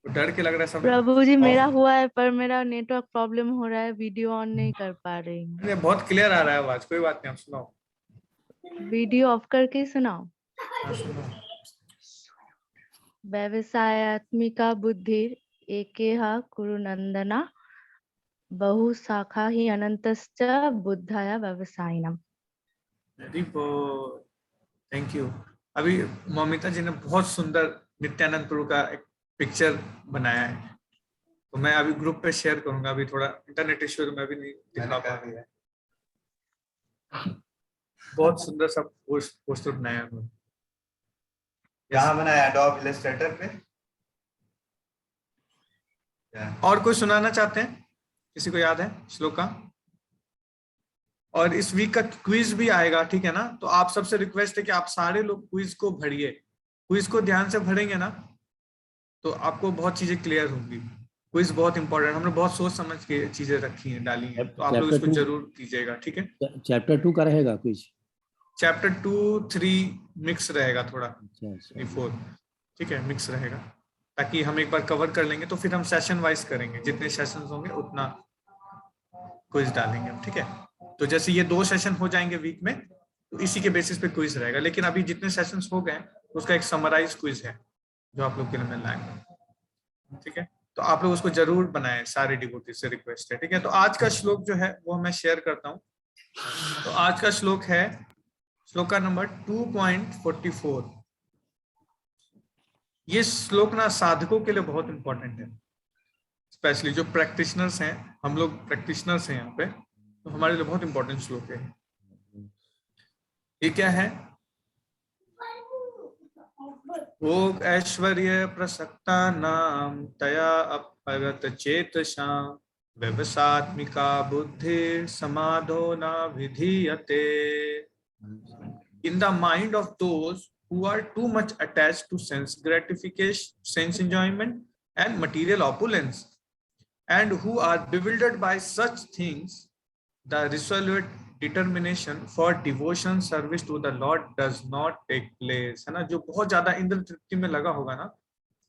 डर के लग रहा है सब। प्रभु जी मेरा हुआ है, पर मेरा नेटवर्क प्रॉब्लम हो रहा है, वीडियो ऑन नहीं कर पा रही हूँ। अरे बहुत क्लियर आ रहा है आवाज, कोई बात नहीं, आप सुनाओ। वीडियो ऑफ करके सुनाओ। हाँ, सुनाओ। व्यवसायात्मिका बुद्धि एकेह कुरु नंदना बहु शाखा ही अनंतश्च बुद्धाय व्यवसायिनम। Very good, thank you. अभी ममिता जी ने बहुत सुंदर नित्यानंद प्रभु का एक पिक्चर बनाया है, तो मैं अभी ग्रुप पे शेयर करूंगा। अभी थोड़ा इंटरनेट इश्यू में भी नहीं दिखा पा रही है। बहुत सुंदर सा पोस्टर बनाया है। कहाँ बनाया? एडोब इलस्ट्रेटर पे? और कोई सुनाना चाहते हैं? किसी को याद है श्लोक का? और इस वीक का क्विज भी आएगा, ठीक है ना? तो आप सबसे रिक्वेस्ट है कि आप सारे लोग क्विज को भरिए। क्विज को ध्यान से भरेंगे ना तो आपको बहुत चीजें क्लियर होंगी। क्विज बहुत इंपॉर्टेंट, हमने बहुत सोच समझ के चीजें रखी हैं, डाली हैं, तो आप लोग इसको जरूर कीजिएगा, ठीक है? चैप्टर 2 का रहेगा क्विज? चैप्टर 2, 3 मिक्स रहेगा, थोड़ा 3, 4, ठीक है, मिक्स रहेगा, ताकि हम एक बार कवर कर लेंगे तो फिर हम सेशन वाइज करेंगे। जितने सेशन होंगे उतना क्विज डालेंगे हम, ठीक है? तो जैसे ये 2 सेशन हो जाएंगे वीक में, तो इसी के बेसिस पे क्विज रहेगा। लेकिन अभी जितने सेशंस हो गए उसका एक समराइज क्विज है जो आप लोग के लिए मैं लाएंगे, ठीक है? तो आप लोग उसको जरूर बनाएं, सारे डिवोटी से रिक्वेस्ट है, ठीक है? तो आज का श्लोक जो है वो मैं शेयर करता हूँ। तो आज का श्लोक है श्लोक का नंबर 2.44। ये श्लोक ना साधकों के लिए बहुत इंपॉर्टेंट है, स्पेशली जो प्रैक्टिशनर्स हैं। हम लोग प्रैक्टिशनर्स हैं यहाँ पे, तो हमारे लिए बहुत इंपॉर्टेंट श्लोक है। ये क्या है? भोग ऐश्वर्य प्रसक्ता नाम तया अपरत चेतसां व्यवसात्मिका बुद्धि समाधो न विधीयते। In the mind of those who are too much attached to sense gratification, sense enjoyment and material opulence, and who are bewildered by such things, the resolute determination for devotion service to the Lord does not take place, है ना? जो बहुत ज्यादा इंद्र तृप्ति में लगा होगा ना,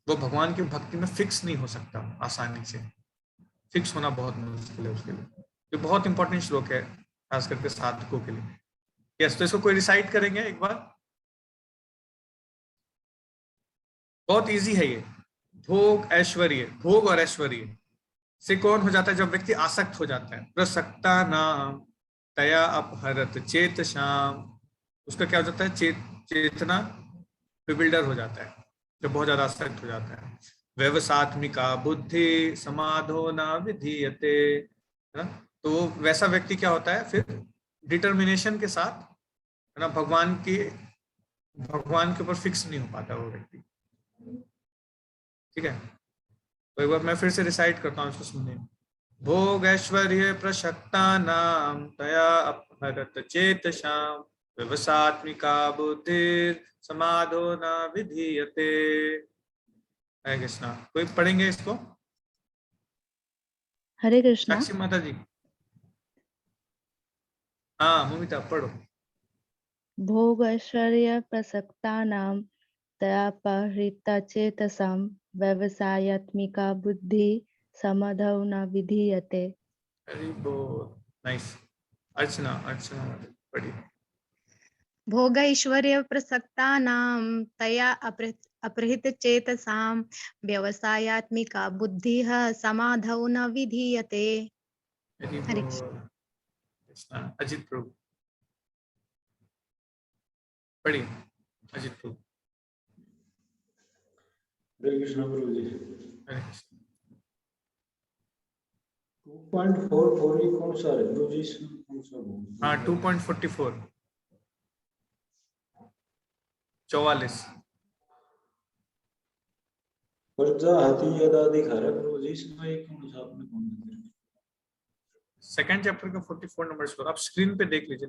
वो भगवान की भक्ति में फिक्स नहीं हो सकता आसानी से। फिक्स होना बहुत मुश्किल है उसके लिए। ये बहुत इंपॉर्टेंट श्लोक है, खास करके साधकों के लिए। यस, तो इसको कोई रिसाइट करेंगे एक बार? बहुत इजी है ये। भोग ऐश्वर्य, भोग और ऐश्वर्य से कौन हो जाता है? जब व्यक्ति आसक्त हो जाता है। प्रसक्ता नाम तया अपहरत चेतसां, उसका क्या हो जाता है? चेतना बिल्डर हो जाता है जब बहुत ज्यादा आसक्त हो जाता है। व्यवसात्मिका बुद्धि समाधो न विधीयते, है ना? तो वैसा व्यक्ति क्या होता है फिर? डिटर्मिनेशन के साथ, है ना, भगवान के ऊपर फिक्स नहीं हो पाता वो व्यक्ति, ठीक है? तो एक बार मैं फिर से रिसाइट करता हूँ, इसको सुनिए। भोग ऐश्वर्य प्रसक्ता नाम तया अपहरत चेतसां व्यवसात्मिका बुद्धि समाधो न विधीयते। हरे कृष्णा। कोई पढ़ेंगे इसको? हरे कृष्णा। साक्षी माता जी। हाँ ममिता पढ़ो। भोग ऐश्वर्य प्रसक्ता नाम तयापहृता चेतसां व्यवसायात्मिका बुद्धि समाधौ न विधीयते। Very good, nice. अर्चना पढ़िए। भोग ऐश्वर्य प्रसक्ता नाम तया अपहृत चेतसां व्यवसायात्मिका बुद्धिः समाधौ न विधीयते। हरे कृष्णा। अजित प्रभु पढ़िए। अजित प्रभु। हरे कृष्ण प्रभु जी। हरे कृष्ण। 2.44 ये कौन सा है प्रभु जी? कौन सा? हाँ 2.44 44 प्रजा हति यदाधिकार है प्रभु जी, इसमें एक कौन सा आपने कौन सा? सेकंड चैप्टर का 44 नंबर श्लोक आप स्क्रीन पे देख लीजिए।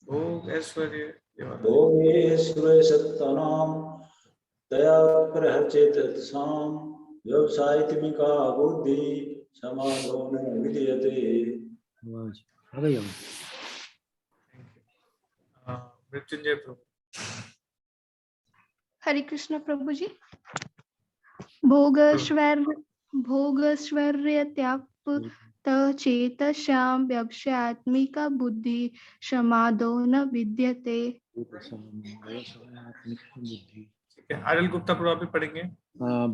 भोग ऐश्वर्य ये वाला। भोगेश्वर सत्तानाम दया प्रहचेतसाम व्यवसायित्मिका बुद्धि समाधो न विद्यते। मृत्युंजय प्रभु। हरे कृष्ण प्रभु जी। भोगैश्वर्य त्याग चेतसाम व्यवसायित्मिका बुद्धि समाधो न विद्यते। आरएल गुप्ता प्रभु आप भी पढ़ेंगे।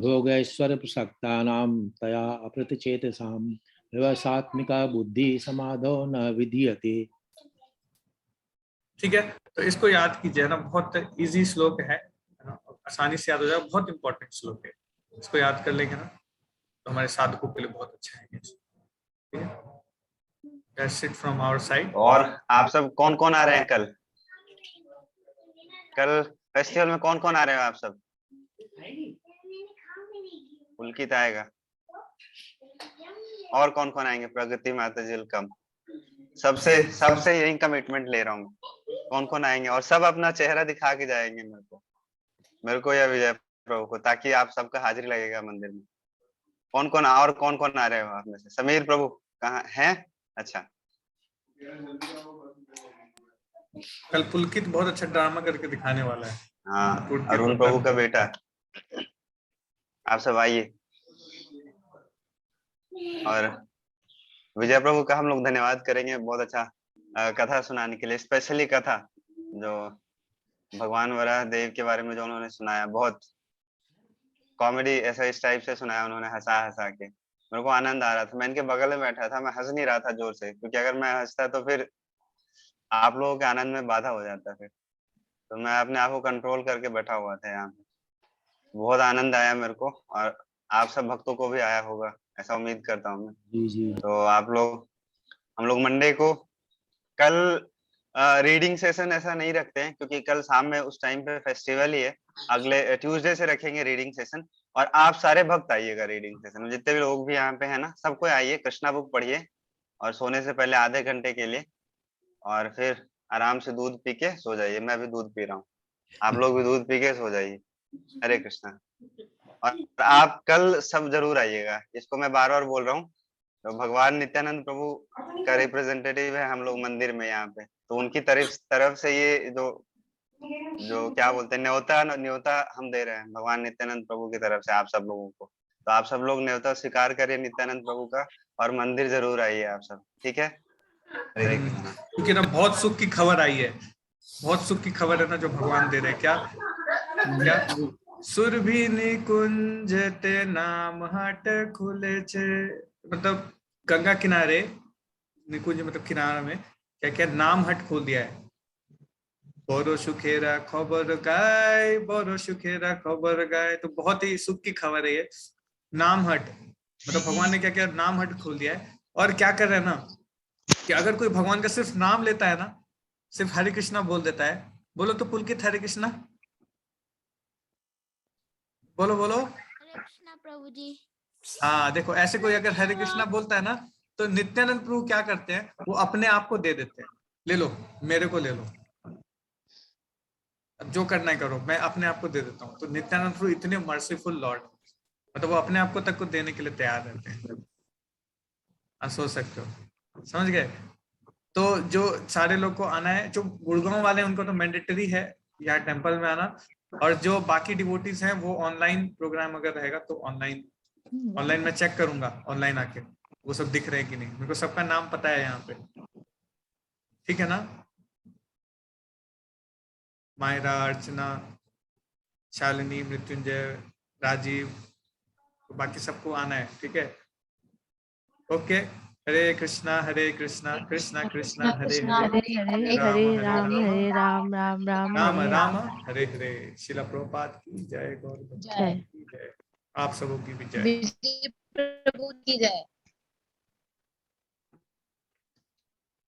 भोग ऐश्वर्य प्रसक्ता नाम तया अप्रतिचेतसाम व्यवसायित्मिका बुद्धि समाधो न विद्यते। ठीक है, तो इसको याद कीजिए ना, बहुत इजी श्लोक है, आसानी से याद हो जाएगा, बहुत इंपॉर्टेंट श्लोक है। इसको याद कर लेंगे ना तो हमारे साधकों के लिए बहुत अच्छा है। ठीक है, that's it from our side. और आप सब कौन कौन आ रहे हैं कल? कल फेस्टिवल में कौन कौन आ रहे हो आप सब? पुलकित आएगा, और कौन कौन आएंगे? प्रगति माता जी वेलकम। सबसे यही कमिटमेंट ले रहा हूँ, कौन कौन आएंगे और सब अपना चेहरा दिखा के जाएंगे मेरे को या विजय प्रभु को, ताकि आप सबका हाजिरी लगेगा मंदिर में। कौन कौन आ रहे हो आप में से? समीर प्रभु कहाँ हैं? अच्छा, कल पुलकित बहुत अच्छा ड्रामा करके दिखाने वाला है। हाँ, अरुण प्रभु का बेटा। आप सब आइए। और विजय प्रभु का हम लोग धन्यवाद करेंगे, बहुत अच्छा कथा सुनाने के लिए, स्पेशली कथा जो भगवान वराह देव के बारे में जो उन्होंने सुनाया, बहुत कॉमेडी ऐसा इस टाइप से सुनाया उन्होंने, हंसा के मेरे को आनंद आ रहा था। मैं इनके बगल में बैठा था, मैं हंस नहीं रहा था जोर से, क्योंकि अगर मैं हंसता तो फिर आप लोगों के आनंद में बाधा हो जाता फिर, तो मैं अपने आप को कंट्रोल करके बैठा हुआ था यहाँ पे। बहुत आनंद आया मेरे को, और आप सब भक्तों को भी आया होगा, ऐसा उम्मीद करता हूँ मैं। जी। तो हम लोग मंडे को कल रीडिंग सेशन ऐसा नहीं रखते हैं, क्योंकि कल शाम में उस टाइम पे फेस्टिवल ही है। अगले ट्यूसडे से रखेंगे रीडिंग सेशन, और आप सारे भक्त आइएगा रीडिंग सेशन में, जितने भी लोग भी यहाँ पे है ना, सबको आइए, कृष्णा बुक पढ़िए, और सोने से पहले आधे घंटे के लिए, और फिर आराम से दूध पी के सो जाइए। मैं भी दूध पी रहा हूँ, आप लोग भी दूध पी के सो जाइए। हरे कृष्णा। और आप कल सब जरूर आइएगा, इसको मैं बार बार बोल रहा हूँ। तो भगवान नित्यानंद प्रभु का रिप्रेजेंटेटिव है हम लोग मंदिर में यहाँ पे, तो उनकी तरफ से ये जो क्या बोलते हैं, न्योता हम दे रहे हैं भगवान नित्यानंद प्रभु की तरफ से आप सब लोगों को। तो आप सब लोग न्योता स्वीकार करिए नित्यानंद प्रभु का, और मंदिर जरूर आइए आप सब, ठीक है? हरे कृष्णा। क्योंकि ना बहुत सुख की खबर आई है, बहुत सुख की खबर है ना जो भगवान दे रहे हैं। क्या सुरभि निकुंज ते नाम हट खुले छे, मतलब गंगा किनारे, निकुंज मतलब किनारा में क्या क्या नाम हट खोल दिया है। बोरो सुखेरा खबर गाय, बोरो सुखेरा खबर गाय, तो बहुत ही सुख की खबर है ये। नाम हट मतलब भगवान ने क्या क्या नाम हट खोल दिया है। और क्या कर रहे हैं ना कि अगर कोई भगवान का सिर्फ नाम लेता है ना, सिर्फ हरे कृष्णा बोल देता है, बोलो तो पुलकित हरे कृष्णा बोलो। हरे कृष्णा प्रभु जी। हाँ देखो, ऐसे कोई अगर हरे कृष्णा बोलता है ना, तो नित्यानंद प्रभु क्या करते हैं, वो अपने आप को दे देते हैं, ले लो मेरे को ले लो, अब जो करना है करो, मैं अपने आप को दे देता हूँ। तो नित्यानंद प्रभु इतने मर्सीफुल लॉर्ड, मतलब वो अपने आप को तक को देने के लिए तैयार रहते हैं। आप सोच सकते हो, समझ गए? तो जो सारे लोग को आना है, जो गुड़गांव वाले हैं उनको तो मैंडेटरी है यहाँ टेम्पल में आना, और जो बाकी डिवोटीज हैं वो ऑनलाइन प्रोग्राम अगर रहेगा तो ऑनलाइन मैं चेक करूंगा, ऑनलाइन आके वो सब दिख रहे हैं कि नहीं, मेरे को सबका नाम पता है यहाँ पे, ठीक है ना? मायरा, अर्चना, शालिनी, मृत्युंजय, राजीव, तो बाकी सबको आना है, ठीक है? ओके, हरे कृष्णा कृष्णा कृष्णा हरे हरे, हरे राम राम राम हरे राम हरे हरे। शिला प्रभुपाद की जय, गौर की जय, आप सबों की भी जय। प्रभु की जय।